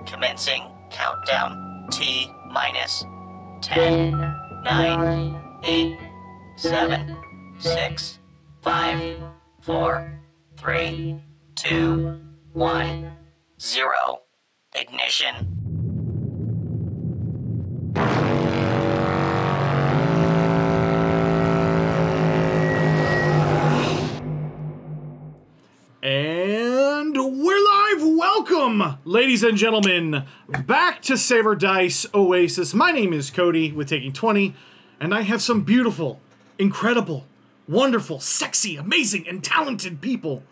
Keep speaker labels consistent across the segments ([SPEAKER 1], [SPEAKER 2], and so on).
[SPEAKER 1] Commencing countdown. T minus 10, 9, 8, 7, 6, 5, 4, 3, 2, 1, 0. Ignition.
[SPEAKER 2] And we're live! Welcome, ladies and gentlemen, back to Saber Dice Oasis. My name is Cody with Taking 20, and I have some beautiful, incredible, wonderful, sexy, amazing, and talented people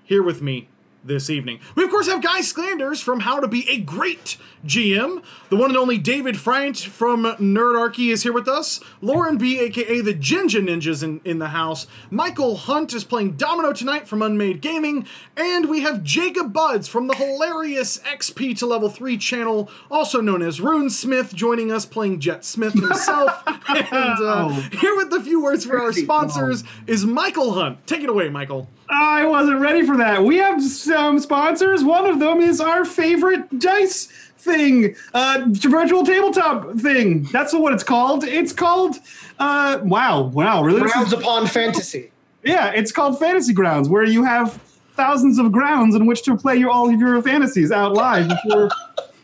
[SPEAKER 2] here with me this evening. We, of course, have Guy Sklanders from How to Be a Great GM. The one and only David Friant from Nerdarchy is here with us. Lauren B, a.k.a. the Jinja Ninjas in the house. Michael Hunt is playing Domino tonight from Unmade Gaming. And we have Jacob Buds from the hilarious XP to Level 3 channel, also known as Rune Smith, joining us playing Jet Smith himself. And here with a few words for our sponsors is Michael Hunt. Take it away, Michael.
[SPEAKER 3] I wasn't ready for that. We have some sponsors. One of them is our favorite dice thing, virtual tabletop thing. That's what it's called. It's called, wow, really?
[SPEAKER 4] Grounds Upon Fantasy.
[SPEAKER 3] Yeah, it's called Fantasy Grounds, where you have thousands of grounds in which to play all of your fantasies out live before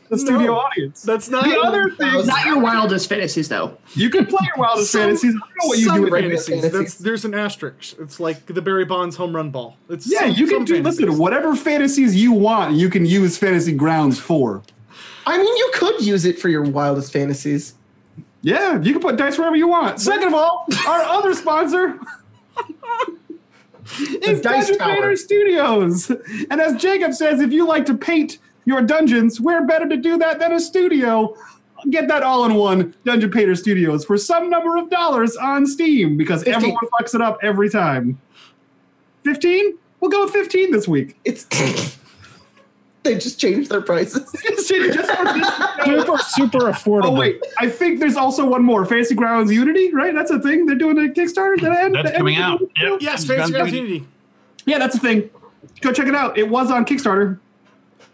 [SPEAKER 3] the studio audience.
[SPEAKER 2] That's not
[SPEAKER 3] the other thing.
[SPEAKER 5] Not your wildest fantasies, though.
[SPEAKER 3] You can play your wildest fantasies. I don't know what you do with
[SPEAKER 2] fantasies. There's an asterisk. It's like the Barry Bonds home run ball. You
[SPEAKER 3] can do. Listen, whatever fantasies you want, you can use Fantasy Grounds for.
[SPEAKER 4] I mean, you could use it for your wildest fantasies.
[SPEAKER 3] Yeah, you can put dice wherever you want. Second of all, our other sponsor is Dungeon Painter Studios. And as Jacob says, if you like to paint your dungeons, where better to do that than a studio? Get that all-in-one Dungeon Painter Studios for some number of dollars on Steam, because 15. Everyone fucks it up every time. 15? We'll go with 15 this week.
[SPEAKER 4] It's they just changed their prices.
[SPEAKER 3] super affordable. Oh wait, I think there's also one more. Fantasy Grounds Unity, right? That's a thing. They're doing a Kickstarter.
[SPEAKER 6] That's coming out.
[SPEAKER 2] Yep. Yes, Fantasy Grounds Unity.
[SPEAKER 3] Yeah, that's a thing. Go check it out. It was on Kickstarter.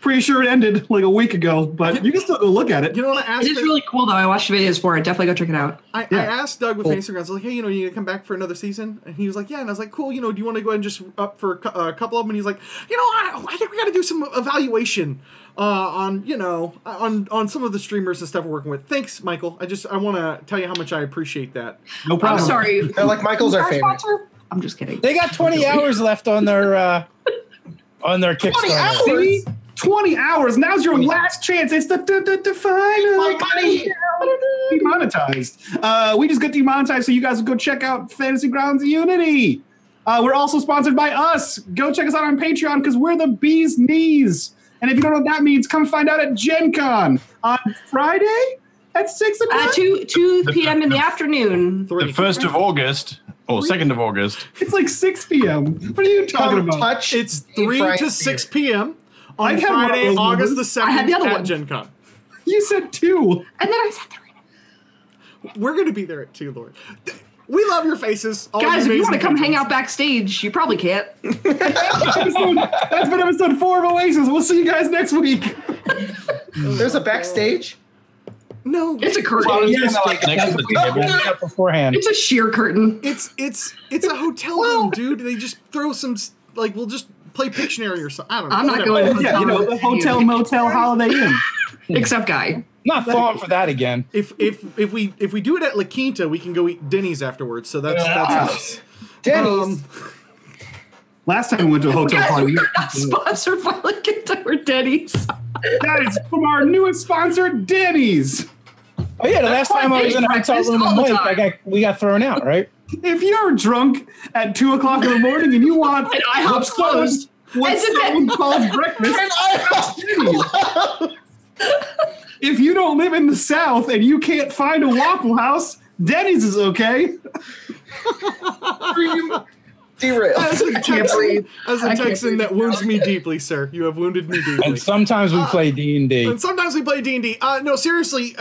[SPEAKER 3] Pretty sure it ended like a week ago, but you can still go look at it.
[SPEAKER 2] You know what I asked?
[SPEAKER 5] It is really cool, though. I watched videos for it. Definitely go check it out.
[SPEAKER 2] I asked Doug with Fantasy Grounds, like, hey, you gonna come back for another season? And he was like, yeah. And I was like, cool. Do you want to go ahead and just up for a couple of them? And he's like, I think we got to do some evaluation on some of the streamers and stuff we're working with. Thanks, Michael. I want to tell you how much I appreciate that.
[SPEAKER 3] No problem.
[SPEAKER 5] I'm sorry.
[SPEAKER 4] They're like, Michael's our favorite.
[SPEAKER 5] Sponsor? I'm just kidding.
[SPEAKER 7] They got 20 hours left on their Kickstarter.
[SPEAKER 3] 20 hours? 20 hours. Now's your last chance. It's the final.
[SPEAKER 4] My money.
[SPEAKER 3] Demonetized. We just got demonetized, so you guys will go check out Fantasy Grounds Unity. We're also sponsored by us. Go check us out on Patreon, because we're the bee's knees. And if you don't know what that means, come find out at Gen Con on Friday at 6 o'clock.
[SPEAKER 5] 2 p.m. in the afternoon.
[SPEAKER 6] The 1st of August. Or 2nd of August.
[SPEAKER 3] It's like 6 p.m. What are you talking about?
[SPEAKER 2] It's 3 to 6 p.m. on Friday, August the 2nd at Gen Con.
[SPEAKER 3] You said 2.
[SPEAKER 5] And then I said 3.
[SPEAKER 2] We're going to be there at 2, Lord. We love your faces.
[SPEAKER 5] Guys, if you want to come hang out backstage, you probably can't.
[SPEAKER 3] That's been episode 4 of Oasis. We'll see you guys next week.
[SPEAKER 4] There's a backstage?
[SPEAKER 2] No.
[SPEAKER 5] It's a curtain.
[SPEAKER 7] Beforehand.
[SPEAKER 5] It's a sheer curtain.
[SPEAKER 2] It's a hotel room, dude. They just throw some, like, we'll just play Pictionary or something. I don't know.
[SPEAKER 5] I'm not going to
[SPEAKER 3] the hotel, motel, Holiday Inn.
[SPEAKER 5] Except Guy.
[SPEAKER 7] Not falling for that again.
[SPEAKER 2] If we do it at La Quinta, we can go eat Denny's afterwards. So that's us.
[SPEAKER 4] Denny's.
[SPEAKER 3] Last time we went to a hotel party.
[SPEAKER 5] We're not sponsored by La Quinta or Denny's.
[SPEAKER 3] That is from our newest sponsor, Denny's.
[SPEAKER 7] Oh yeah, the last time I was in a hotel room in Mike, we got thrown out, right?
[SPEAKER 3] If you're drunk at 2 o'clock in the morning and you want
[SPEAKER 5] IHOP's closed.
[SPEAKER 3] What someone calls breakfast, if you don't live in the South and you can't find a Waffle House, Denny's is okay.
[SPEAKER 4] Derailed.
[SPEAKER 2] As a Texan, that wounds me deeply, sir. You have wounded me deeply.
[SPEAKER 7] And sometimes we play D&D.
[SPEAKER 2] And sometimes we play D&D. No, seriously,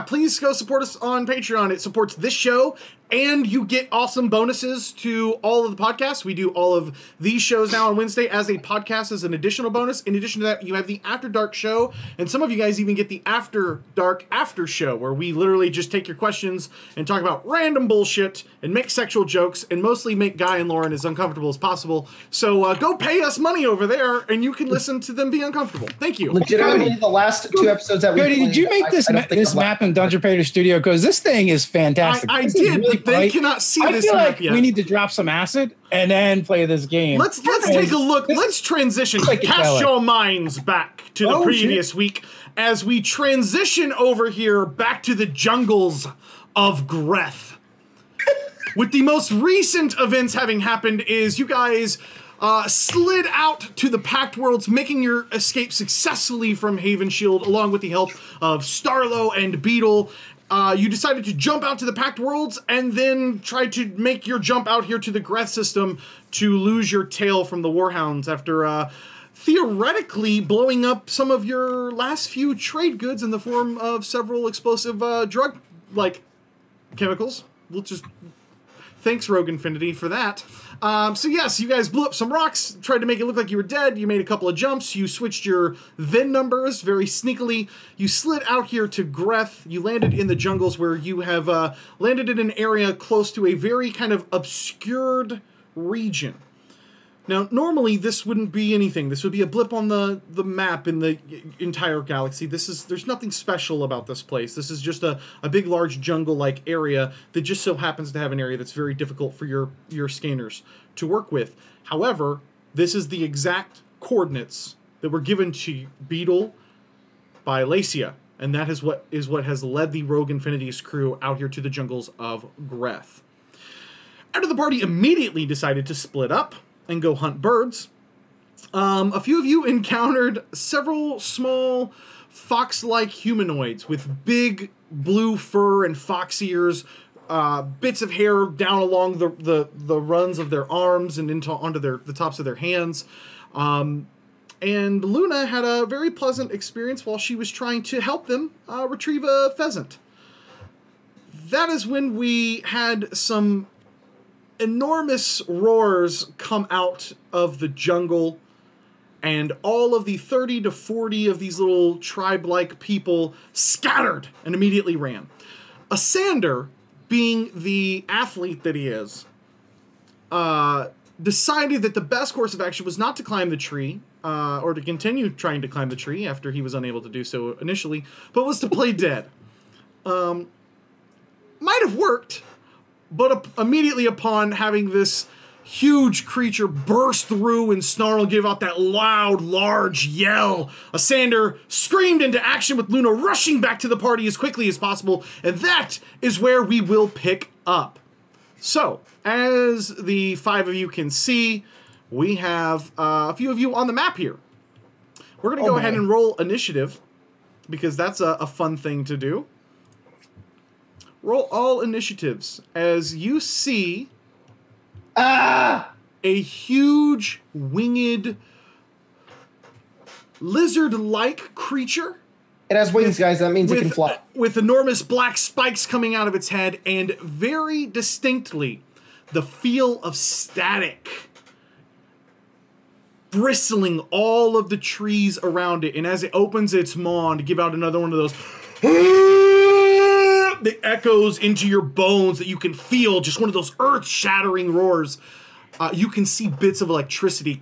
[SPEAKER 2] please go support us on Patreon. It supports this show And you get awesome bonuses to all of the podcasts. We do all of these shows now on Wednesday as a podcast as an additional bonus. In addition to that, you have the After Dark show. And some of you guys even get the After Dark After show, where we literally just take your questions and talk about random bullshit and make sexual jokes and mostly make Guy and Lauren as uncomfortable as possible. So go pay us money over there and you can listen to them be uncomfortable. Thank you.
[SPEAKER 4] Legitimately, the last 2 episodes that we
[SPEAKER 7] Cody,
[SPEAKER 4] played,
[SPEAKER 7] did you make this
[SPEAKER 4] I don't think
[SPEAKER 7] this
[SPEAKER 4] I'm
[SPEAKER 7] map in Dungeon Painter Studio? Because this thing is fantastic.
[SPEAKER 2] I
[SPEAKER 7] This
[SPEAKER 2] did,
[SPEAKER 7] is really
[SPEAKER 2] but they
[SPEAKER 7] bright.
[SPEAKER 2] cannot see
[SPEAKER 7] I
[SPEAKER 2] this
[SPEAKER 7] feel
[SPEAKER 2] map
[SPEAKER 7] like
[SPEAKER 2] yet.
[SPEAKER 7] we need to drop some acid and then play this game.
[SPEAKER 2] Let's take a look. Let's transition.
[SPEAKER 7] Like a
[SPEAKER 2] Cast
[SPEAKER 7] pellet.
[SPEAKER 2] your minds back to the
[SPEAKER 3] Oh,
[SPEAKER 2] previous week as we transition over here back to the jungles of Greth. With the most recent events having happened is you guys slid out to the Pact Worlds, making your escape successfully from Haven Shield, along with the help of Starlo and Beetle. You decided to jump out to the Pact Worlds and then try to make your jump out here to the Greth system to lose your tail from the Warhounds after theoretically blowing up some of your last few trade goods in the form of several explosive drug-like chemicals. We'll just... Thanks, Rogue Infinity, for that. So yes, you guys blew up some rocks, tried to make it look like you were dead. You made a couple of jumps. You switched your VIN numbers very sneakily. You slid out here to Greth. You landed in the jungles where you have landed in an area close to a very kind of obscured region. Now, normally this wouldn't be anything. This would be a blip on the map in the entire galaxy. There's nothing special about this place. This is just a big, large jungle-like area that just so happens to have an area that's very difficult for your scanners to work with. However, this is the exact coordinates that were given to Beetle by Lacia, and that is what has led the Rogue Infinity's crew out here to the jungles of Greth. After the party immediately decided to split up and go hunt birds, a few of you encountered several small fox-like humanoids with big blue fur and fox ears, bits of hair down along the runs of their arms and onto the tops of their hands. And Luna had a very pleasant experience while she was trying to help them retrieve a pheasant. That is when we had some enormous roars come out of the jungle, and all of the 30 to 40 of these little tribe-like people scattered and immediately ran. Asander, being the athlete that he is, decided that the best course of action was not to climb the tree, or to continue trying to climb the tree after he was unable to do so initially, but was to play dead. Might have worked, but immediately upon having this huge creature burst through and snarl, give out that loud, large yell, Asander screamed into action with Luna rushing back to the party as quickly as possible, and that is where we will pick up. So, as the 5 of you can see, we have a few of you on the map here. We're going to go ahead and roll initiative, because that's a fun thing to do. Roll all initiatives as you see a huge winged lizard-like creature.
[SPEAKER 4] It has wings, guys. That means it can fly.
[SPEAKER 2] With enormous black spikes coming out of its head and very distinctly the feel of static bristling all of the trees around it. And as it opens its maw to give out another one of those that echoes into your bones that you can feel, just one of those earth-shattering roars. You can see bits of electricity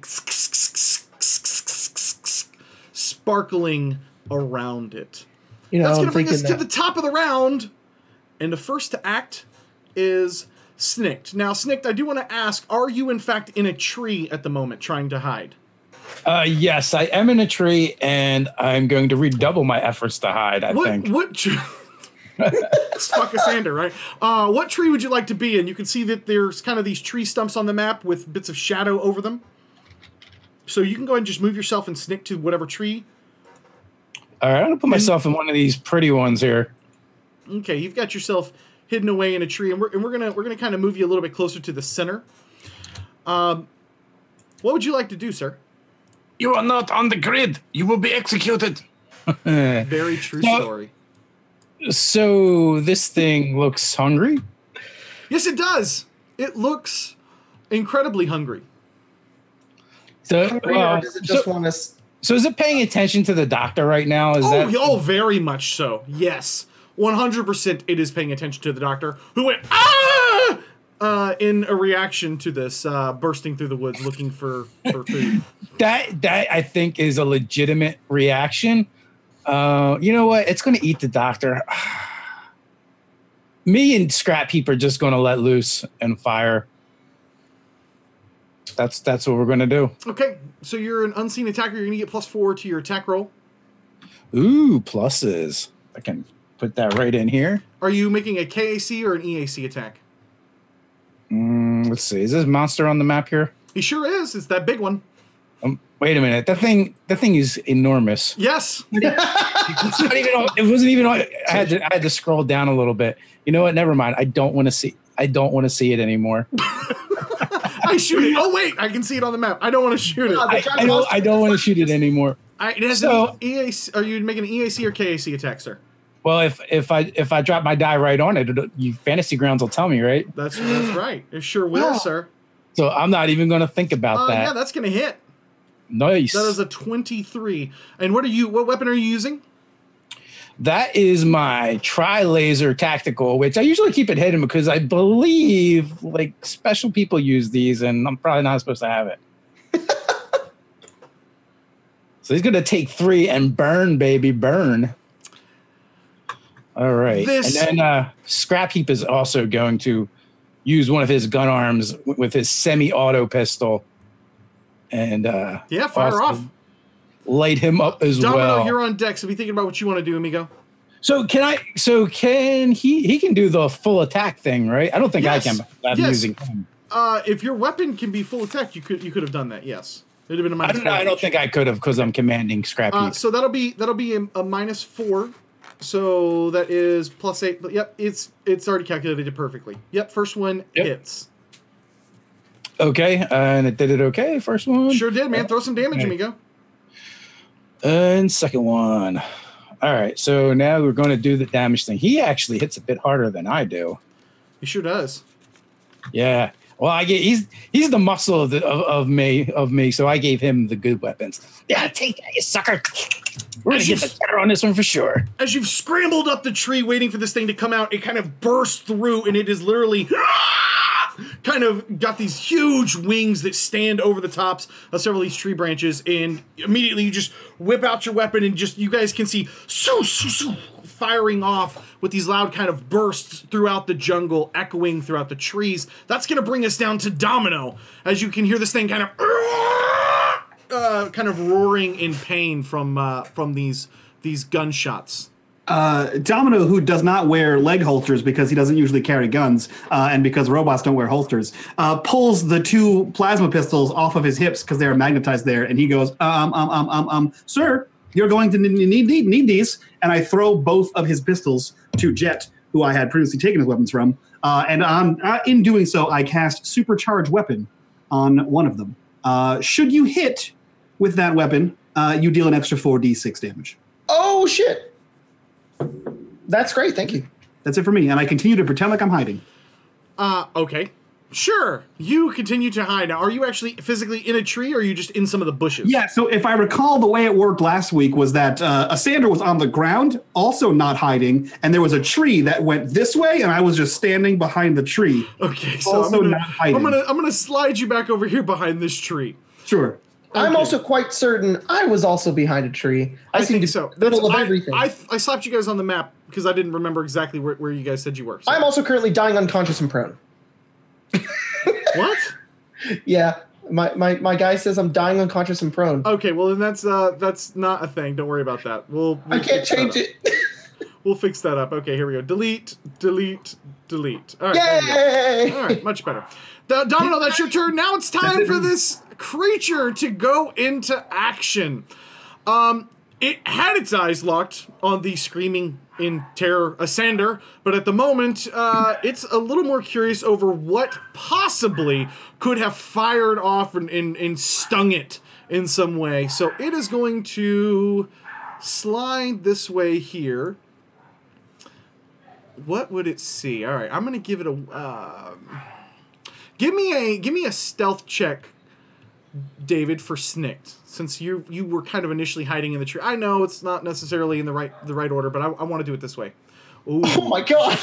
[SPEAKER 2] sparkling around it.
[SPEAKER 4] You know,
[SPEAKER 2] That's going
[SPEAKER 4] I'm
[SPEAKER 2] to bring us
[SPEAKER 4] thinking
[SPEAKER 2] to the top of the round, and the first to act is Snicked. Now, Snicked, I do want to ask, are you in fact in a tree at the moment trying to hide?
[SPEAKER 7] Yes, I am in a tree, and I'm going to redouble my efforts to hide, I think.
[SPEAKER 2] What tree? It's fuck Asander, right? What tree would you like to be in? You can see that there's kind of these tree stumps on the map with bits of shadow over them. So you can go ahead and just move yourself and snick to whatever tree.
[SPEAKER 7] All right, I'm going to put myself in one of these pretty ones here.
[SPEAKER 2] Okay, you've got yourself hidden away in a tree, and we're gonna kind of move you a little bit closer to the center. What would you like to do, sir?
[SPEAKER 6] You are not on the grid. You will be executed.
[SPEAKER 2] Very true story.
[SPEAKER 7] So this thing looks hungry?
[SPEAKER 2] Yes, it does. It looks incredibly hungry.
[SPEAKER 7] So,
[SPEAKER 4] Hungry, or does it just want us?
[SPEAKER 7] so is it paying attention to the doctor right now? Is that
[SPEAKER 2] Very much so. Yes. 100% it is paying attention to the doctor, who went, ah! In a reaction to this, bursting through the woods looking for food.
[SPEAKER 7] that I think is a legitimate reaction. You know what? It's going to eat the doctor. Me and Scrap Heap are just going to let loose and fire. That's what we're going to do.
[SPEAKER 2] Okay, so you're an unseen attacker. You're going to get +4 to your attack roll.
[SPEAKER 7] Ooh, pluses. I can put that right in here.
[SPEAKER 2] Are you making a KAC or an EAC attack?
[SPEAKER 7] Let's see. Is this monster on the map here?
[SPEAKER 2] He sure is. It's that big one.
[SPEAKER 7] Wait a minute. The thing is enormous.
[SPEAKER 2] Yes.
[SPEAKER 7] It's not even. It wasn't even. I had to scroll down a little bit. You know what? Never mind. I don't want to see it anymore.
[SPEAKER 2] I shoot it. Oh wait, I can see it on the map. I don't want to shoot it.
[SPEAKER 7] I don't want to shoot it anymore.
[SPEAKER 2] It has
[SPEAKER 7] So-
[SPEAKER 2] an EAC. Are you making an EAC or KAC attack, sir?
[SPEAKER 7] Well, if I drop my die right on it, you Fantasy Grounds will tell me, right?
[SPEAKER 2] That's right. It sure will, sir.
[SPEAKER 7] So I'm not even going to think about that.
[SPEAKER 2] Yeah, that's gonna hit.
[SPEAKER 7] Nice.
[SPEAKER 2] That is a 23. And what weapon are you using?
[SPEAKER 7] That is my Tri-Laser Tactical, which I usually keep it hidden because I believe like special people use these, and I'm probably not supposed to have it. So he's going to take 3 and burn, baby, burn. All right. And then Scrap Heap is also going to use one of his gun arms with his semi-auto pistol. And
[SPEAKER 2] Fire off.
[SPEAKER 7] Light him up as
[SPEAKER 2] Domino,
[SPEAKER 7] well.
[SPEAKER 2] you're on deck, so be thinking about what you want to do, amigo.
[SPEAKER 7] So can he can do the full attack thing, right? I don't think
[SPEAKER 2] Yes.
[SPEAKER 7] I can. I'm
[SPEAKER 2] Yes.
[SPEAKER 7] using him.
[SPEAKER 2] If your weapon can be full attack, you could have done that. Yes, it'd have been a
[SPEAKER 7] I don't know.
[SPEAKER 2] -4.
[SPEAKER 7] I don't think I could have because I'm commanding Scrap Heap.
[SPEAKER 2] So that'll be a -4. So that is +8. But yep, it's already calculated it perfectly. Yep, first one hits.
[SPEAKER 7] Okay, and it did it okay. First one.
[SPEAKER 2] Sure did, man. Throw some damage,
[SPEAKER 7] Okay.
[SPEAKER 2] amigo.
[SPEAKER 7] And second one. All right, so now we're going to do the damage thing. He actually hits a bit harder than I do.
[SPEAKER 2] He sure does.
[SPEAKER 7] Yeah. Well, he's the muscle of me. So I gave him the good weapons. Yeah, take that, you sucker. We're gonna get the better on this one for sure.
[SPEAKER 2] As you've scrambled up the tree waiting for this thing to come out, it kind of bursts through, and it is literally kind of got these huge wings that stand over the tops of several of these tree branches, and immediately you just whip out your weapon, and just you guys can see firing off with these loud kind of bursts throughout the jungle, echoing throughout the trees. That's going to bring us down to Domino, as you can hear this thing kind of roaring in pain from these gunshots.
[SPEAKER 3] Domino, who does not wear leg holsters because he doesn't usually carry guns, and because robots don't wear holsters, pulls the 2 plasma pistols off of his hips because they are magnetized there, and he goes, sir, you're going to need these. And I throw both of his pistols to Jet, who I had previously taken his weapons from, and in doing so, I cast Supercharge Weapon on one of them. Should you hit with that weapon, you deal an extra 4d6 damage.
[SPEAKER 4] Oh, shit. That's great. Thank you.
[SPEAKER 3] That's it for me, and I continue to pretend like I'm hiding.
[SPEAKER 2] Okay. Sure. You continue to hide. Now, are you actually physically in a tree, or are you just in some of the bushes?
[SPEAKER 3] Yeah, so if I recall, the way it worked last week was that Asander was on the ground, also not hiding, and there was a tree that went this way, and I was just standing behind the tree.
[SPEAKER 2] Okay, so
[SPEAKER 3] Also not hiding.
[SPEAKER 2] I'm gonna slide you back over here behind this tree.
[SPEAKER 3] Sure.
[SPEAKER 4] I'm
[SPEAKER 2] Okay.
[SPEAKER 4] also quite certain I was also behind a tree. I seem
[SPEAKER 2] think
[SPEAKER 4] to
[SPEAKER 2] so.
[SPEAKER 4] be middle of everything.
[SPEAKER 2] I slapped you guys on the map because I didn't remember exactly where you guys said you were. So.
[SPEAKER 4] I'm also currently dying unconscious and prone.
[SPEAKER 2] What?
[SPEAKER 4] Yeah, my guy says I'm dying unconscious and prone.
[SPEAKER 2] Okay, well then that's not a thing. Don't worry about that. We'll
[SPEAKER 4] I can't
[SPEAKER 2] fix that
[SPEAKER 4] change
[SPEAKER 2] up.
[SPEAKER 4] it.
[SPEAKER 2] We'll fix that up. Okay, here we go. Delete, delete, delete. All right. there we go.
[SPEAKER 4] Yay!
[SPEAKER 2] All right, much better. Domino, that's your turn. Now it's time for this creature to go into action. It had its eyes locked on the screaming in terror Asander, but at the moment, it's a little more curious over what possibly could have fired off and stung it in some way. So it is going to slide this way here. what would it see? All right, I'm gonna give it a. Give me a stealth check, David, for Snicked, since you were kind of initially hiding in the tree. I know it's not necessarily in the right order, but I want to do it this way. Ooh,
[SPEAKER 4] Oh my god.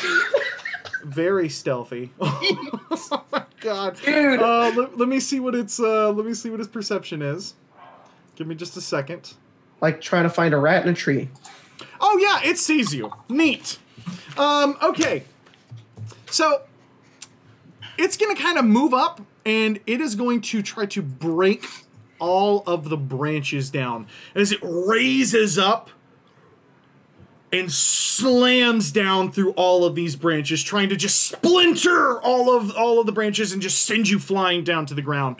[SPEAKER 2] very stealthy. Oh my god,
[SPEAKER 4] Dude.
[SPEAKER 2] let me see what its perception is. Give me just a second.
[SPEAKER 4] Like trying to find a rat in a tree.
[SPEAKER 2] Oh yeah, it sees you. Neat. Okay. So it's gonna kind of move up, and it is going to try to break all of the branches down. As it raises up and slams down through all of these branches, trying to just splinter all of the branches and just send you flying down to the ground.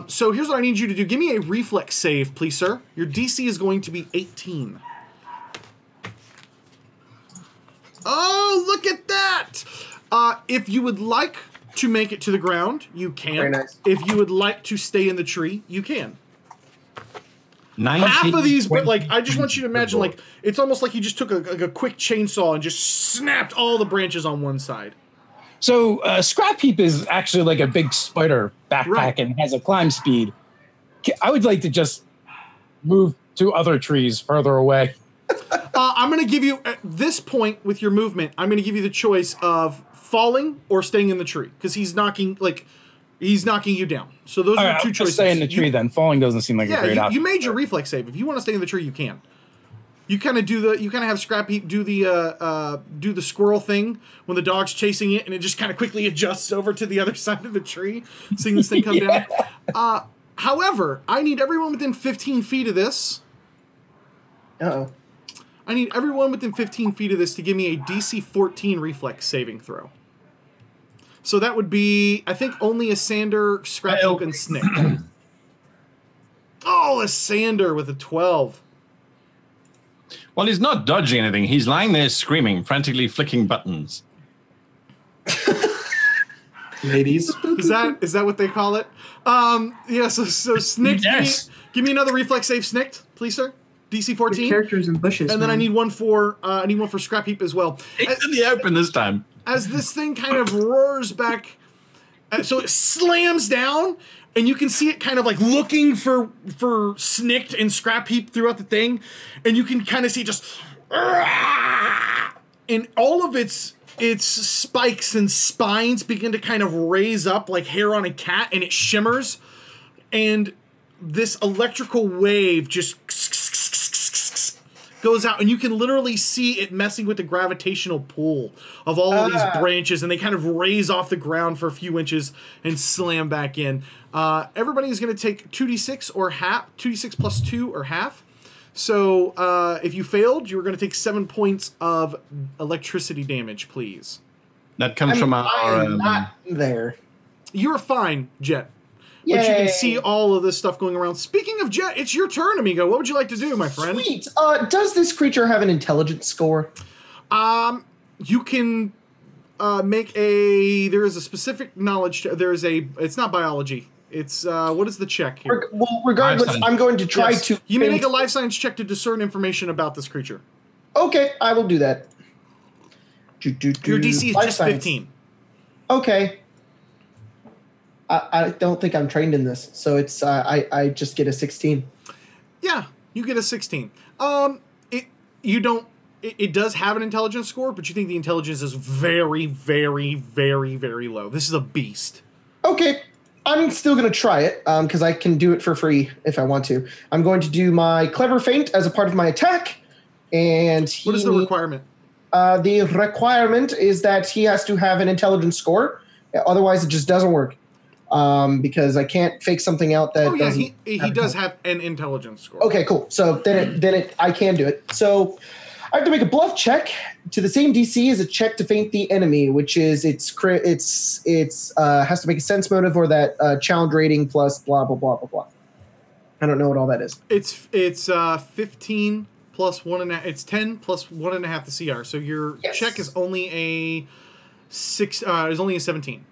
[SPEAKER 2] So here's what I need you to do. Give me a reflex save, please, sir. Your DC is going to be 18. Oh, look at that! If you would like to make it to the ground, you can.
[SPEAKER 4] Very nice.
[SPEAKER 2] If you would like to stay in the tree, you can.
[SPEAKER 6] 19,
[SPEAKER 2] Half of these,
[SPEAKER 6] 20.
[SPEAKER 2] like, I just want you to imagine, like, it's almost like you just took a quick chainsaw and just snapped all the branches on one side.
[SPEAKER 7] So Scrap Heap is actually like a big spider backpack
[SPEAKER 2] Right.
[SPEAKER 7] and has a climb speed. I would like to just move to other trees further away.
[SPEAKER 2] I'm going to give you, at this point with your movement, I'm going to give you the choice of falling or staying in the tree. Because he's knocking you down. So those
[SPEAKER 7] All
[SPEAKER 2] are
[SPEAKER 7] right,
[SPEAKER 2] two
[SPEAKER 7] I'll
[SPEAKER 2] choices.
[SPEAKER 7] just stay in the tree then. Falling doesn't seem like a great
[SPEAKER 2] Yeah,
[SPEAKER 7] option.
[SPEAKER 2] you made your reflex save. If you want to stay in the tree, you can. You kind of have Scrap Heap do the squirrel thing when the dog's chasing it, and it just kind of quickly adjusts over to the other side of the tree, seeing this thing come down. However, I need everyone within 15 feet of this.
[SPEAKER 4] Uh-oh.
[SPEAKER 2] I need everyone within 15 feet of this to give me a DC 14 reflex saving throw. So that would be, I think, only a Sander, Scrap Heap, and Snick. Oh, a Sander with a 12.
[SPEAKER 6] Well, he's not dodging anything. He's lying there screaming, frantically flicking buttons.
[SPEAKER 3] Ladies.
[SPEAKER 2] Is that what they call it? Yeah. So Snicked.
[SPEAKER 6] Yes.
[SPEAKER 2] Give me another reflex save, Snicked, please, sir. DC
[SPEAKER 5] The
[SPEAKER 2] 14.
[SPEAKER 5] characters in bushes.
[SPEAKER 2] And then I
[SPEAKER 5] man.
[SPEAKER 2] need one for Scrap Heap as well.
[SPEAKER 6] It's in the open this time.
[SPEAKER 2] As this thing kind of roars back, so it slams down, and you can see it kind of like looking for Snicked and Scrap Heap throughout the thing, and you can kind of see just, and all of its spikes and spines begin to kind of raise up like hair on a cat, and it shimmers, and this electrical wave just goes out, and you can literally see it messing with the gravitational pull of all of these branches, and they kind of raise off the ground for a few inches and slam back in. Everybody is going to take 2d6 or half, 2d6 plus 2 or half. So if you failed, you were going to take 7 points of electricity damage, please.
[SPEAKER 6] That comes from our.
[SPEAKER 4] I'm not there.
[SPEAKER 2] You're fine, Jet. But you
[SPEAKER 4] Yay.
[SPEAKER 2] can see all of this stuff going around. Speaking of Jet, it's your turn, amigo. What would you like to do, my friend?
[SPEAKER 4] Sweet. Does this creature have an intelligence score?
[SPEAKER 2] You can make there is a specific knowledge. It's not biology. It's, what is the check here?
[SPEAKER 4] Well, regardless,
[SPEAKER 6] Life
[SPEAKER 4] I'm going to try
[SPEAKER 2] Yes.
[SPEAKER 4] to.
[SPEAKER 2] You may make a life science check to discern information about this creature.
[SPEAKER 4] Okay, I will do that.
[SPEAKER 2] Your DC is
[SPEAKER 4] Life
[SPEAKER 2] just
[SPEAKER 4] science.
[SPEAKER 2] 15.
[SPEAKER 4] Okay. I don't think I'm trained in this, so it's I just get a 16.
[SPEAKER 2] Yeah, you get a 16. It does have an intelligence score, but you think the intelligence is very, very, very, very low. This is a beast.
[SPEAKER 4] Okay, I'm still going to try it because I can do it for free if I want to. I'm going to do my clever feint as a part of my attack, and
[SPEAKER 2] What is the requirement?
[SPEAKER 4] The requirement is that he has to have an intelligence score. Otherwise, it just doesn't work. Because I can't fake something out that
[SPEAKER 2] Oh yeah,
[SPEAKER 4] doesn't.
[SPEAKER 2] he does have an intelligence score.
[SPEAKER 4] Okay, cool. So then I can do it. So I have to make a bluff check to the same DC as a check to feint the enemy, which is it's has to make a sense motive or that challenge rating plus blah blah blah blah blah. I don't know what all that is.
[SPEAKER 2] It's 15 plus 1.5. It's 10 plus 1.5 the CR. So your
[SPEAKER 4] Yes.
[SPEAKER 2] check is only a 6. Is only a 17.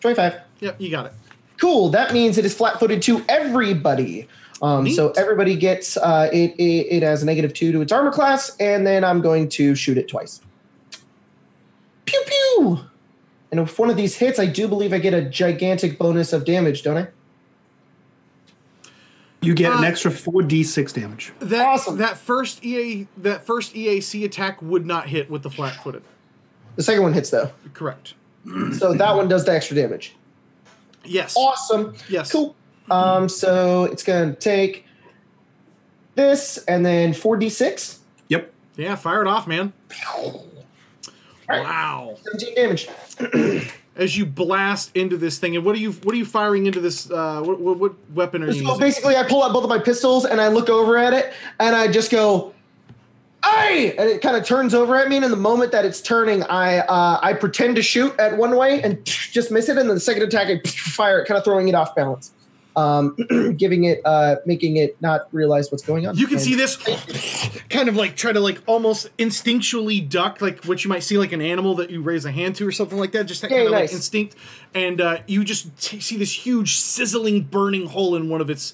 [SPEAKER 4] 25.
[SPEAKER 2] Yep, you got it.
[SPEAKER 4] Cool. That means it is flat-footed to everybody.
[SPEAKER 2] Neat.
[SPEAKER 4] So everybody gets it has a -2 to its armor class, and then I'm going to shoot it twice. Woo! And if one of these hits, I do believe I get a gigantic bonus of damage, don't I?
[SPEAKER 3] You get an extra 4d6 damage.
[SPEAKER 4] Awesome.
[SPEAKER 2] That first EAC attack would not hit with the flat-footed.
[SPEAKER 4] The second one hits, though.
[SPEAKER 2] Correct.
[SPEAKER 4] So that one does the extra damage.
[SPEAKER 2] Yes.
[SPEAKER 4] Awesome.
[SPEAKER 2] Yes.
[SPEAKER 4] Cool. So it's going to take this and then 4d6.
[SPEAKER 3] Yep.
[SPEAKER 2] Yeah, fire it off, man.
[SPEAKER 4] Right.
[SPEAKER 2] Wow.
[SPEAKER 4] 17 damage.
[SPEAKER 2] As you blast into this thing, and what are you firing into this? What weapon are you
[SPEAKER 4] So
[SPEAKER 2] using?
[SPEAKER 4] basically, I pull out both of my pistols and I look over at it and I just go, "Aye!" And it kind of turns over at me. And in the moment that it's turning, I pretend to shoot at one way and just miss it. And then the second attack, I fire it, kind of throwing it off balance, making it not realize what's going on.
[SPEAKER 2] You can see this kind of like try to like almost instinctually duck, like what you might see like an animal that you raise a hand to or something like that. Just that kind of like instinct, and you just see this huge sizzling, burning hole in one of its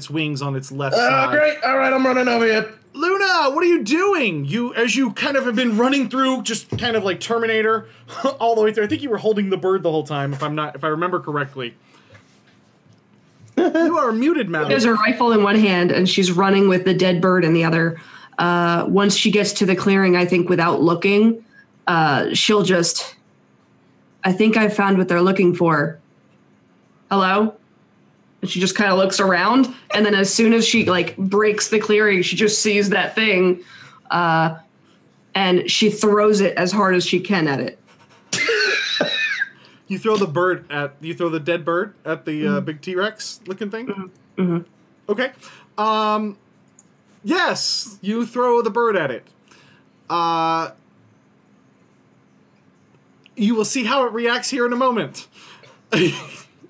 [SPEAKER 2] wings on its left side.
[SPEAKER 4] Great! All right, I'm running over here.
[SPEAKER 2] Luna, what are you doing? As you kind of have been running through, just kind of like Terminator, all the way through. I think you were holding the bird the whole time, if I remember correctly. You are muted, madam.
[SPEAKER 5] She has her rifle in one hand, and she's running with the dead bird in the other. Once she gets to the clearing, I think without looking, she'll just... I think I found what they're looking for. Hello? And she just kind of looks around, and then as soon as she like breaks the clearing, she just sees that thing, and she throws it as hard as she can at it.
[SPEAKER 2] You throw the dead bird at the big T-Rex looking thing?
[SPEAKER 5] Mm-hmm.
[SPEAKER 2] Okay. Yes, you throw the bird at it. You will see how it reacts here in a moment.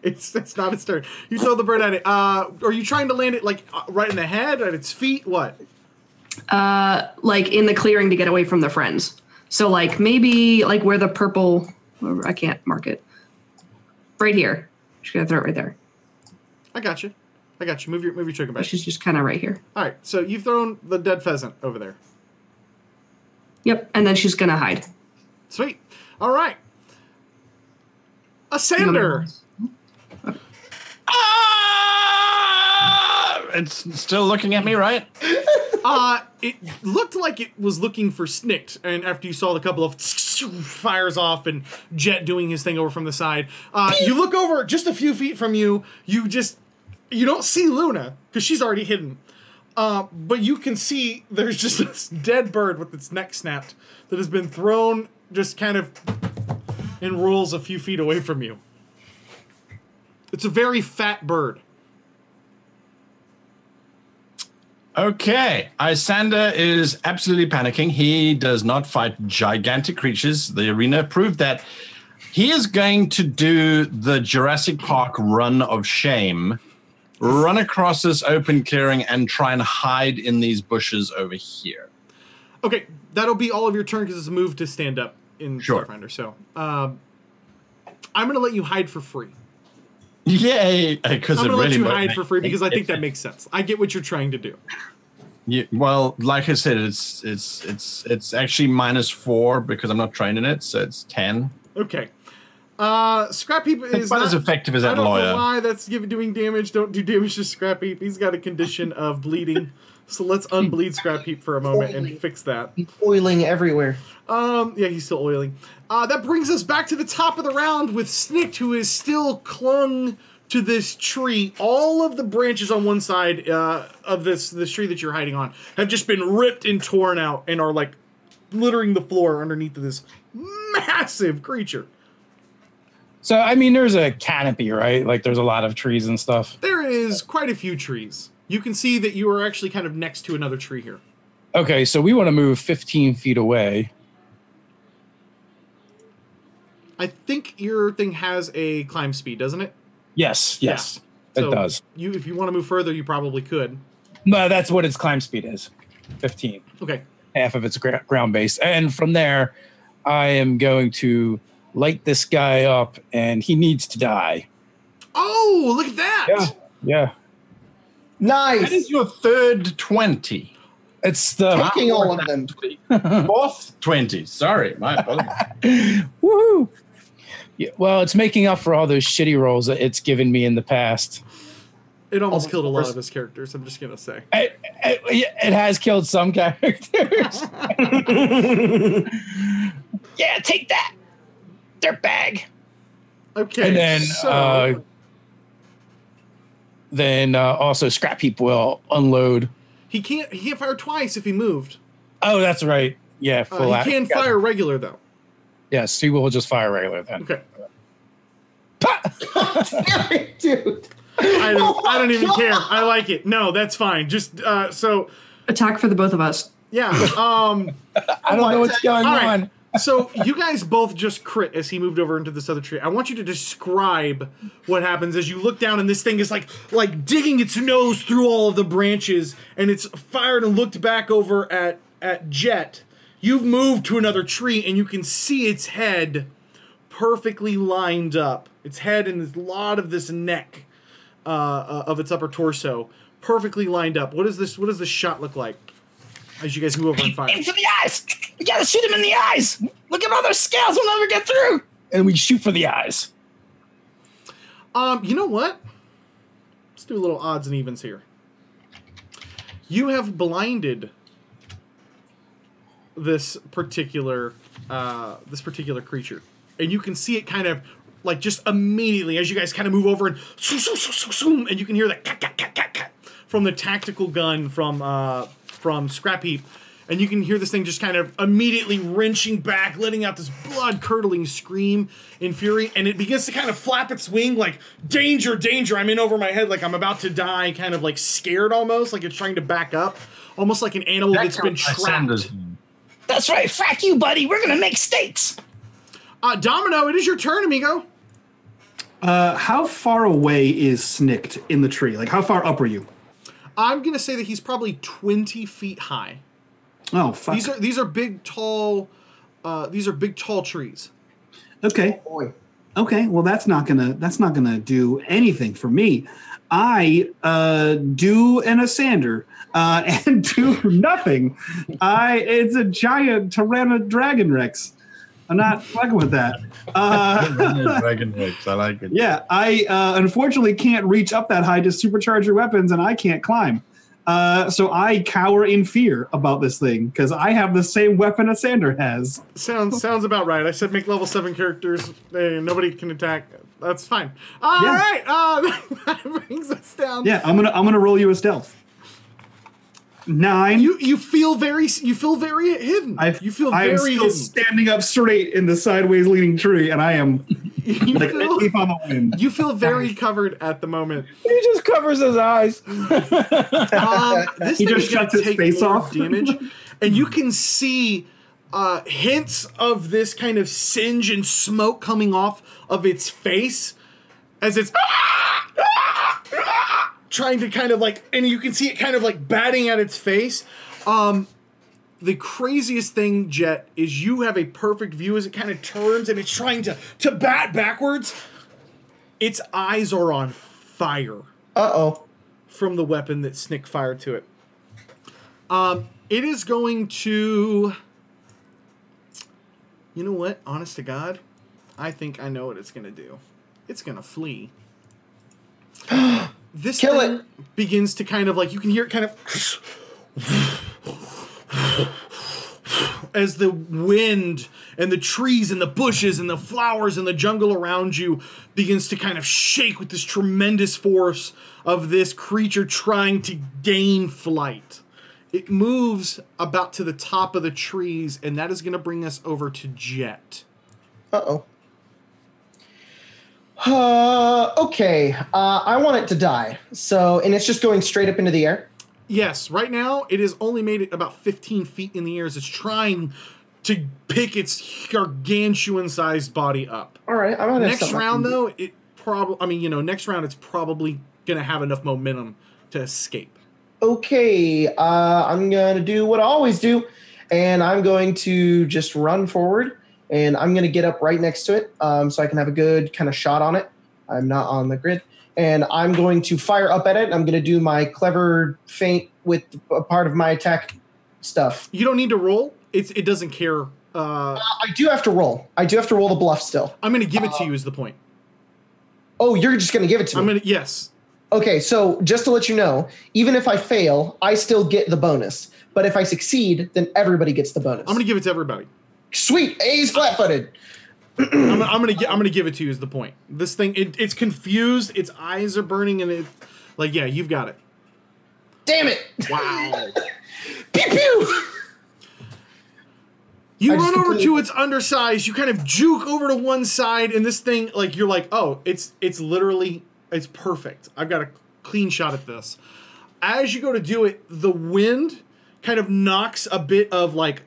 [SPEAKER 2] It's not its turn. You throw the bird at it. Are you trying to land it like right in the head, at its feet? What?
[SPEAKER 5] Like in the clearing to get away from the friends. So like maybe like where the purple, I can't mark it. Right here. She's gonna throw it right there.
[SPEAKER 2] I got you. Move your trigger back.
[SPEAKER 5] She's just kind of right here.
[SPEAKER 2] All right. So you've thrown the dead pheasant over there.
[SPEAKER 5] Yep. And then she's gonna hide.
[SPEAKER 2] Sweet. All right. Ascender.
[SPEAKER 6] It's still looking at me, right?
[SPEAKER 2] It looked like it was looking for Snikt, and after you saw the couple of fires off and Jet doing his thing over from the side, you look over just a few feet from you. You don't see Luna because she's already hidden, but you can see there's just this dead bird with its neck snapped that has been thrown just kind of in rolls a few feet away from you. It's a very fat bird.
[SPEAKER 6] Okay, Isander is absolutely panicking. He does not fight gigantic creatures. The arena proved that. He is going to do the Jurassic Park run of shame, run across this open clearing and try and hide in these bushes over here.
[SPEAKER 2] Okay, that'll be all of your turn because it's a move to stand up in Starfinder. So I'm going to let you hide for free.
[SPEAKER 6] Yay! Because
[SPEAKER 2] I'm going to let you hide for free because I think that makes sense. I get what you're trying to do.
[SPEAKER 6] Yeah, well, like I said, it's actually -4 because I'm not trained in it, so it's 10.
[SPEAKER 2] Okay. Scrap Heap is
[SPEAKER 6] not
[SPEAKER 2] not
[SPEAKER 6] as effective as that
[SPEAKER 2] I don't
[SPEAKER 6] lawyer.
[SPEAKER 2] know why that's doing damage. Don't do damage to Scrap Heap. He's got a condition of bleeding. So let's unbleed Scrap Heap for a moment and fix that.
[SPEAKER 4] He's oiling everywhere.
[SPEAKER 2] Yeah, he's still oiling. That brings us back to the top of the round with Snikt, who is still clung to this tree. All of the branches on one side of this tree that you're hiding on have just been ripped and torn out and are like littering the floor underneath of this massive creature.
[SPEAKER 7] So, I mean, there's a canopy, right? Like, there's a lot of trees and stuff.
[SPEAKER 2] There is quite a few trees. You can see that you are actually kind of next to another tree here.
[SPEAKER 7] Okay, so we want to move 15 feet away.
[SPEAKER 2] I think your thing has a climb speed, doesn't it?
[SPEAKER 7] Yes, yes, it
[SPEAKER 2] So
[SPEAKER 7] does.
[SPEAKER 2] If you want to move further, you probably could.
[SPEAKER 7] No, that's what its climb speed is. 15.
[SPEAKER 2] Okay.
[SPEAKER 7] Half of its ground base. And from there, I am going to light this guy up, and he needs to die.
[SPEAKER 2] Oh, look at that!
[SPEAKER 7] Yeah.
[SPEAKER 6] That is
[SPEAKER 4] Nice.
[SPEAKER 6] your third 20.
[SPEAKER 7] It's the
[SPEAKER 4] Taking all of them.
[SPEAKER 6] Fourth 20. Sorry, my apologies.
[SPEAKER 7] woohoo. Yeah, well, it's making up for all those shitty rolls that it's given me in the past.
[SPEAKER 2] It almost killed a lot of his characters, I'm just going to say.
[SPEAKER 7] It has killed some characters. Yeah, take that. Their bag.
[SPEAKER 2] Okay.
[SPEAKER 7] And then also Scrap Heap will unload.
[SPEAKER 2] He can't fire twice if he moved.
[SPEAKER 7] Oh, that's right. Yeah, full
[SPEAKER 2] he can fire regular though.
[SPEAKER 7] Yes, he will just fire regular then.
[SPEAKER 2] Okay.
[SPEAKER 4] Damn it, dude.
[SPEAKER 2] I don't even care. I like it. No, that's fine. Just so
[SPEAKER 5] Attack for the both of us.
[SPEAKER 2] yeah.
[SPEAKER 7] I don't know what's going on.
[SPEAKER 2] So you guys both just crit as he moved over into this other tree. I want you to describe what happens as you look down and this thing is like digging its nose through all of the branches and it's fired and looked back over at Jet. You've moved to another tree and you can see its head perfectly lined up. Its head and a lot of this neck of its upper torso perfectly lined up. What does this shot look like as you guys move over and fire?
[SPEAKER 7] Aim for the eyes. We gotta shoot him in the eyes. Look at all those scales. We'll never get through. And we shoot for the eyes.
[SPEAKER 2] You know what? Let's do a little odds and evens here. You have blinded this particular creature, and you can see it kind of like just immediately as you guys kind of move over and you can hear that from the tactical gun from Scrap Heap. And you can hear this thing just kind of immediately wrenching back, letting out this blood-curdling scream in fury, and it begins to kind of flap its wing like, danger, danger, I'm in over my head, like I'm about to die, kind of like scared almost, like it's trying to back up, almost like an animal that's been trapped.
[SPEAKER 7] That's right, frack you, buddy. We're gonna make steaks.
[SPEAKER 2] Domino, it is your turn, amigo.
[SPEAKER 3] How far away is Snicked in the tree? Like, how far up are you?
[SPEAKER 2] I'm going to say that he's probably 20 feet high.
[SPEAKER 3] Oh, fuck.
[SPEAKER 2] These are big, tall trees.
[SPEAKER 3] Okay.
[SPEAKER 4] Oh, boy.
[SPEAKER 3] Okay. Well, that's not gonna do anything for me. I do an Asander and do nothing. It's a giant Tyrannid Dragon Rex. I'm not fucking with that.
[SPEAKER 6] Dragon Rex, I like it.
[SPEAKER 3] Yeah, I unfortunately can't reach up that high to supercharge your weapons, and I can't climb. So I cower in fear about this thing because I have the same weapon as Sander has.
[SPEAKER 2] Sounds about right. I said make level 7 characters. Nobody can attack. That's fine. All right. That brings us down.
[SPEAKER 3] Yeah, I'm gonna roll you a stealth. 9.
[SPEAKER 2] You feel very hidden.
[SPEAKER 3] I am still
[SPEAKER 2] hidden.
[SPEAKER 3] standing up straight in the sideways leaning tree, and I am like a leaf on the wind.
[SPEAKER 2] You feel very covered at the moment.
[SPEAKER 7] He just covers his eyes.
[SPEAKER 2] This
[SPEAKER 3] He
[SPEAKER 2] thing
[SPEAKER 3] just
[SPEAKER 2] is going
[SPEAKER 3] shuts
[SPEAKER 2] to
[SPEAKER 3] his
[SPEAKER 2] take
[SPEAKER 3] face
[SPEAKER 2] more
[SPEAKER 3] off.
[SPEAKER 2] damage, and you can see hints of this kind of singe and smoke coming off of its face as it's trying to kind of like, and you can see it kind of like batting at its face. The craziest thing, Jet, is you have a perfect view as it kind of turns and it's trying to bat backwards. Its eyes are on fire.
[SPEAKER 4] Uh-oh.
[SPEAKER 2] From the weapon that Snick fired to it. It is going to... You know what? Honest to God, I think I know what it's going to do. It's going to flee. This
[SPEAKER 4] Kill
[SPEAKER 2] thing
[SPEAKER 4] it.
[SPEAKER 2] begins to kind of like, you can hear it kind of... as the wind and the trees and the bushes and the flowers and the jungle around you begins to kind of shake with this tremendous force of this creature trying to gain flight. It moves about to the top of the trees, and that is going to bring us over to Jet.
[SPEAKER 4] Uh-oh. Okay. I want it to die. So, and it's just going straight up into the air?
[SPEAKER 2] Yes, right now it has only made it about 15 feet in the air as it's trying to pick its gargantuan-sized body up.
[SPEAKER 4] All right. I'm gonna
[SPEAKER 2] Next round, though, next round it's probably going to have enough momentum to escape.
[SPEAKER 4] Okay. I'm going to do what I always do, and I'm going to just run forward, and I'm going to get up right next to it so I can have a good kind of shot on it. I'm not on the grid. And I'm going to fire up at it. I'm going to do my clever feint with a part of my attack stuff.
[SPEAKER 2] You don't need to roll. It doesn't care.
[SPEAKER 4] I do have to roll. I do have to roll the bluff still.
[SPEAKER 2] I'm going to give it to you is the point.
[SPEAKER 4] Oh, you're just going to give it to me?
[SPEAKER 2] Yes.
[SPEAKER 4] Okay, so just to let you know, even if I fail, I still get the bonus. But if I succeed, then everybody gets the bonus.
[SPEAKER 2] I'm going to give it to everybody.
[SPEAKER 4] Sweet. He's flat-footed.
[SPEAKER 2] I'm gonna give it to you is the point. This thing, it's confused. Its eyes are burning, and you've got it.
[SPEAKER 4] Damn it!
[SPEAKER 2] Wow.
[SPEAKER 4] Pew pew.
[SPEAKER 2] You run over to its underside. You kind of juke over to one side, and this thing, you're like, oh, it's literally, it's perfect. I've got a clean shot at this. As you go to do it, the wind kind of knocks a bit of like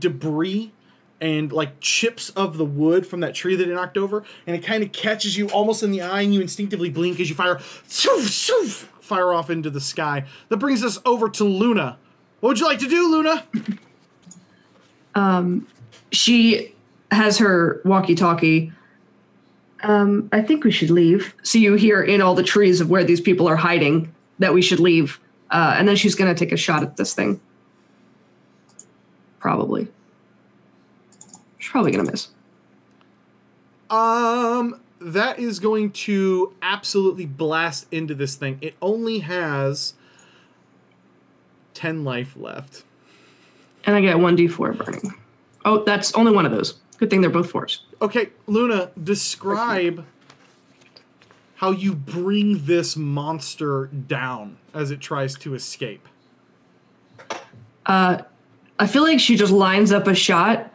[SPEAKER 2] debris and chips of the wood from that tree that it knocked over, and it kind of catches you almost in the eye, and you instinctively blink as you fire off into the sky. That brings us over to Luna. What would you like to do, Luna?
[SPEAKER 5] She has her walkie-talkie. I think we should leave. So you hear in all the trees of where these people are hiding that we should leave. And then she's going to take a shot at this thing. Probably. She's probably going to miss.
[SPEAKER 2] That is going to absolutely blast into this thing. It only has 10 life left.
[SPEAKER 5] And I get 1d4 burning. Oh, that's only one of those. Good thing they're both 4s.
[SPEAKER 2] Okay, Luna, describe how you bring this monster down as it tries to escape.
[SPEAKER 5] I feel like she just lines up a shot,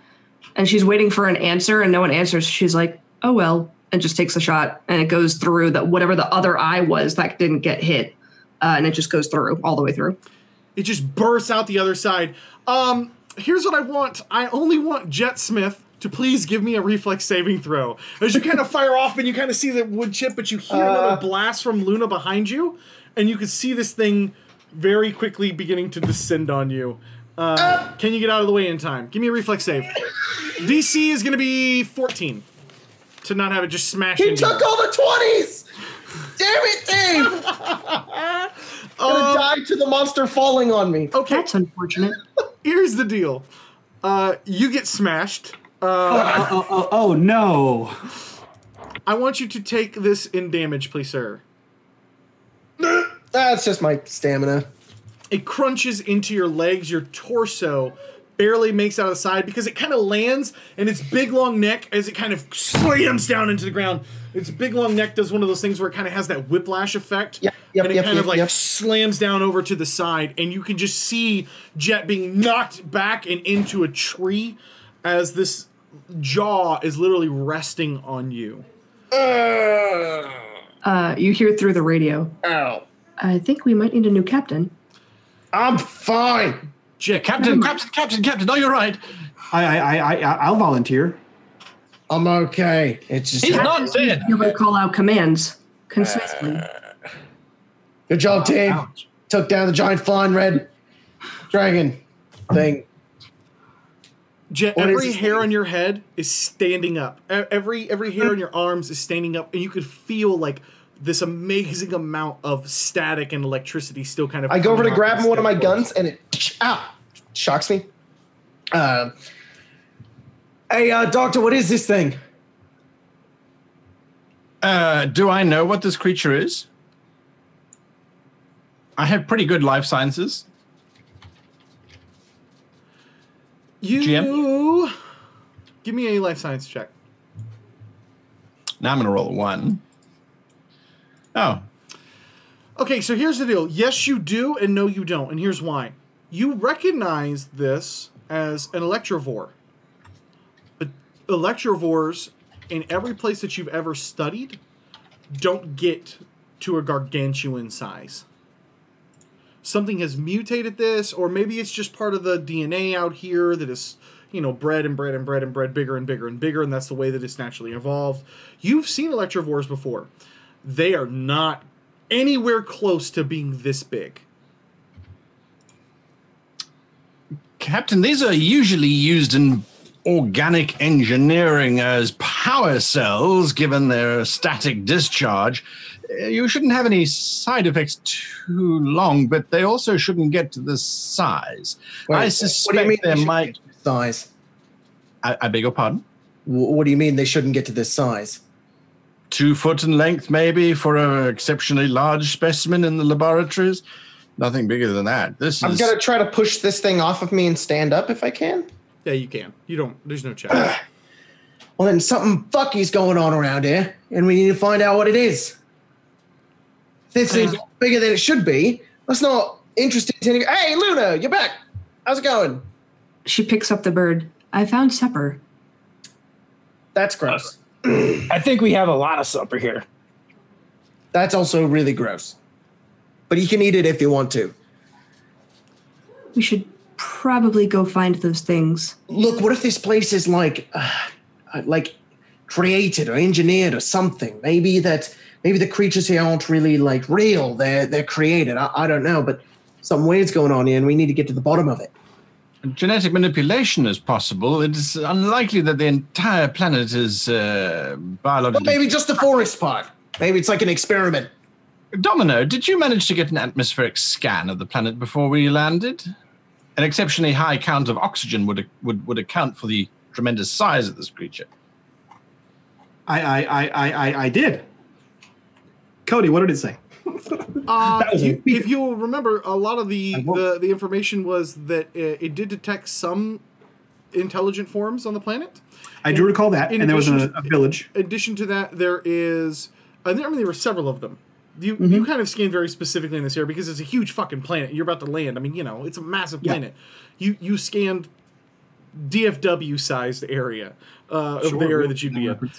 [SPEAKER 5] and she's waiting for an answer, and no one answers. She's like, oh, well, and just takes a shot, and it goes through whatever the other eye was that didn't get hit, and it just goes through, all the way through.
[SPEAKER 2] It just bursts out the other side. Here's what I want. I only want Jet Smith to please give me a reflex saving throw. As you kind of fire off and you kind of see the wood chip, but you hear another blast from Luna behind you, and you can see this thing very quickly beginning to descend on you. Can you get out of the way in time? Give me a reflex save. DC is going to be 14 to not have it just smash into you.
[SPEAKER 4] He took all the 20s! Damn it, Dave! Gonna die to the monster falling on me.
[SPEAKER 2] Okay.
[SPEAKER 5] That's unfortunate.
[SPEAKER 2] Here's the deal. You get smashed.
[SPEAKER 3] Oh, no.
[SPEAKER 2] I want you to take this in damage, please, sir.
[SPEAKER 4] That's just my stamina.
[SPEAKER 2] It crunches into your legs. Your torso barely makes it out of the side because it kind of lands, and its big, long neck, as it kind of slams down into the ground, its big, long neck does one of those things where it kind of has that whiplash effect.
[SPEAKER 4] Yep,
[SPEAKER 2] and it kind of slams down over to the side, and you can just see Jet being knocked back and into a tree as this jaw is literally resting on you.
[SPEAKER 5] You hear through the radio.
[SPEAKER 4] Ow.
[SPEAKER 5] I think we might need a new captain.
[SPEAKER 4] I'm fine.
[SPEAKER 2] Jet,
[SPEAKER 6] Captain, no, you're right.
[SPEAKER 3] I'll volunteer.
[SPEAKER 4] I'm okay. It's just
[SPEAKER 6] He's not dead.
[SPEAKER 5] You're going to call out commands concisely.
[SPEAKER 4] Good job, team.
[SPEAKER 3] Ouch.
[SPEAKER 4] Took down the giant flying red dragon thing.
[SPEAKER 2] Jet,
[SPEAKER 4] What is
[SPEAKER 2] every
[SPEAKER 4] his
[SPEAKER 2] hair
[SPEAKER 4] name?
[SPEAKER 2] on your head is standing up. Every hair on your arms is standing up, and you could feel this amazing amount of static and electricity still kind of.
[SPEAKER 4] I go over to
[SPEAKER 2] coming off
[SPEAKER 4] grab
[SPEAKER 2] the
[SPEAKER 4] one of my
[SPEAKER 2] step
[SPEAKER 4] guns, and it shocks me. Hey, Doctor, what is this thing?
[SPEAKER 6] Do I know what this creature is? I have pretty good life sciences.
[SPEAKER 2] You
[SPEAKER 6] GM?
[SPEAKER 2] give me a life science check.
[SPEAKER 6] Now I'm going to roll a 1. Oh.
[SPEAKER 2] Okay, so here's the deal. Yes, you do, and no, you don't. And here's why. You recognize this as an electrovore. But electrovores, in every place that you've ever studied, don't get to a gargantuan size. Something has mutated this, or maybe it's just part of the DNA out here that is, bred and bred and bred and bred bigger and bigger and bigger, and that's the way that it's naturally evolved. You've seen electrovores before. They are not anywhere close to being this big.
[SPEAKER 6] Captain, these are usually used in organic engineering as power cells, given their static discharge. you shouldn't have any side effects too long, but they also shouldn't get to this size.
[SPEAKER 4] Wait,
[SPEAKER 6] I suspect there might...
[SPEAKER 4] Size.
[SPEAKER 6] I beg your pardon?
[SPEAKER 4] What do you mean they shouldn't get to this size?
[SPEAKER 6] 2 foot in length, maybe, for an exceptionally large specimen in the laboratories. Nothing bigger than that.
[SPEAKER 4] I'm going to try to push this thing off of me and stand up if I can.
[SPEAKER 2] Yeah, you can. There's no challenge.
[SPEAKER 4] Well, then something fucky's going on around here, and we need to find out what it is. This is bigger than it should be. That's not interesting to any... Hey, Luna, you're back. How's it going?
[SPEAKER 5] She picks up the bird. I found supper.
[SPEAKER 4] That's gross.
[SPEAKER 7] I think we have a lot of supper here.
[SPEAKER 4] That's also really gross. But you can eat it if you want to.
[SPEAKER 5] We should probably go find those things.
[SPEAKER 4] Look, what if this place is like created or engineered or something? Maybe the creatures here aren't really like real. They're created. I don't know, but something weird's going on here, and we need to get to the bottom of it.
[SPEAKER 6] Genetic manipulation is possible. It is unlikely that the entire planet is biologically...
[SPEAKER 4] Well, maybe just the forest part. Maybe it's like an experiment.
[SPEAKER 6] Domino, did you manage to get an atmospheric scan of the planet before we landed? An exceptionally high count of oxygen would account for the tremendous size of this creature.
[SPEAKER 3] I did. Cody, what did it say?
[SPEAKER 2] If you'll remember, a lot of the information was that it did detect some intelligent forms on the planet.
[SPEAKER 3] I do recall that, and there was a village.
[SPEAKER 2] In addition to that, there were several of them. You kind of scanned very specifically in this area because it's a huge fucking planet. You're about to land. I mean, it's a massive planet. You scanned DFW-sized area of the area that you'd be in.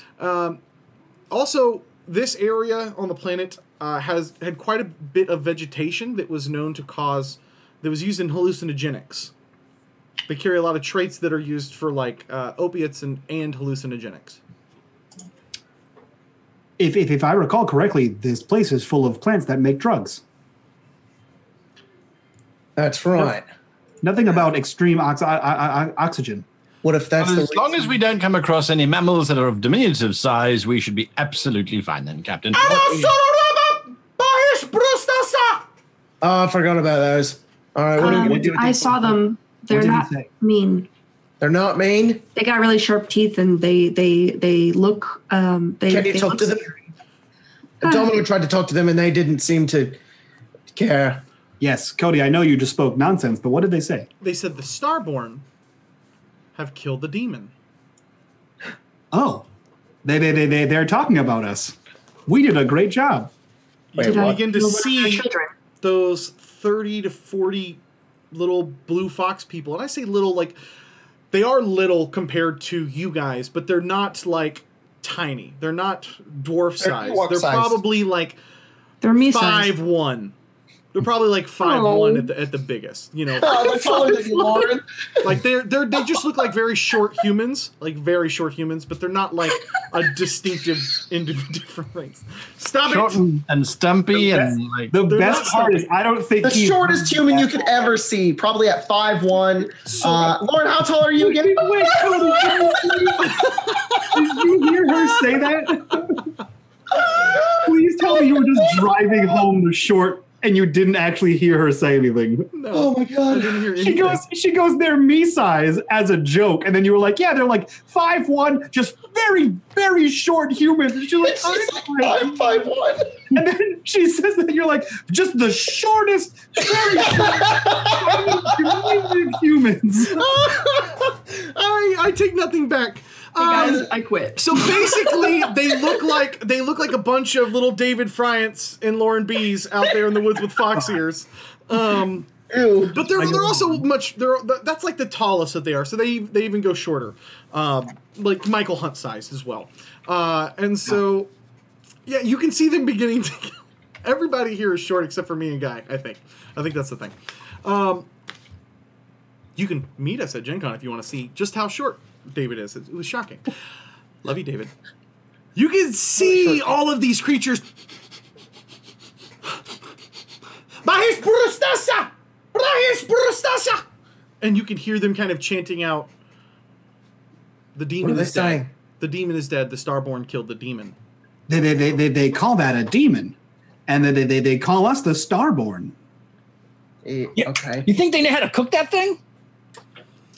[SPEAKER 2] Also, this area on the planet had quite a bit of vegetation that was known to that was used in hallucinogenics. They carry a lot of traits that are used for like opiates and hallucinogenics.
[SPEAKER 3] If I recall correctly, this place is full of plants that make drugs.
[SPEAKER 4] That's right.
[SPEAKER 3] Nothing about extreme oxygen.
[SPEAKER 4] What if that's
[SPEAKER 6] as long as we don't come across any mammals that are of diminutive size, we should be absolutely fine then, Captain.
[SPEAKER 4] Oh, I forgot about those. All right, what are we do?
[SPEAKER 5] I saw them. They're not mean.
[SPEAKER 4] They're not mean?
[SPEAKER 5] They got really sharp teeth, and they look...
[SPEAKER 4] Can you talk to them? Domino tried to talk to them, and they didn't seem to care.
[SPEAKER 3] Yes, Cody, I know you just spoke nonsense, but what did they say?
[SPEAKER 2] They said the Starborn have killed the demon.
[SPEAKER 3] Oh. They're talking about us. We did a great job.
[SPEAKER 2] You begin to see those 30 to 40 little blue fox people. And I say little, like... They are little compared to you guys, but they're not, like, tiny. They're not dwarf size. They're probably, like,
[SPEAKER 5] they're
[SPEAKER 2] 5'1". They're probably, like, 5'1" at the biggest.
[SPEAKER 4] They're taller than you, Lauren.
[SPEAKER 2] Like, they just look like very short humans. Like, very short humans, but they're not, like, a distinctive different things. Stop
[SPEAKER 6] short
[SPEAKER 2] it!
[SPEAKER 6] And stumpy and, like...
[SPEAKER 3] The best part is, I don't think
[SPEAKER 4] the shortest human you could ever see, probably at 5'1". Lauren, how tall are you again?
[SPEAKER 3] Wait, did you hear her say that? Please tell me you were just driving home the short and you didn't actually hear her say anything.
[SPEAKER 2] No,
[SPEAKER 4] oh my god!
[SPEAKER 2] I didn't hear anything.
[SPEAKER 3] She goes, they're me size as a joke, and then you were like, yeah, they're like 5'1", just very, very short humans. And she's like,
[SPEAKER 4] I'm 5'1".
[SPEAKER 3] And then she says that you're like just the shortest, very short humans.
[SPEAKER 2] I take nothing back.
[SPEAKER 5] Hey guys, I quit.
[SPEAKER 2] So basically, they look like a bunch of little David Friants and Lauren Bees out there in the woods with fox ears.
[SPEAKER 4] Ew.
[SPEAKER 2] But they're also much. That's like the tallest that they are. So they even go shorter, like Michael Hunt sized as well. And so, yeah, you can see them beginning to. Everybody here is short except for me and Guy. I think that's the thing. You can meet us at Gen Con if you want to see just how short David is. It was shocking. Love you, David. You can see all of these creatures. And you can hear them kind of chanting out, the demon is dead. The demon is dead. The Starborn killed the demon.
[SPEAKER 3] They call that a demon. And then they call us the Starborn.
[SPEAKER 7] Yeah.
[SPEAKER 4] Okay.
[SPEAKER 7] You think they know how to cook that thing?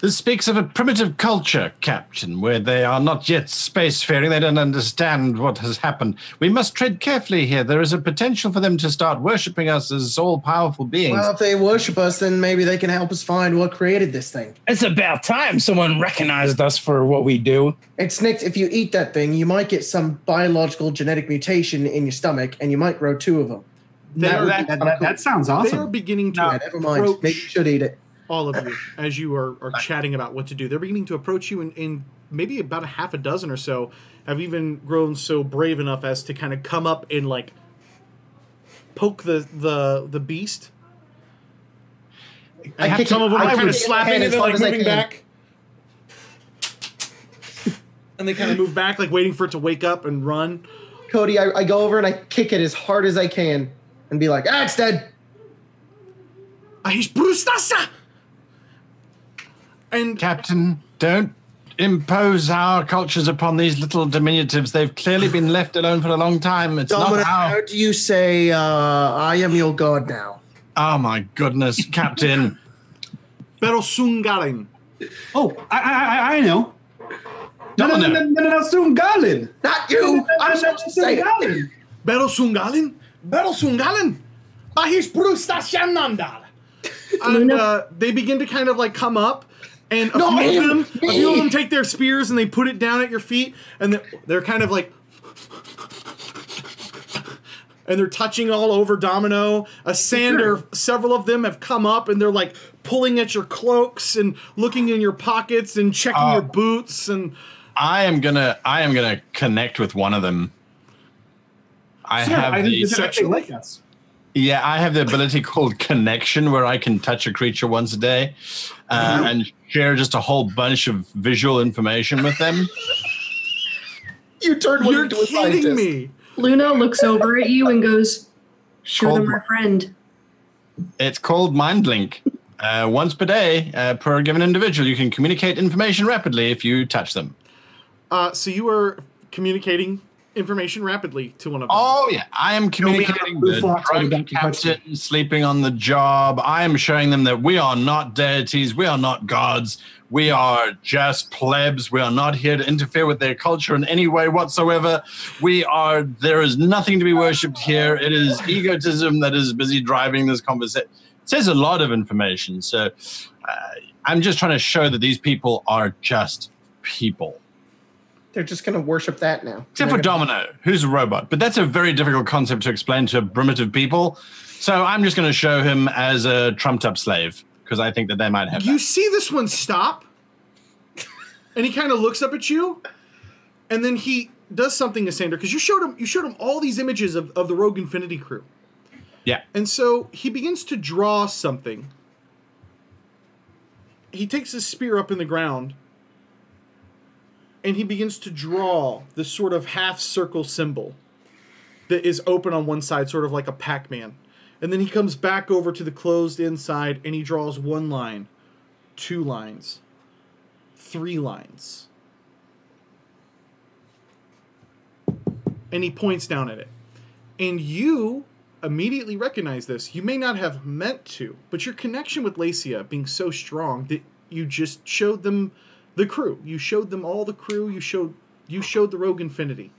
[SPEAKER 6] This speaks of a primitive culture, Captain, where they are not yet spacefaring. They don't understand what has happened. We must tread carefully here. There is a potential for them to start worshipping us as all-powerful beings.
[SPEAKER 4] Well, if they worship us, then maybe they can help us find what created this thing.
[SPEAKER 7] It's about time someone recognized us for what we do.
[SPEAKER 4] And Snicked, if you eat that thing, you might get some biological genetic mutation in your stomach, and you might grow 2 of them.
[SPEAKER 3] That sounds awesome.
[SPEAKER 2] They are beginning to
[SPEAKER 4] Yeah, never mind.
[SPEAKER 2] approach
[SPEAKER 4] Maybe you should eat it.
[SPEAKER 2] all of you as you are chatting about what to do. They're beginning to approach you, in maybe about a half a dozen or so have even grown so brave enough as to kind of come up and like poke the beast. Some of them are kind of slapping it and like moving back. And they kind of move back, like waiting for it to wake up and run.
[SPEAKER 4] Cody, I go over and I kick it as hard as I can and be like, it's dead.
[SPEAKER 2] And
[SPEAKER 6] Captain, don't impose our cultures upon these little diminutives. They've clearly been left alone for a long time. It's
[SPEAKER 4] Dominic,
[SPEAKER 6] not how...
[SPEAKER 4] how do you say, I am your god now?
[SPEAKER 6] Oh, my goodness, Captain.
[SPEAKER 2] Berosungalin.
[SPEAKER 3] Oh, I know.
[SPEAKER 6] Domino.
[SPEAKER 3] No, Sungalin.
[SPEAKER 4] Not you. I'm supposed to say it.
[SPEAKER 2] Berosungalin? Berosungalin? Bahish Brustashanandal. And they begin to kind of like come up, and a few of them take their spears and they put it down at your feet, and they're kind of like, and they're touching all over Domino. Sander, several of them have come up and they're like pulling at your cloaks and looking in your pockets and checking your boots. And
[SPEAKER 6] I am gonna connect with one of them. I have the ability called Connection, where I can touch a creature once a day and share just a whole bunch of visual information with them.
[SPEAKER 4] You turned one into a scientist.
[SPEAKER 2] You're kidding me.
[SPEAKER 5] Luna looks over at you and goes, "Show them our friend."
[SPEAKER 6] It's called Mind Link. Once per day, per given individual, you can communicate information rapidly if you touch them.
[SPEAKER 2] So you are communicating information rapidly to one of them.
[SPEAKER 6] Oh, yeah. I am communicating the drunk captain sleeping on the job. I am showing them that we are not deities. We are not gods. We are just plebs. We are not here to interfere with their culture in any way whatsoever. There is nothing to be worshipped here. It is egotism that is busy driving this conversation. It says a lot of information. So I'm just trying to show that these people are just people.
[SPEAKER 4] They're just going to worship that now.
[SPEAKER 6] Except for Domino, who's a robot. But that's a very difficult concept to explain to primitive people. So I'm just going to show him as a trumped-up slave, because I think that they might have
[SPEAKER 2] You
[SPEAKER 6] that.
[SPEAKER 2] see this one stop, and he kind of looks up at you, and then he does something to Sander, because you showed him all these images of the Rogue Infinity crew.
[SPEAKER 6] Yeah.
[SPEAKER 2] And so he begins to draw something. He takes his spear up in the ground, and he begins to draw this sort of half-circle symbol that is open on one side, sort of like a Pac-Man. And then he comes back over to the closed inside, and he draws 1 line, 2 lines, 3 lines. And he points down at it. And you immediately recognize this. You may not have meant to, but your connection with Lacia being so strong that you just showed them the crew. You showed them all the crew. You showed the Rogue Infinity.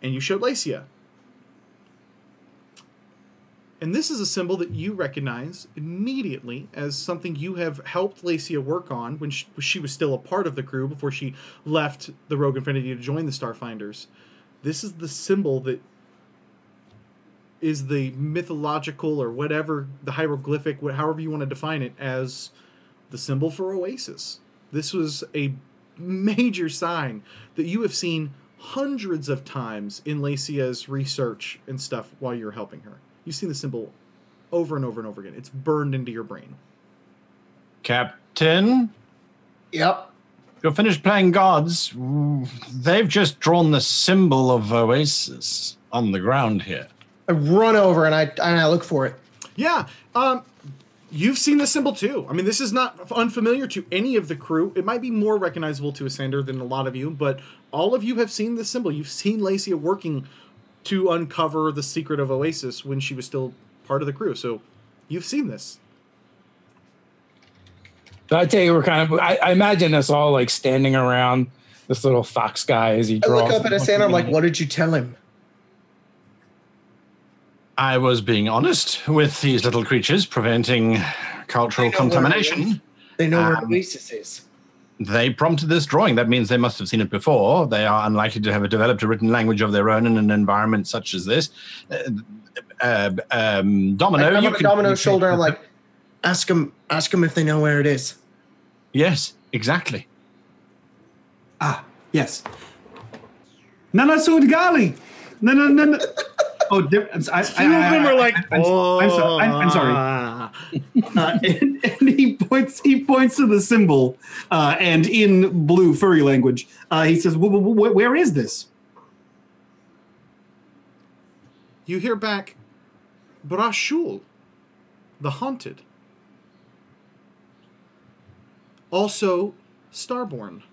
[SPEAKER 2] And you showed Lacia. And this is a symbol that you recognize immediately as something you have helped Lacia work on when she was still a part of the crew before she left the Rogue Infinity to join the Starfinders. This is the symbol that is the mythological or whatever, the hieroglyphic, however you want to define it, as the symbol for Oasis. This was a major sign that you have seen hundreds of times in Lacia's research and stuff while you're helping her. You've seen the symbol over and over and over again. It's burned into your brain.
[SPEAKER 6] Captain?
[SPEAKER 4] Yep.
[SPEAKER 6] You're finished playing gods. They've just drawn the symbol of Oasis on the ground here.
[SPEAKER 4] I run over and I look for it.
[SPEAKER 2] Yeah. You've seen the symbol too. I mean, this is not unfamiliar to any of the crew. It might be more recognizable to Sander than a lot of you, but all of you have seen the symbol. You've seen Lacia working to uncover the secret of Oasis when she was still part of the crew. So you've seen this.
[SPEAKER 7] So I tell you, we're kind of, I imagine us all like standing around this little fox guy as he
[SPEAKER 4] I
[SPEAKER 7] draws.
[SPEAKER 4] look up at Asana, I'm like, what did you tell him?
[SPEAKER 6] I was being honest with these little creatures, preventing cultural contamination.
[SPEAKER 4] They know where Oasis is.
[SPEAKER 6] They prompted this drawing. That means they must have seen it before. They are unlikely to have developed a written language of their own in an environment such as this. Domino,
[SPEAKER 4] I'm
[SPEAKER 6] you
[SPEAKER 4] on
[SPEAKER 6] can
[SPEAKER 4] Domino's shoulder. I'm like, ask them if they know where it is.
[SPEAKER 6] Yes, exactly.
[SPEAKER 3] Yes. Nana Sudgali. No. Oh,
[SPEAKER 2] Few of them are like,
[SPEAKER 3] I'm sorry. And he points to the symbol, and in blue furry language, he says, "Where is this?"
[SPEAKER 2] You hear back, Brashul, the haunted. Also, Starborn.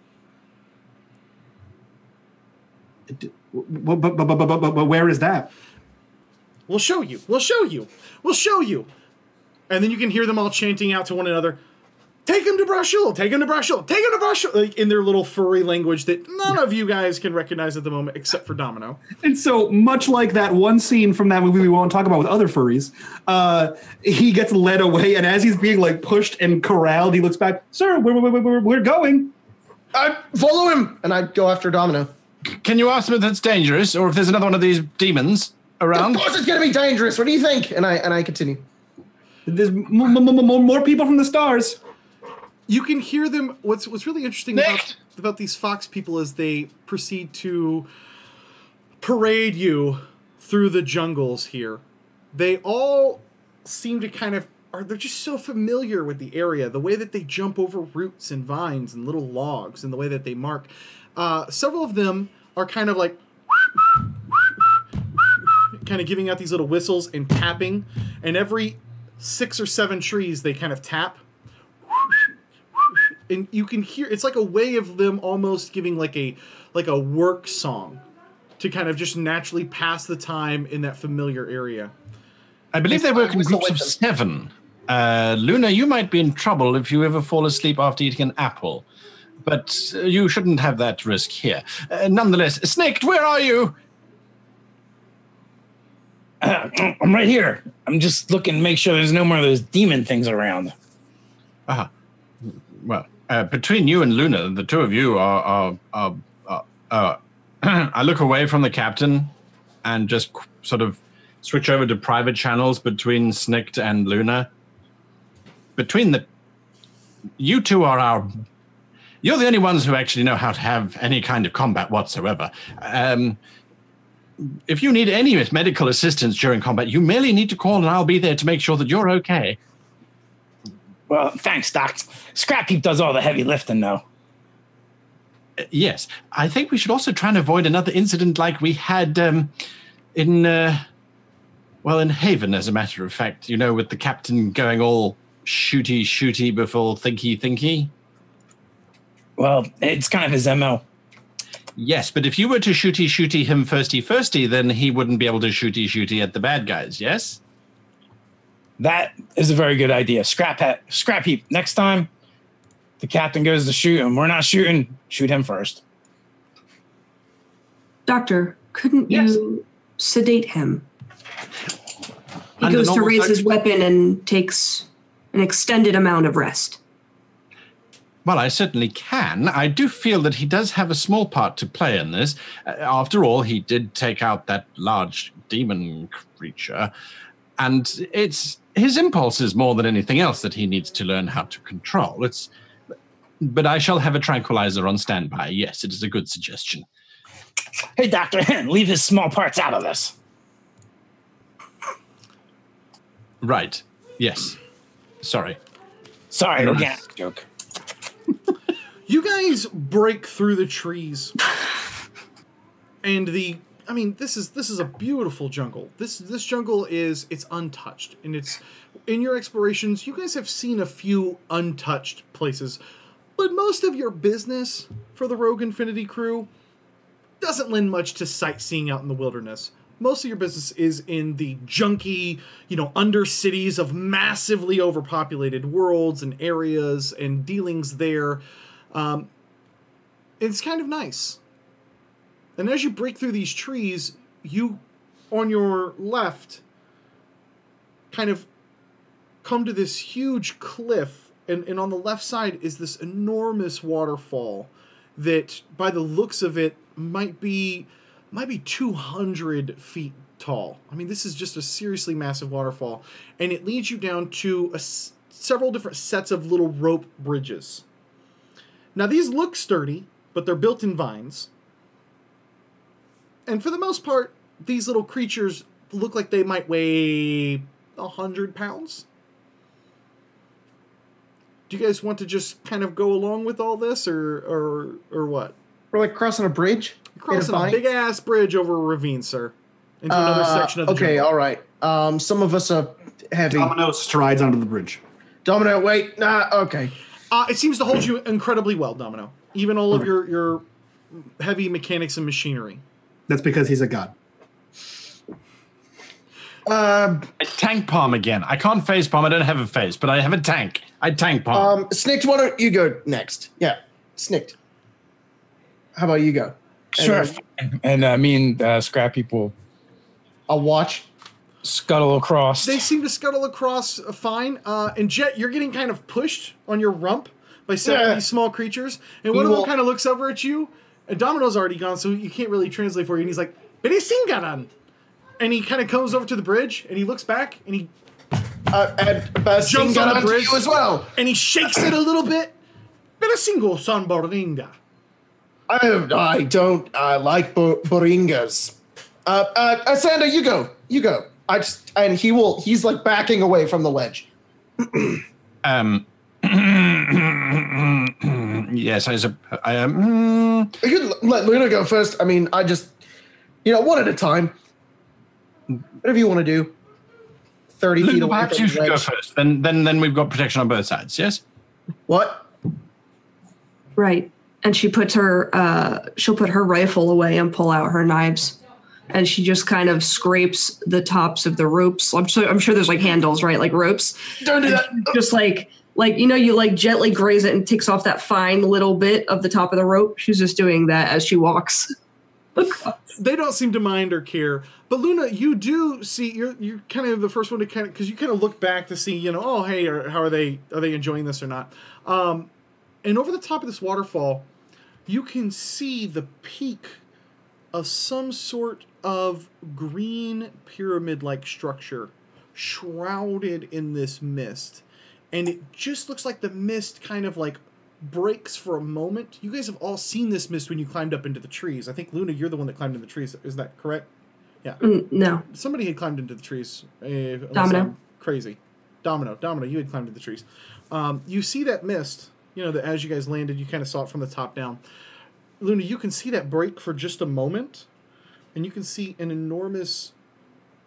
[SPEAKER 3] But where is that?
[SPEAKER 2] We'll show you. And then you can hear them all chanting out to one another, take him to Brashul, take him to Brashul, take him to Brashul, like in their little furry language that none of you guys can recognize at the moment except for Domino.
[SPEAKER 3] And so, much like that one scene from that movie we won't talk about with other furries, he gets led away, and as he's being like pushed and corralled, he looks back, "Sir, we're going."
[SPEAKER 4] I follow him, and I go after Domino.
[SPEAKER 6] Can you ask them if that's dangerous, or if there's another one of these demons around?
[SPEAKER 4] Of course it's going to be dangerous. What do you think? And I continue.
[SPEAKER 3] There's more people from the stars.
[SPEAKER 2] You can hear them. What's really interesting about these fox people is they proceed to parade you through the jungles here. They all seem to they're just so familiar with the area. The way that they jump over roots and vines and little logs and the way that they mark. Several of them are kind of like kind of giving out these little whistles and tapping, and every 6 or 7 trees they kind of tap, and you can hear it's like a way of them almost giving like a work song to kind of just naturally pass the time in that familiar area.
[SPEAKER 6] I believe they work in groups of 7. Luna, you might be in trouble if you ever fall asleep after eating an apple. But you shouldn't have that risk here. Nonetheless, Snaked, where are you?
[SPEAKER 7] I'm right here. I'm just looking to make sure there's no more of those demon things around.
[SPEAKER 6] Well, between you and Luna, the two of you are I look away from the captain and just sort of switch over to private channels between Snicked and Luna. You two are you're the only ones who actually know how to have any kind of combat whatsoever. If you need any medical assistance during combat, you merely need to call and I'll be there to make sure that you're okay.
[SPEAKER 7] Well, thanks, Doc. Scrap Heap does all the heavy lifting, though.
[SPEAKER 6] Yes. I think we should also try and avoid another incident like we had in Haven, as a matter of fact. You know, with the captain going all shooty before thinky.
[SPEAKER 7] Well, it's kind of his MO.
[SPEAKER 6] Yes, but if you were to shooty him firsty, then he wouldn't be able to shooty at the bad guys, yes?
[SPEAKER 7] That is a very good idea. Scrap Heap. Next time the captain goes to shoot him, we're not shooting. Shoot him first.
[SPEAKER 5] Doctor, couldn't you sedate him? He goes to raise his weapon and takes an extended amount of rest.
[SPEAKER 6] Well, I certainly can. I do feel that he does have a small part to play in this. After all, he did take out that large demon creature, and it's his impulses more than anything else that he needs to learn how to control. But I shall have a tranquilizer on standby. Yes, it is a good suggestion.
[SPEAKER 7] Hey, Dr. Hen, leave his small parts out of this.
[SPEAKER 6] Right. Yes. Sorry,
[SPEAKER 7] organic joke.
[SPEAKER 2] You guys break through the trees, and this is a beautiful jungle. This jungle it's untouched, and it's in your explorations. You guys have seen a few untouched places, but most of your business for the Rogue Infinity crew doesn't lend much to sightseeing out in the wilderness. most of your business is in the junky, under cities of massively overpopulated worlds and areas and dealings there. It's kind of nice. And as you break through these trees, you, on your left, kind of come to this huge cliff, and on the left side is this enormous waterfall that, by the looks of it, might be 200 feet tall. I mean, this is just a seriously massive waterfall, and it leads you down to several different sets of little rope bridges. Now, these look sturdy, but they're built in vines. And for the most part, these little creatures look like they might weigh 100 pounds. Do you guys want to just kind of go along with all this, or what?
[SPEAKER 4] We're like crossing a bridge?
[SPEAKER 2] Crossing a big-ass bridge over a ravine, sir. Into another section of the jungle.
[SPEAKER 4] All right. Some of us are heavy.
[SPEAKER 3] Domino strides onto the bridge.
[SPEAKER 4] Domino, wait. Okay.
[SPEAKER 2] It seems to hold you incredibly well, Domino. Even all of your heavy mechanics and machinery.
[SPEAKER 3] That's because he's a god.
[SPEAKER 6] Tank palm again. I can't face palm. I don't have a face, but I have a tank. I tank palm.
[SPEAKER 4] Snicked, why don't you go next? Yeah, Snicked. How about you go?
[SPEAKER 7] Sure. And me and Scrap People.
[SPEAKER 4] I'll watch.
[SPEAKER 7] Scuttle across.
[SPEAKER 2] They seem to scuttle across fine. And Jet, you're getting kind of pushed on your rump by some of these small creatures. And one of them kind of looks over at you. And Domino's already gone, so you can't really translate for you. And he's like, Berisingaran! And he kind of comes over to the bridge, and he looks back, and he jumps on the bridge
[SPEAKER 4] as well.
[SPEAKER 2] And he shakes it a little bit. Berisingo san boringa.
[SPEAKER 4] I don't like boringas. Sander, you go. He's like backing away from the ledge.
[SPEAKER 6] Yes, I am.
[SPEAKER 4] You could let Luna go first. I mean, I just, one at a time. Whatever you want to do. 30 feet away.
[SPEAKER 6] Perhaps you should go first. Then we've got protection on both sides. Yes.
[SPEAKER 4] What?
[SPEAKER 5] Right. And she'll put her rifle away and pull out her knives. And she just kind of scrapes the tops of the ropes. I'm sure there's like handles, right? Like ropes.
[SPEAKER 4] Don't do that.
[SPEAKER 5] Just like you like gently graze it and takes off that fine little bit of the top of the rope. She's just doing that as she walks.
[SPEAKER 2] They don't seem to mind or care. But Luna, you do see, you're kind of the first one to because you kind of look back to see, oh, hey, how are they enjoying this or not? And over the top of this waterfall, you can see the peak of some sort of green pyramid-like structure shrouded in this mist. And it just looks like the mist kind of like breaks for a moment. You guys have all seen this mist when you climbed up into the trees. I think, Luna, you're the one that climbed into the trees. Is that correct? Yeah.
[SPEAKER 5] No.
[SPEAKER 2] Somebody had climbed into the trees.
[SPEAKER 5] Domino.
[SPEAKER 2] Crazy. Domino, you had climbed into the trees. You see that mist, that as you guys landed, you kind of saw it from the top down. Luna, you can see that break for just a moment, and you can see an enormous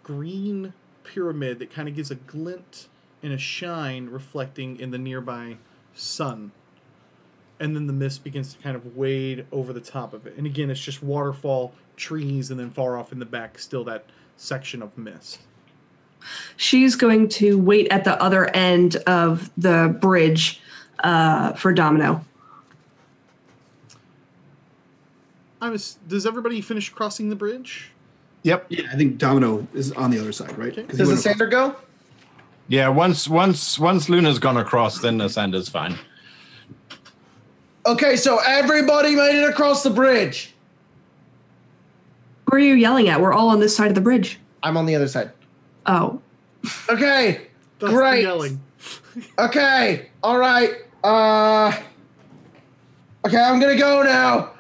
[SPEAKER 2] green pyramid that kind of gives a glint and a shine reflecting in the nearby sun. And then the mist begins to kind of wade over the top of it. And again, it's just waterfall, trees, and then far off in the back, still that section of mist.
[SPEAKER 5] She's going to wait at the other end of the bridge for Domino.
[SPEAKER 2] Does everybody finish crossing the bridge?
[SPEAKER 3] Yep. Yeah, I think Domino is on the other side, right?
[SPEAKER 2] Okay.
[SPEAKER 4] Does the Sander go?
[SPEAKER 6] Yeah, once Luna's gone across, then the Sander's fine.
[SPEAKER 4] Okay, so everybody made it across the bridge.
[SPEAKER 5] Who are you yelling at? We're all on this side of the bridge.
[SPEAKER 4] I'm on the other side.
[SPEAKER 5] Oh.
[SPEAKER 4] Okay.
[SPEAKER 2] That's
[SPEAKER 4] great.
[SPEAKER 2] The yelling.
[SPEAKER 4] Okay. All right. Okay, I'm gonna go now.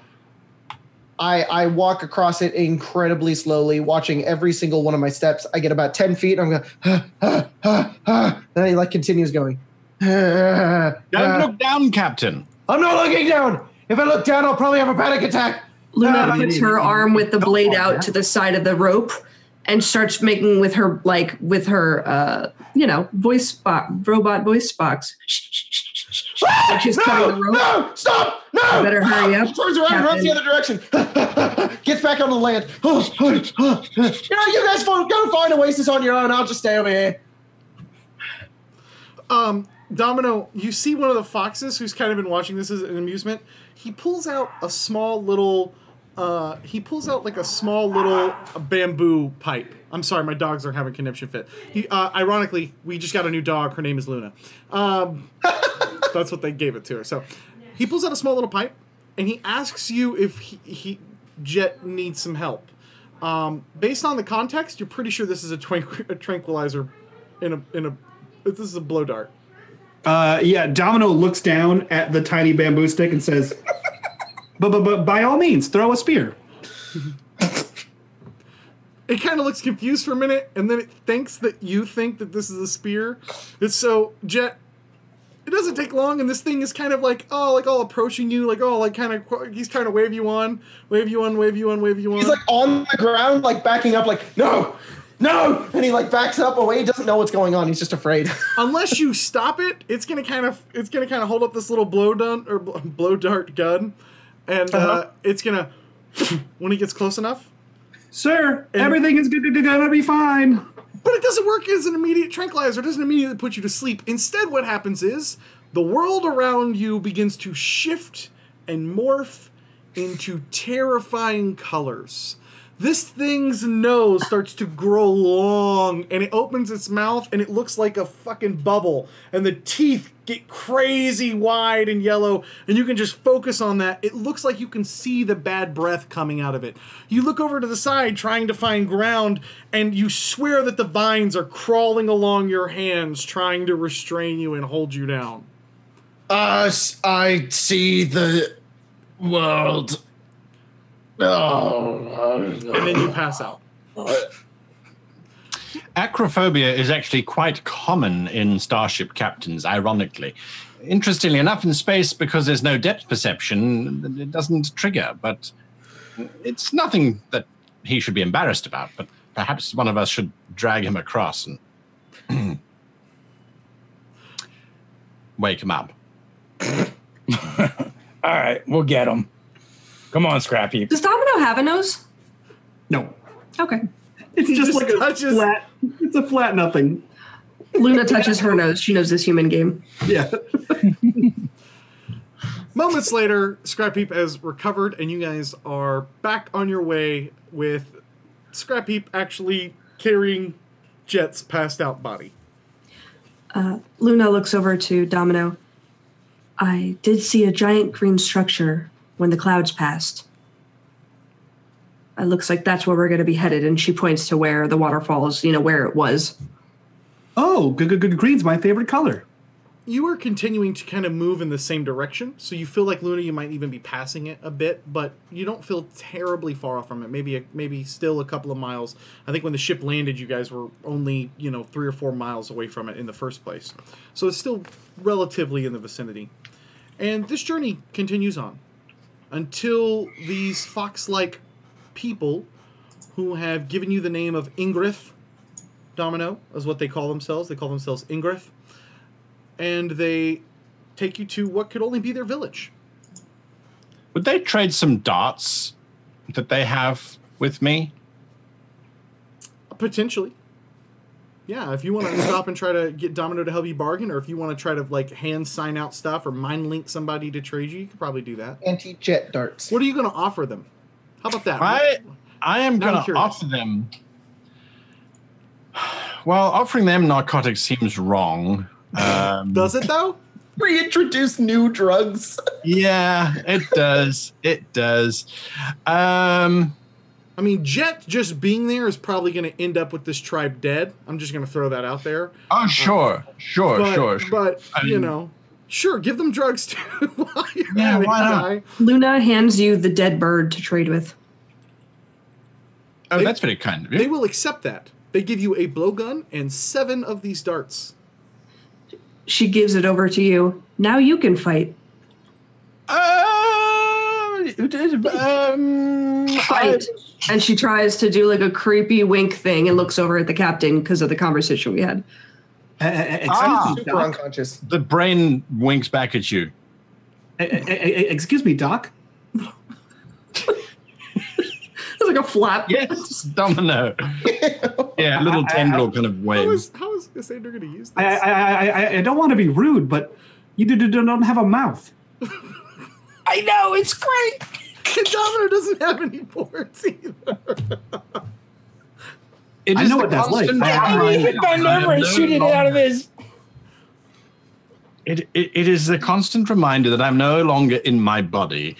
[SPEAKER 4] I walk across it incredibly slowly, watching every single one of my steps. I get about 10 feet, and I'm going, then he continues going.
[SPEAKER 6] Don't look down, Captain.
[SPEAKER 4] I'm not looking down. If I look down, I'll probably have a panic attack.
[SPEAKER 5] Luna puts her arm with the blade out to the side of the rope and starts making with her robot voice box. She's cutting the rope.
[SPEAKER 4] No, stop! No!
[SPEAKER 5] You better hurry up.
[SPEAKER 4] Turns around and runs the other direction. Gets back on the land. You guys go find Oasis on your own. I'll just stay over here.
[SPEAKER 2] Domino, you see one of the foxes who's kind of been watching this as an amusement. He pulls out a small little, bamboo pipe. I'm sorry, my dogs are having a conniption fit. Ironically, we just got a new dog. Her name is Luna. That's what they gave it to her. So he pulls out a small little pipe, and he asks you if Jet needs some help. Based on the context, you're pretty sure this is a tranquilizer this is a blow dart.
[SPEAKER 3] Domino looks down at the tiny bamboo stick and says, but by all means, throw a spear.
[SPEAKER 2] It kind of looks confused for a minute, and then it thinks that you think that this is a spear. And so, Jet, it doesn't take long, and this thing is kind of all approaching you, he's trying to wave you on.
[SPEAKER 4] He's like on the ground, like backing up, like, no! And he like backs up away. He doesn't know what's going on. He's just afraid.
[SPEAKER 2] Unless you stop it, it's gonna kind of hold up this little blow dart gun, and it's gonna when he gets close enough.
[SPEAKER 3] Sir, everything is gonna be fine.
[SPEAKER 2] But it doesn't work as an immediate tranquilizer. It doesn't immediately put you to sleep. Instead, what happens is the world around you begins to shift and morph into terrifying colors. This thing's nose starts to grow long, and it opens its mouth, and it looks like a fucking bubble. And the teeth get crazy wide and yellow, and you can just focus on that. It looks like you can see the bad breath coming out of it. You look over to the side, trying to find ground, and you swear that the vines are crawling along your hands, trying to restrain you and hold you down.
[SPEAKER 4] I see the world.
[SPEAKER 2] And then you pass out.
[SPEAKER 6] Acrophobia is actually quite common in starship captains, ironically. Interestingly enough, in space, because there's no depth perception, it doesn't trigger, but it's nothing that he should be embarrassed about, but perhaps one of us should drag him across and wake him up.
[SPEAKER 7] All right, we'll get him. Come on, Scrappy.
[SPEAKER 5] Does Domino have a nose?
[SPEAKER 3] No.
[SPEAKER 5] Okay.
[SPEAKER 3] It's just like a flat. It's a flat nothing.
[SPEAKER 5] Luna touches her nose. She knows this human game.
[SPEAKER 3] Yeah.
[SPEAKER 2] Moments later, Scrap Heap has recovered, and you guys are back on your way with Scrap Heap actually carrying Jet's passed out body.
[SPEAKER 5] Luna looks over to Domino. I did see a giant green structure when the clouds passed. It looks like that's where we're going to be headed, and she points to where the waterfalls, where it was.
[SPEAKER 3] Oh, good. Green's my favorite color.
[SPEAKER 2] You are continuing to kind of move in the same direction, so you feel like, Luna, you might even be passing it a bit, but you don't feel terribly far off from it. Maybe still a couple of miles. I think when the ship landed, you guys were only, 3 or 4 miles away from it in the first place. So it's still relatively in the vicinity. And this journey continues on until these fox-like people who have given you the name of Ingrith, Domino, is what they call themselves. They call themselves Ingrith. And they take you to what could only be their village.
[SPEAKER 6] Would they trade some darts that they have with me?
[SPEAKER 2] Potentially. Yeah, if you want to stop and try to get Domino to help you bargain, or if you want to try to hand sign out stuff or mind link somebody to trade you could probably do that.
[SPEAKER 4] Anti-jet darts.
[SPEAKER 2] What are you going to offer them? How about that?
[SPEAKER 6] I am going to offer them... Well, offering them narcotics seems wrong.
[SPEAKER 2] Does it, though?
[SPEAKER 4] Reintroduce new drugs.
[SPEAKER 6] Yeah, it does. It does.
[SPEAKER 2] I mean, Jet just being there is probably going to end up with this tribe dead. I'm just going to throw that out there.
[SPEAKER 6] Oh, sure.
[SPEAKER 2] But, sure, give them drugs too.
[SPEAKER 6] Yeah, why not?
[SPEAKER 5] Luna hands you the dead bird to trade with.
[SPEAKER 6] Oh, that's very kind of you.
[SPEAKER 2] They will accept that. They give you a blowgun and 7 of these darts.
[SPEAKER 5] She gives it over to you. Now you can fight. Fight. And she tries to do a creepy wink thing and looks over at the captain because of the conversation we had.
[SPEAKER 4] Super unconscious.
[SPEAKER 6] The brain winks back at you.
[SPEAKER 3] Excuse me, Doc.
[SPEAKER 5] like a flap.
[SPEAKER 6] Yes, Domino. Yeah, a little tendril kind of wave.
[SPEAKER 2] How is Cassandra going to use this?
[SPEAKER 3] I don't want to be rude, but you don't have a mouth.
[SPEAKER 7] I know, it's great.
[SPEAKER 2] Domino doesn't have any ports either.
[SPEAKER 6] It
[SPEAKER 3] I
[SPEAKER 6] is
[SPEAKER 3] know
[SPEAKER 6] the
[SPEAKER 3] what that's like.
[SPEAKER 6] constant
[SPEAKER 7] I can bend over and shoot it out of his.
[SPEAKER 6] It is a constant reminder that I'm no longer in my body.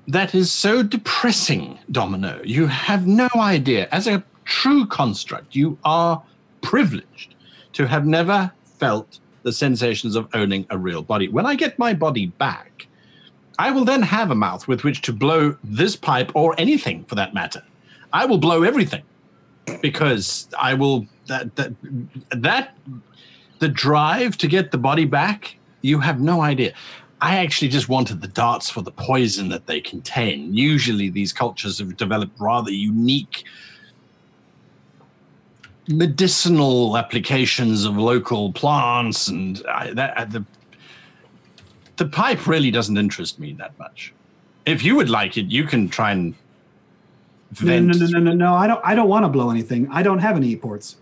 [SPEAKER 6] That is so depressing, Domino. You have no idea. As a true construct, you are privileged to have never felt the sensations of owning a real body. When I get my body back, I will then have a mouth with which to blow this pipe or anything for that matter. I will blow everything because I will the drive to get the body back, you have no idea. I actually just wanted the darts for the poison that they contain. Usually these cultures have developed rather unique medicinal applications of local plants, and the pipe really doesn't interest me that much. If you would like it, you can try and vent.
[SPEAKER 3] No. I don't want to blow anything. I don't have any e-ports.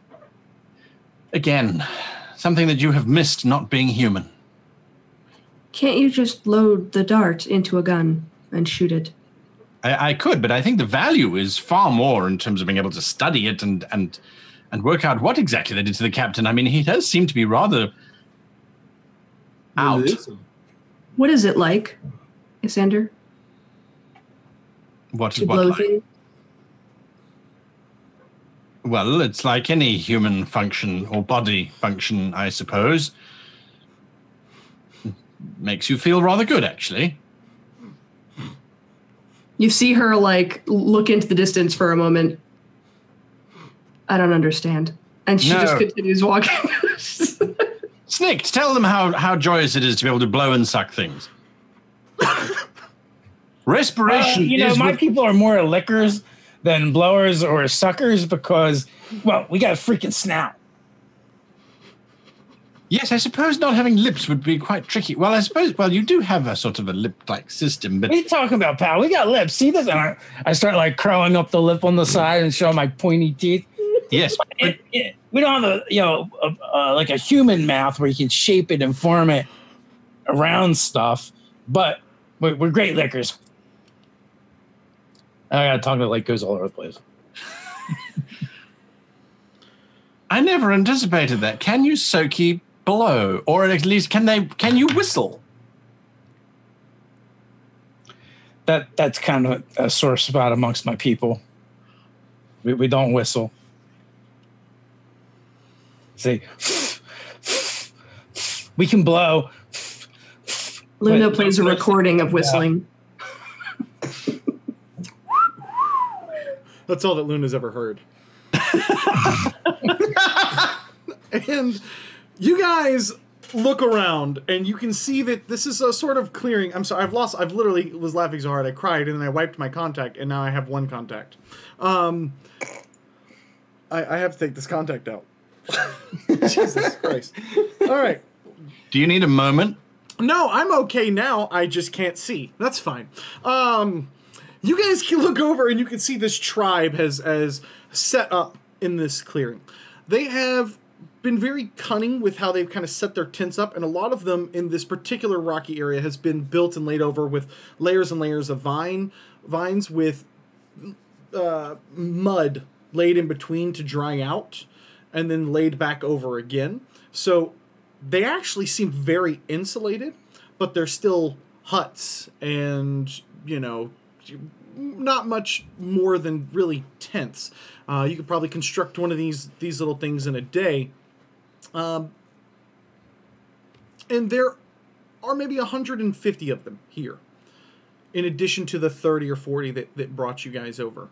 [SPEAKER 6] Again, something that you have missed not being human.
[SPEAKER 5] Can't you just load the dart into a gun and shoot it?
[SPEAKER 6] I could, but I think the value is far more in terms of being able to study it and work out what exactly they did to the captain. I mean, he does seem to be rather out.
[SPEAKER 5] What is it like, Isander?
[SPEAKER 6] What
[SPEAKER 5] To
[SPEAKER 6] is what
[SPEAKER 5] blow
[SPEAKER 6] like?
[SPEAKER 5] things?
[SPEAKER 6] Well, it's like any human function or body function, I suppose. Makes you feel rather good, actually.
[SPEAKER 5] You see her like look into the distance for a moment. I don't understand. And she just continues walking.
[SPEAKER 6] Snicked, tell them how joyous it is to be able to blow and suck things. Respiration is
[SPEAKER 7] my people are more lickers than blowers or suckers because, well, we got a freaking snout.
[SPEAKER 6] Yes, I suppose not having lips would be quite tricky. Well, I suppose, you do have a sort of a lip-like system, but...
[SPEAKER 7] What are you talking about, pal? We got lips. See this? And I start like curling up the lip on the side and showing my pointy teeth.
[SPEAKER 6] Yes. But
[SPEAKER 7] We don't have like a human mouth where you can shape it and form it around stuff, but we're great lickers. I gotta talk about like goes all over the place.
[SPEAKER 6] I never anticipated that. Can you Soki blow? Or at least can you whistle?
[SPEAKER 7] That's kind of a sore spot amongst my people. We don't whistle. Say, we can blow.
[SPEAKER 5] Luna plays a recording of whistling.
[SPEAKER 2] That's all that Luna's ever heard. And you guys look around and you can see that this is a sort of clearing. I'm sorry, I've literally was laughing so hard I cried, and then I wiped my contact, and now I have one contact. I have to take this contact out. Jesus Christ. All right.
[SPEAKER 6] Do you need a moment?
[SPEAKER 2] No, I'm okay now. I just can't see. That's fine. You guys can look over and you can see this tribe has set up in this clearing. They have been very cunning with how they've kind of set their tents up, and a lot of them in this particular rocky area has been built and laid over with layers and layers of vines with mud laid in between to dry out and then laid back over again. So they actually seem very insulated, but they're still huts and, not much more than really tents. You could probably construct one of these little things in a day. And there are maybe 150 of them here, in addition to the 30 or 40 that brought you guys over.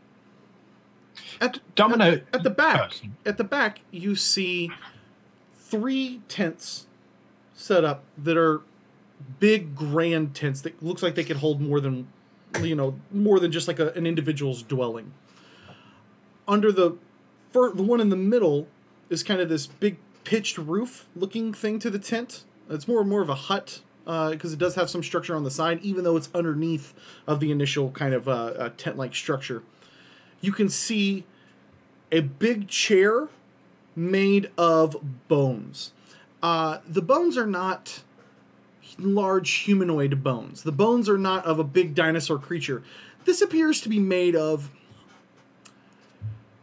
[SPEAKER 2] At the back, you see 3 tents set up that are big, grand tents that looks like they could hold more than just like an individual's dwelling. Under the one in the middle is kind of this big pitched roof looking thing to the tent. It's more of a hut because it does have some structure on the side, even though it's underneath of the initial kind of tent-like structure. You can see a big chair made of bones. The bones are not large humanoid bones. The bones are not of a big dinosaur creature. This appears to be made of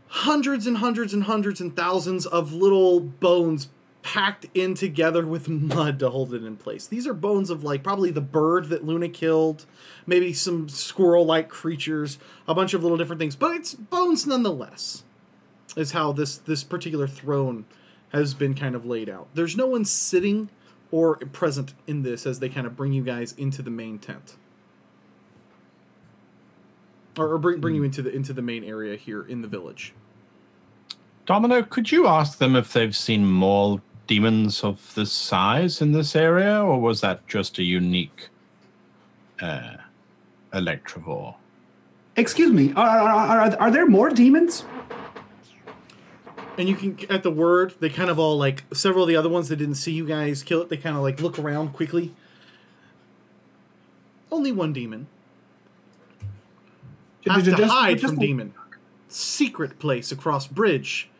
[SPEAKER 2] hundreds and hundreds and hundreds and thousands of little bones packed in together with mud to hold it in place. These are bones of like probably the bird that Luna killed, maybe some squirrel-like creatures, a bunch of little different things, but it's bones nonetheless, is how this particular throne has been kind of laid out. There's no one sitting or present in this as they kind of bring you guys into the main tent. Or bring you into the main area here in the village.
[SPEAKER 6] Domino, could you ask them if they've seen more demons of this size in this area, or was that just a unique Electivore?
[SPEAKER 3] Excuse me, are there more demons?
[SPEAKER 2] And you can, at the word, they kind of all, like, several of the other ones that didn't see you guys kill it, they kind of, like, look around quickly. Only one demon. Have to hide from demon. Secret place across bridge.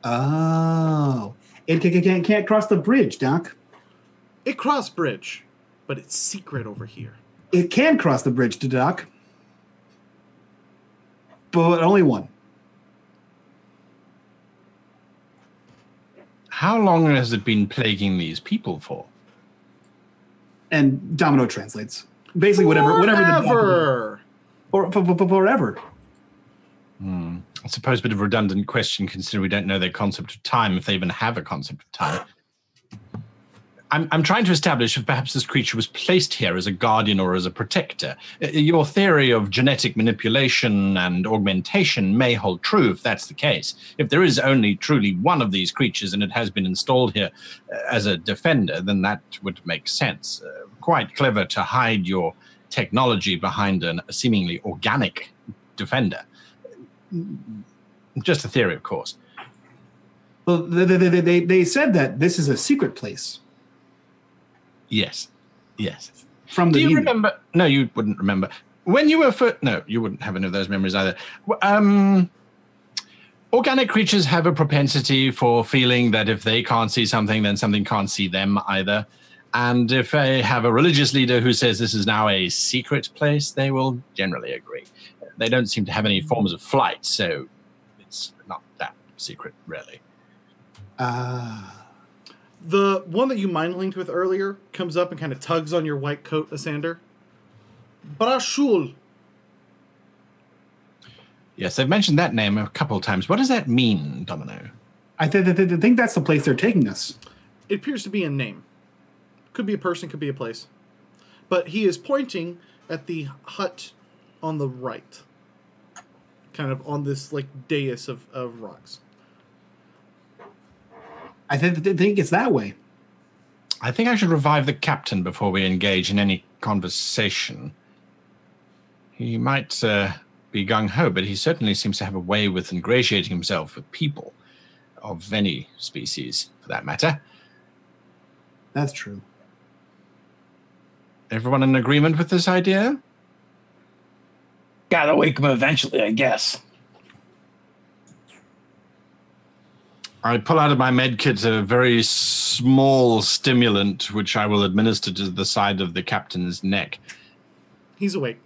[SPEAKER 3] Oh. It can't cross the bridge, Doc.
[SPEAKER 2] It crossed bridge, but it's secret over here.
[SPEAKER 3] It can cross the bridge to Doc. But only one.
[SPEAKER 6] How long has it been plaguing these people for?
[SPEAKER 3] And Domino translates. Basically, whatever
[SPEAKER 2] Forever.
[SPEAKER 3] Forever.
[SPEAKER 6] I suppose a bit of a redundant question, considering we don't know their concept of time, if they even have a concept of time. I'm trying to establish if perhaps this creature was placed here as a guardian or as a protector. Your theory of genetic manipulation and augmentation may hold true if that's the case. If there is only truly one of these creatures and it has been installed here as a defender, then that would make sense. Quite clever to hide your technology behind a seemingly organic defender. Just a theory, of course.
[SPEAKER 3] Well, they said that this is a secret place.
[SPEAKER 6] Yes.
[SPEAKER 3] From the
[SPEAKER 6] Do you
[SPEAKER 3] demon.
[SPEAKER 6] remember? No, you wouldn't remember. When you were no, you wouldn't have any of those memories either. Organic creatures have a propensity for feeling that if they can't see something, then something can't see them either. And if they have a religious leader who says this is now a secret place, they will generally agree. They don't seem to have any forms of flight, so it's not that secret, really.
[SPEAKER 2] The one that you mind linked with earlier comes up and kind of tugs on your white coat, Asander. Brashul.
[SPEAKER 6] Yes, they've mentioned that name a couple of times. What does that mean, Domino?
[SPEAKER 3] I think that's the place they're taking us.
[SPEAKER 2] It appears to be a name. Could be a person, could be a place. But he is pointing at the hut on the right. Kind of on this, like, dais of rocks.
[SPEAKER 3] I think it's that way.
[SPEAKER 6] I think I should revive the captain before we engage in any conversation. He might be gung-ho, but he certainly seems to have a way with ingratiating himself with people of any species, for that matter.
[SPEAKER 3] That's true.
[SPEAKER 6] Everyone in agreement with this idea?
[SPEAKER 7] Gotta wake him eventually, I guess.
[SPEAKER 6] I pull out of my med kit a very small stimulant, which I will administer to the side of the captain's neck.
[SPEAKER 2] He's awake.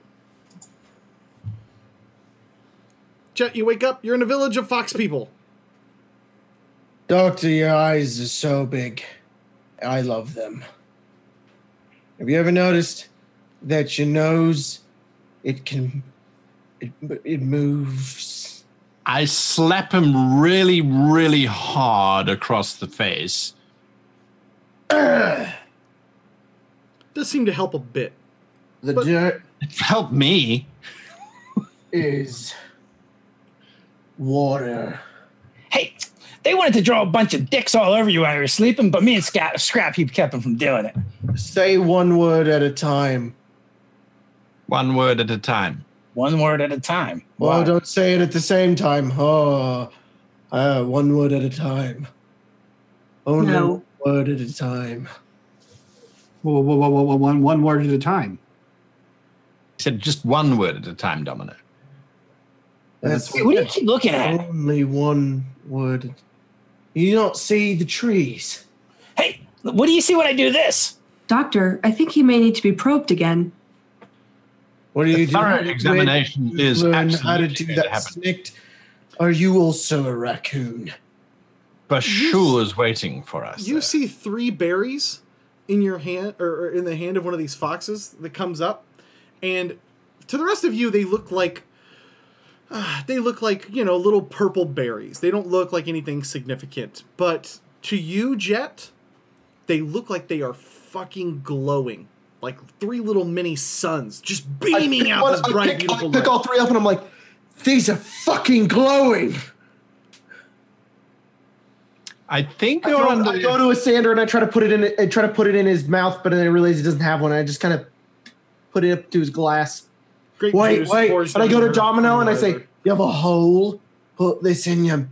[SPEAKER 2] Chet, you wake up. You're in a village of fox people.
[SPEAKER 8] Doctor, your eyes are so big. I love them. Have you ever noticed that your nose, it moves?
[SPEAKER 6] I slap him really, really hard across the face.
[SPEAKER 2] Does seem to help a bit.
[SPEAKER 8] The dirt
[SPEAKER 6] Help me.
[SPEAKER 8] is water.
[SPEAKER 7] Hey, they wanted to draw a bunch of dicks all over you while you were sleeping, but me and Scrap Heap kept them from doing it.
[SPEAKER 8] Say one word at a time.
[SPEAKER 6] One word at a time.
[SPEAKER 7] One word at a time.
[SPEAKER 8] Well,
[SPEAKER 7] Wow.
[SPEAKER 8] don't say it at the same time. One word at a time. Only
[SPEAKER 5] No.
[SPEAKER 8] one word at a time.
[SPEAKER 3] One word at a time.
[SPEAKER 6] He said just one word at a time, Domino.
[SPEAKER 8] That's
[SPEAKER 7] Hey, what do you keep looking at?
[SPEAKER 8] only one word. You don't see the trees.
[SPEAKER 7] Hey, what do you see when I do this?
[SPEAKER 5] Doctor, I think he may need to be probed again.
[SPEAKER 8] What do you do?
[SPEAKER 6] Thorough examination is
[SPEAKER 8] learn how to
[SPEAKER 6] absolutely
[SPEAKER 8] do
[SPEAKER 6] going to
[SPEAKER 8] that,
[SPEAKER 6] happen.
[SPEAKER 8] Snicked. Are you also a raccoon?
[SPEAKER 6] Bashul is waiting for us.
[SPEAKER 2] You
[SPEAKER 6] there.
[SPEAKER 2] see 3 berries in your hand, or in the hand of one of these foxes that comes up, and to the rest of you, they look like little purple berries. They don't look like anything significant, but to you, Jet, they look like they are fucking glowing, like 3 little mini suns just beaming out this bright, beautiful
[SPEAKER 8] I pick
[SPEAKER 2] light.
[SPEAKER 8] all 3 up and I'm like, these are fucking glowing.
[SPEAKER 6] I think
[SPEAKER 4] I
[SPEAKER 6] you're
[SPEAKER 4] go,
[SPEAKER 6] under.
[SPEAKER 4] I go to a sander and I try to put it in his mouth, but then I realize he doesn't have one. I just kind of put it up to his glass.
[SPEAKER 2] Grape
[SPEAKER 8] Wait.
[SPEAKER 2] juice
[SPEAKER 8] And
[SPEAKER 2] pours
[SPEAKER 8] I
[SPEAKER 2] down
[SPEAKER 8] go to
[SPEAKER 2] your
[SPEAKER 8] Domino and I
[SPEAKER 2] finger.
[SPEAKER 8] say, you have a hole. Put this in your.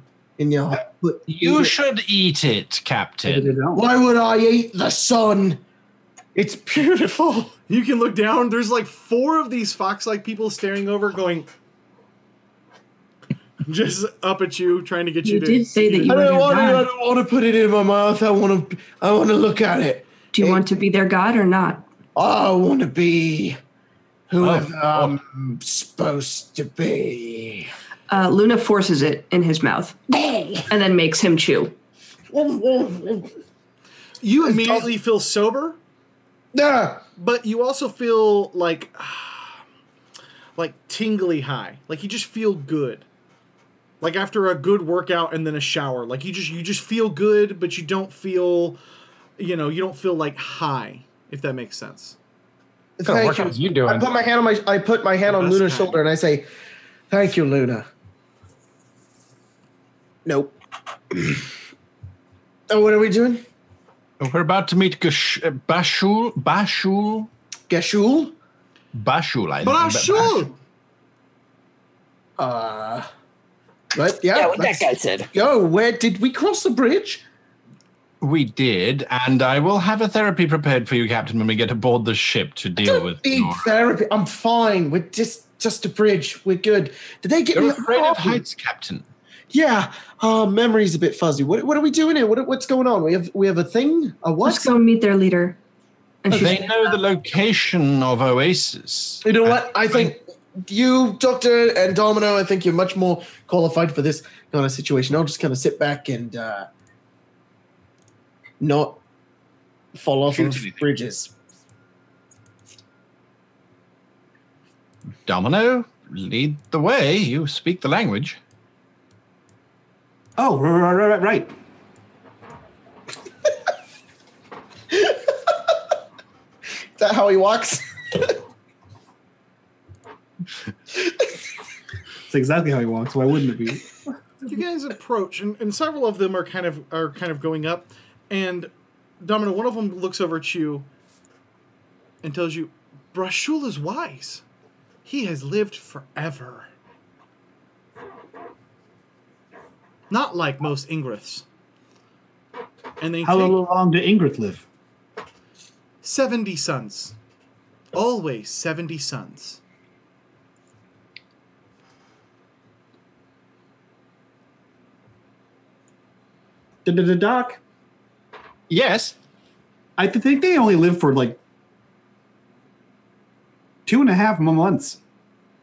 [SPEAKER 6] You should eat it, Captain.
[SPEAKER 8] Why would I eat the sun? It's beautiful.
[SPEAKER 2] You can look down. There's like 4 of these fox-like people staring over, going just up at you, trying to get you
[SPEAKER 5] You
[SPEAKER 2] to.
[SPEAKER 5] did say that you
[SPEAKER 8] I
[SPEAKER 5] were
[SPEAKER 8] don't
[SPEAKER 5] their
[SPEAKER 8] want it. I
[SPEAKER 5] god.
[SPEAKER 8] don't want to put it in my mouth. I want to look at it.
[SPEAKER 5] Do you want to be their god or not?
[SPEAKER 8] I want to be whoever
[SPEAKER 6] Oh.
[SPEAKER 8] I'm supposed to be.
[SPEAKER 5] Luna forces it in his mouth and then makes him chew.
[SPEAKER 2] You immediately feel sober,
[SPEAKER 8] Ah,
[SPEAKER 2] but you also feel like tingly high. Like you just feel good. Like after a good workout and then a shower. Like you just feel good, but you don't feel, you don't feel like high, if that makes sense.
[SPEAKER 7] What kind of
[SPEAKER 8] thank
[SPEAKER 7] workouts
[SPEAKER 8] you.
[SPEAKER 7] you doing?
[SPEAKER 4] I put my hand on
[SPEAKER 2] best
[SPEAKER 4] Luna's
[SPEAKER 2] kind.
[SPEAKER 4] shoulder and I say,
[SPEAKER 8] Thank you, Luna.
[SPEAKER 4] "Nope."
[SPEAKER 8] Oh, what are we doing?
[SPEAKER 6] We're about to meet Bashul.
[SPEAKER 8] Gashul?
[SPEAKER 6] Bashul, I think.
[SPEAKER 2] Brashul!
[SPEAKER 8] What? Yeah,
[SPEAKER 7] what that
[SPEAKER 8] let's
[SPEAKER 7] guy said.
[SPEAKER 8] go. Where did we cross the bridge?
[SPEAKER 6] We did, and I will have a therapy prepared for you, Captain, when we get aboard the ship to deal with
[SPEAKER 8] Need
[SPEAKER 6] your...
[SPEAKER 8] therapy. I'm fine. We're just a bridge. We're good. Did they get me?
[SPEAKER 6] You're afraid of
[SPEAKER 8] Oh,
[SPEAKER 6] heights, Captain.
[SPEAKER 8] Yeah. Memory's a bit fuzzy. What are we doing here? What's going on? We have a thing? A what?
[SPEAKER 5] Let's go meet their leader. And she's
[SPEAKER 6] They know the location of Oasis.
[SPEAKER 8] You know what? I think you, Doctor, and Domino, I think you're much more qualified for this kind of situation. I'll just kind of sit back and not fall off of bridges.
[SPEAKER 6] Domino, lead the way. You speak the language.
[SPEAKER 3] Oh, right.
[SPEAKER 4] Is that how he walks?
[SPEAKER 3] That's exactly how he walks. Why wouldn't it be?
[SPEAKER 2] You guys approach, and several of them are kind of going up, and Domino, one of them looks over at you and tells you, Brashul is wise. He has lived forever. Not like most Ingriths. And they
[SPEAKER 3] How
[SPEAKER 2] take
[SPEAKER 3] long did Ingrid live?
[SPEAKER 2] 70 sons. Always 70 sons.
[SPEAKER 3] Doc,
[SPEAKER 6] Yes.
[SPEAKER 3] I think they only live for like 2.5 months.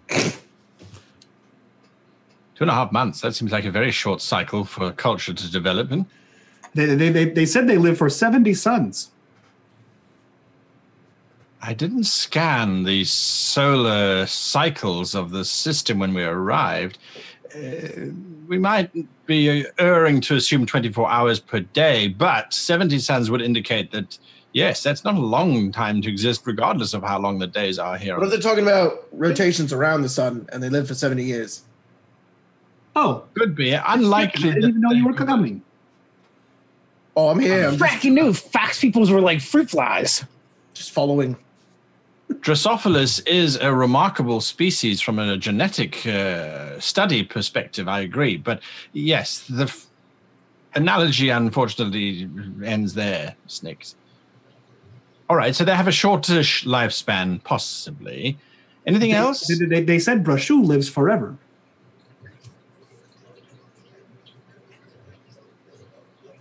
[SPEAKER 6] 2.5 months. That seems like a very short cycle for culture to develop in.
[SPEAKER 3] They said they live for 70 sons.
[SPEAKER 6] I didn't scan the solar cycles of the system when we arrived. We might be erring to assume 24 hours per day, but 70 suns would indicate that, yes, that's not a long time to exist, regardless of how long the days are here.
[SPEAKER 8] What if they're talking about rotations around the sun and they live for 70 years?
[SPEAKER 3] Oh,
[SPEAKER 6] Could be
[SPEAKER 3] I
[SPEAKER 6] unlikely.
[SPEAKER 3] didn't even know you were coming.
[SPEAKER 8] Oh, I'm here. I'm
[SPEAKER 7] Fracking knew fox peoples were like fruit flies.
[SPEAKER 8] just following.
[SPEAKER 6] Drosophilus is a remarkable species from a genetic study perspective, I agree. But yes, the analogy unfortunately ends there, Snakes. All right, so they have a shortish lifespan, possibly. Anything else?
[SPEAKER 3] They said Brashu lives forever.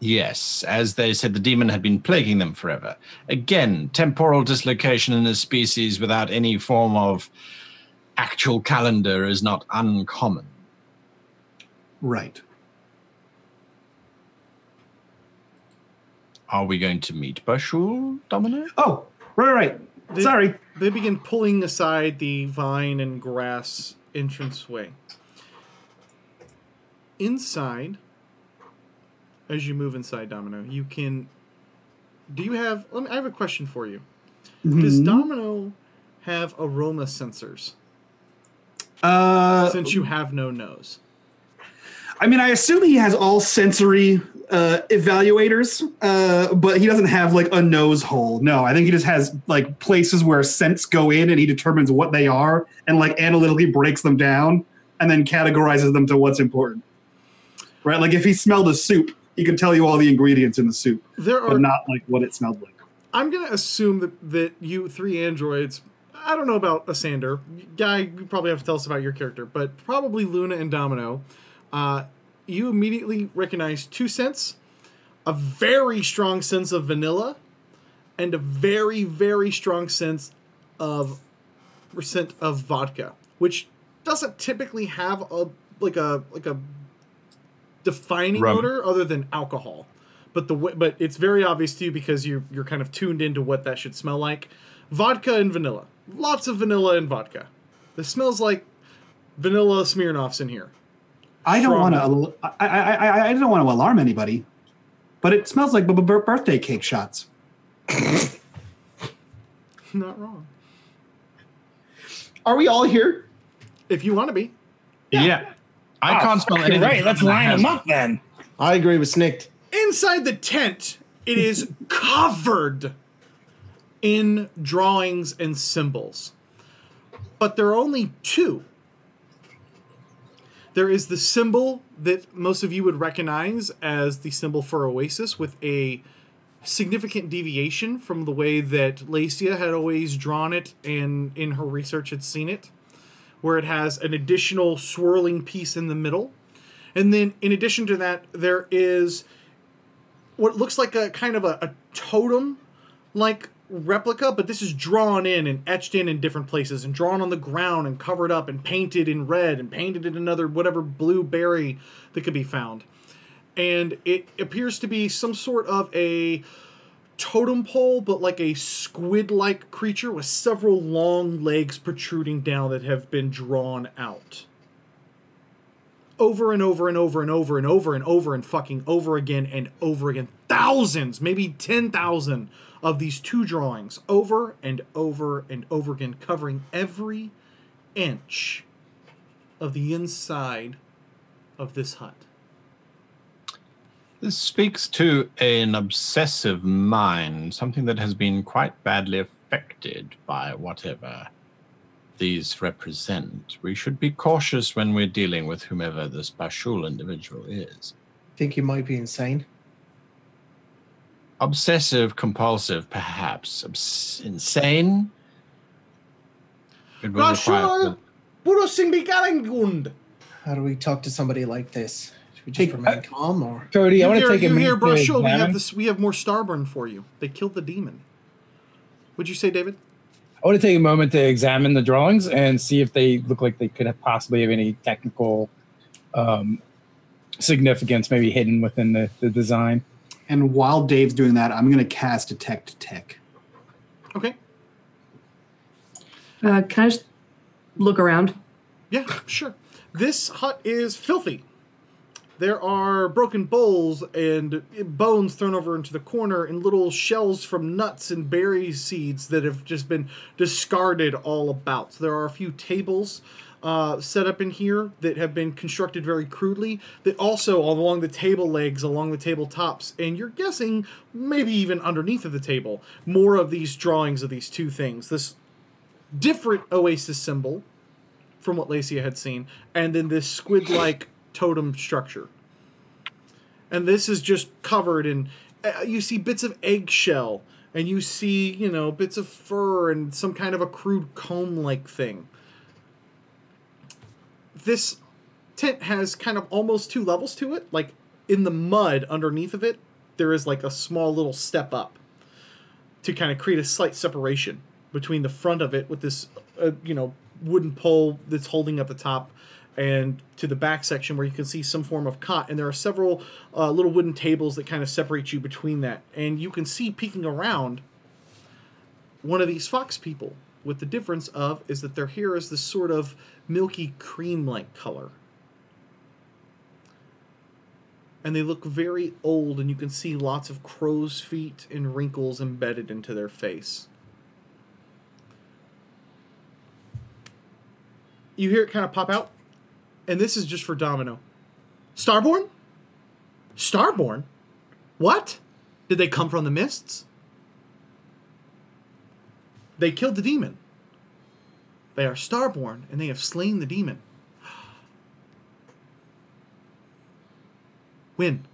[SPEAKER 6] Yes, as they said, the demon had been plaguing them forever. Again, temporal dislocation in a species without any form of actual calendar is not uncommon.
[SPEAKER 3] Right.
[SPEAKER 6] Are we going to meet Bashul, Domino?
[SPEAKER 3] Oh, right. Sorry.
[SPEAKER 2] They begin pulling aside the vine and grass entranceway. Inside, as you move inside, Domino, you can... I have a question for you. Mm-hmm. Does Domino have aroma sensors? Since you have no nose.
[SPEAKER 3] I mean, I assume he has all sensory evaluators, but he doesn't have like a nose hole. No, I think he just has like places where scents go in and he determines what they are and like analytically breaks them down and then categorizes them to what's important. Right? Like if he smelled a soup, he could tell you all the ingredients in the soup, but not like what it smelled like. I'm
[SPEAKER 2] going to assume that you three androids, I don't know about Asander. Guy, you probably have to tell us about your character, but probably Luna and Domino. You immediately recognize two scents, a very strong sense of vanilla, and a very, very strong sense of vodka, which doesn't typically have a defining odor other than alcohol. But it's very obvious to you because you're kind of tuned into what that should smell like. Vodka and vanilla. Lots of vanilla and vodka. This smells like vanilla Smirnoffs in here.
[SPEAKER 3] I don't want to alarm anybody, but it smells like birthday cake shots.
[SPEAKER 2] Not wrong.
[SPEAKER 4] Are we all here?
[SPEAKER 2] If you want to be.
[SPEAKER 6] Yeah. I can't smell anything.
[SPEAKER 7] Right, let's line them up then.
[SPEAKER 8] I agree with Snicked.
[SPEAKER 2] Inside the tent, it is covered in drawings and symbols. But there are only two. There is the symbol that most of you would recognize as the symbol for Oasis with a significant deviation from the way that Lacia had always drawn it and in her research had seen it, where it has an additional swirling piece in the middle. And then in addition to that, there is what looks like a kind of a totem-like replica, but this is drawn in and etched in different places and drawn on the ground and covered up and painted in red and painted in another whatever blue berry that could be found. And it appears to be some sort of a totem pole, but like a squid-like creature with several long legs protruding down that have been drawn out. Over and over and over and over and over and over and fucking over again and over again. Thousands, maybe 10,000 of these two drawings over and over and over again, covering every inch of the inside of this hut.
[SPEAKER 6] This speaks to an obsessive mind, something that has been quite badly affected by whatever these represent. We should be cautious when we're dealing with whomever this Bashul individual is.
[SPEAKER 8] Think you might be insane?
[SPEAKER 6] Obsessive, compulsive, perhaps. Insane? It will require...
[SPEAKER 8] How do we talk to somebody like this? Should we just remain calm, or
[SPEAKER 7] Cody, I want to take a minute.
[SPEAKER 2] Here, Brashul, we have more Starburn for you. They killed the demon. What'd you say, David?
[SPEAKER 7] I want to take a moment to examine the drawings and see if they look like they could have possibly have any technical significance, maybe hidden within the design.
[SPEAKER 3] And while Dave's doing that, I'm going to cast Detect Tech.
[SPEAKER 2] Okay.
[SPEAKER 5] Can I just look around?
[SPEAKER 2] Yeah, sure. This hut is filthy. There are broken bowls and bones thrown over into the corner and little shells from nuts and berry seeds that have just been discarded all about. So there are a few tables set up in here that have been constructed very crudely, that also along the table legs, along the table tops, and you're guessing maybe even underneath of the table, more of these drawings of these two things. This different Oasis symbol from what Lacia had seen, and then this squid-like totem structure. And this is just covered in, you see bits of eggshell And you see, you know, bits of fur and some kind of a crude comb-like thing. This tent has kind of almost 2 levels to it. Like, in the mud underneath of it, there is like a small little step up to kind of create a slight separation between the front of it with this, you know, wooden pole that's holding up the top, and to the back section where you can see some form of cot. And there are several little wooden tables that kind of separate you between that. And you can see peeking around one of these fox people, with the difference is that their hair is this sort of milky cream-like color. And they look very old, and you can see lots of crow's feet and wrinkles embedded into their face. You hear it kind of pop out, and this is just for Domino. Starborn? Starborn? What? Did they come from the mists? They killed the demon. They are Starborn, and they have slain the demon. When?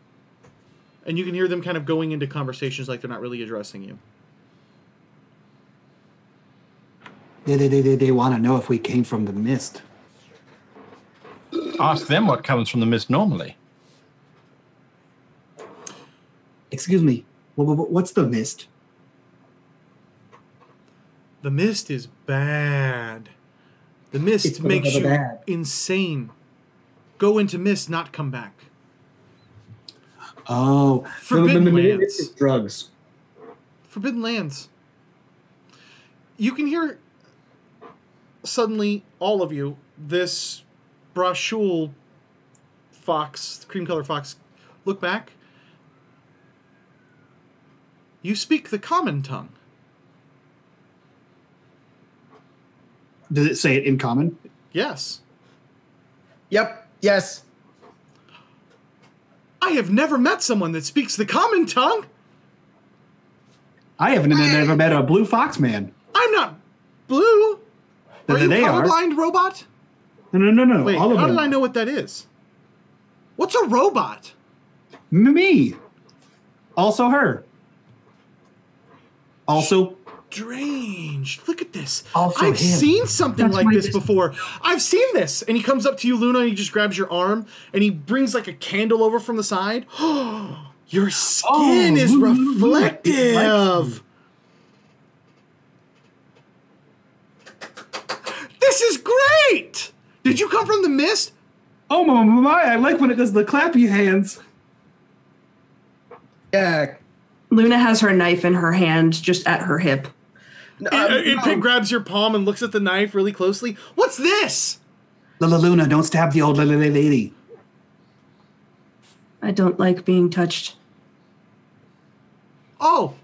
[SPEAKER 2] And you can hear them kind of going into conversations like they're not really addressing you.
[SPEAKER 3] They want to know if we came from the mist.
[SPEAKER 6] Ask them what comes from the mist normally.
[SPEAKER 3] Excuse me. What's the mist?
[SPEAKER 2] The mist is bad. The mist makes you insane. Go into mist, not come back.
[SPEAKER 3] Oh,
[SPEAKER 2] Forbidden Lands.
[SPEAKER 3] Drugs.
[SPEAKER 2] Forbidden Lands. You can hear suddenly, all of you, this Brashul fox, cream color fox, look back. You speak the common tongue.
[SPEAKER 3] Does it say it in common?
[SPEAKER 2] Yes.
[SPEAKER 8] Yep. Yes.
[SPEAKER 2] I have never met someone that speaks the common tongue.
[SPEAKER 3] I haven't never met a blue fox man.
[SPEAKER 2] I'm not blue. Are you colorblind, robot?
[SPEAKER 3] No.
[SPEAKER 2] Wait,
[SPEAKER 3] all of
[SPEAKER 2] how
[SPEAKER 3] them.
[SPEAKER 2] did I know what that is? What's a robot?
[SPEAKER 3] Me. Also her. Also.
[SPEAKER 2] Strange. Look at this.
[SPEAKER 3] Also
[SPEAKER 2] I've
[SPEAKER 3] him.
[SPEAKER 2] seen something
[SPEAKER 5] That's
[SPEAKER 2] like
[SPEAKER 5] why
[SPEAKER 2] this
[SPEAKER 5] this-
[SPEAKER 2] before. I've seen this. And he comes up to you, Luna, and he just grabs your arm, and he brings like a candle over from the side. Your skin is reflective. This is great. Did you come from the mist?
[SPEAKER 3] Oh my! I like when it does the clappy hands.
[SPEAKER 8] Yeah.
[SPEAKER 5] Luna has her knife in her hand, just at her hip.
[SPEAKER 2] It grabs your palm and looks at the knife really closely. What's this?
[SPEAKER 3] Luna, don't stab the old lady.
[SPEAKER 5] I don't like being touched.
[SPEAKER 2] Oh.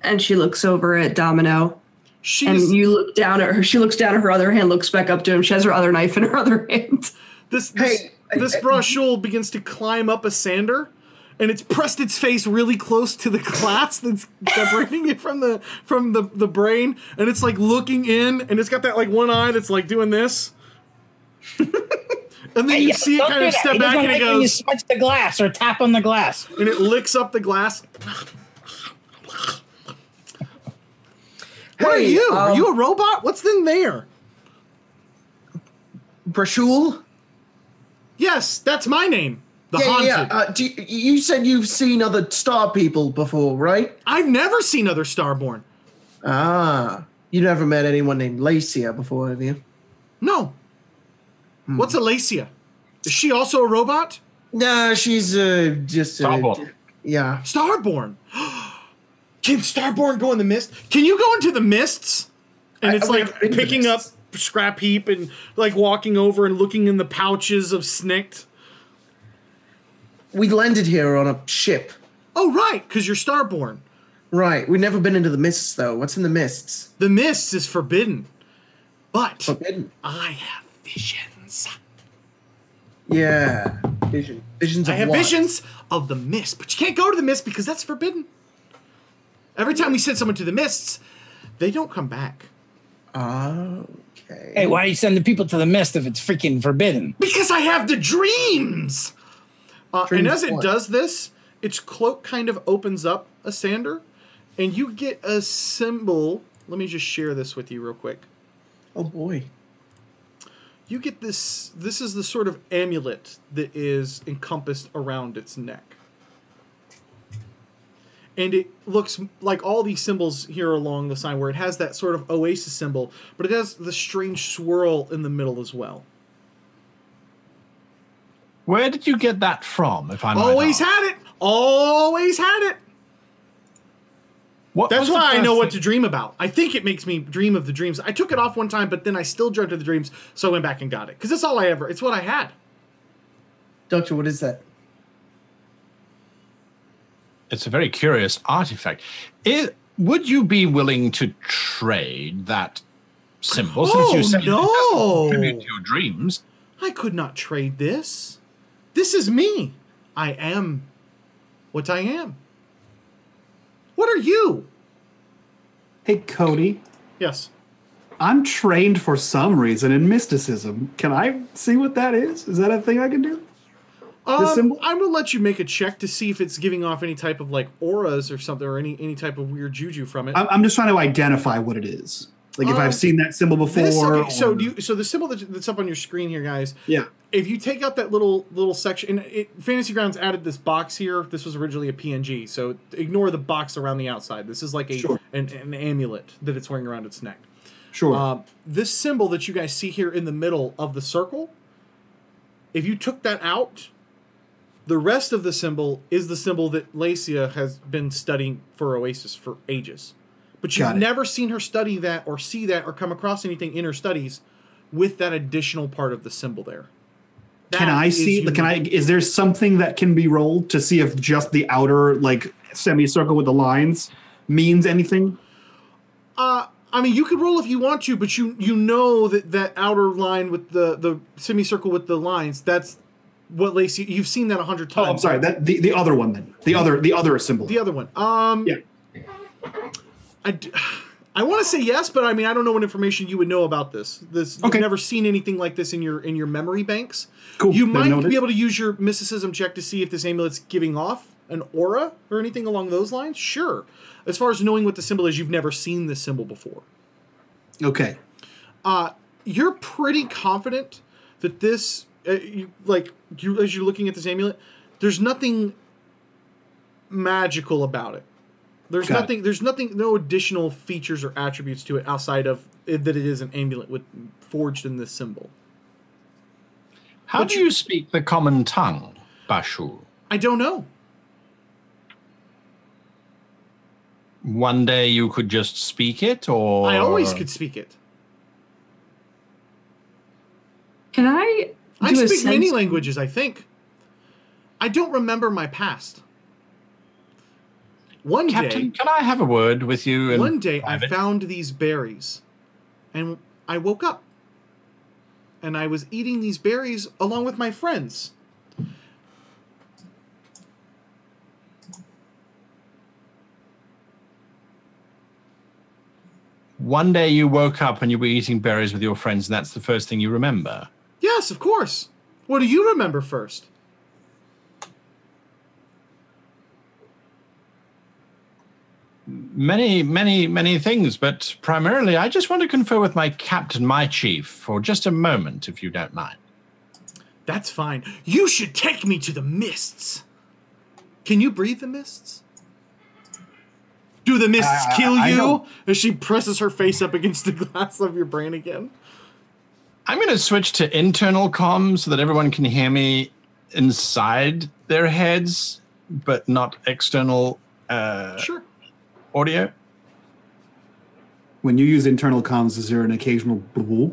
[SPEAKER 5] And she looks over at Domino.
[SPEAKER 2] She's,
[SPEAKER 5] and you look down at her. She looks down at her other hand, looks back up to him. She has her other knife in her other hand.
[SPEAKER 2] This Brashul begins to climb up a sander, and it's pressed its face really close to the glass that's separating it from the brain, and it's like looking in, and it's got that like one eye that's like doing this. And then you see it kind of step back, and it goes.
[SPEAKER 7] You smudge the glass or tap on the glass,
[SPEAKER 2] and it licks up the glass. What are you? Are you a robot? What's in there?
[SPEAKER 8] Brashul?
[SPEAKER 2] Yes, that's my name. The Haunted.
[SPEAKER 8] Yeah. You said you've seen other star people before, right?
[SPEAKER 2] I've never seen other Starborn.
[SPEAKER 8] Ah. You never met anyone named Lacia before, have you?
[SPEAKER 2] No. What's Alacia? Is she also a robot?
[SPEAKER 8] No, she's just
[SPEAKER 6] Starborn.
[SPEAKER 8] Yeah.
[SPEAKER 2] Starborn. Can Starborn go in the mist? Can you go into the mists? And it's like picking up scrap heap and like walking over and looking in the pouches of Snikt.
[SPEAKER 8] We landed here on a ship.
[SPEAKER 2] Oh, right, because you're Starborn.
[SPEAKER 8] Right. We've never been into the mists, though. What's in the mists?
[SPEAKER 2] The mists is forbidden. But
[SPEAKER 8] Forbidden.
[SPEAKER 2] I have visions.
[SPEAKER 8] Yeah. Visions of
[SPEAKER 2] I have
[SPEAKER 8] what?
[SPEAKER 2] visions of the mist, but you can't go to the mist because that's forbidden. Every time we send someone to the mists, they don't come back.
[SPEAKER 8] Okay.
[SPEAKER 7] Hey, why are you sending people to the mist if it's freaking forbidden?
[SPEAKER 2] Because I have the dreams! And as it
[SPEAKER 8] what?
[SPEAKER 2] does this, its cloak kind of opens up a sander, and you get a symbol. Let me just share this with you real quick.
[SPEAKER 8] Oh boy.
[SPEAKER 2] You get this. This is the sort of amulet that is encompassed around its neck. And it looks like all these symbols here along the sign where it has that sort of oasis symbol, but it has the strange swirl in the middle as well.
[SPEAKER 6] Where did you get that from, if I might
[SPEAKER 2] Always
[SPEAKER 6] ask?
[SPEAKER 2] had it. Always had it.
[SPEAKER 6] What
[SPEAKER 2] That's
[SPEAKER 6] was the
[SPEAKER 2] why I
[SPEAKER 6] first
[SPEAKER 2] know what
[SPEAKER 6] thing-
[SPEAKER 2] to dream about. I think it makes me dream of the dreams. I took it off one time, but then I still dreamt of the dreams, so I went back and got it. Because that's all it's what I had.
[SPEAKER 8] Doctor, what is that?
[SPEAKER 6] It's a very curious artifact. Would you be willing to trade that symbol since you said it doesn't contribute to your dreams?
[SPEAKER 2] I could not trade this. This is me. I am what I am. What are you?
[SPEAKER 3] Hey, Cody.
[SPEAKER 2] Yes.
[SPEAKER 3] I'm trained for some reason in mysticism. Can I see what that is? Is that a thing I can do? Symbol?
[SPEAKER 2] I'm gonna let you make a check to see if it's giving off any type of like auras or something, or any type of weird juju from it.
[SPEAKER 3] I'm just trying to identify what it is. Like if I've seen that symbol before.
[SPEAKER 2] So the symbol that's up on your screen here, guys.
[SPEAKER 3] Yeah.
[SPEAKER 2] If you take out that little section, and Fantasy Grounds added this box here. This was originally a PNG, so ignore the box around the outside. This is like an amulet that it's wearing around its neck.
[SPEAKER 3] Sure.
[SPEAKER 2] This symbol that you guys see here in the middle of the circle, if you took that out, the rest of the symbol is the symbol that Lacia has been studying for Oasis for ages. But you've never seen her study that or see that or come across anything in her studies with that additional part of the symbol there.
[SPEAKER 3] Can I see? Is there something that can be rolled to see if just the outer like semicircle with the lines means anything?
[SPEAKER 2] I mean, you could roll if you want to, but you know that outer line with the semicircle with the lines, that's what Lacia, you've seen that 100 times.
[SPEAKER 3] Oh, I'm sorry. That the other one then. The other symbol.
[SPEAKER 2] The other one.
[SPEAKER 3] Yeah.
[SPEAKER 2] I want to say yes, but I mean I don't know what information you would know about this. You've never seen anything like this in your memory banks.
[SPEAKER 3] Cool.
[SPEAKER 2] You might be able to use your mysticism check to see if this amulet's giving off an aura or anything along those lines. Sure. As far as knowing what the symbol is, you've never seen this symbol before.
[SPEAKER 3] Okay.
[SPEAKER 2] You're pretty confident that this, as you're looking at this amulet, there's nothing magical about it. There's no additional features or attributes to it outside of that it is an amulet forged in this symbol.
[SPEAKER 6] How do you speak the common tongue, Bashu?
[SPEAKER 2] I don't know.
[SPEAKER 6] One day you could just speak it, or
[SPEAKER 2] I always could speak it.
[SPEAKER 5] Can I
[SPEAKER 2] speak many languages, I think. I don't remember my past.
[SPEAKER 6] Captain, can I have a word with you?
[SPEAKER 2] One day I found these berries, and I woke up, and I was eating these berries along with my friends.
[SPEAKER 6] One day you woke up and you were eating berries with your friends, and that's the first thing you remember?
[SPEAKER 2] Yes, of course. What do you remember first?
[SPEAKER 6] Many things, but primarily I just want to confer with my captain, my chief, for just a moment, if you don't mind.
[SPEAKER 2] That's fine. You should take me to the mists. Can you breathe the mists? Do the mists kill you? As she presses her face up against the glass of your brain again.
[SPEAKER 6] I'm going to switch to internal comms so that everyone can hear me inside their heads, but not external audio.
[SPEAKER 3] When you use internal comms, is there an occasional blah?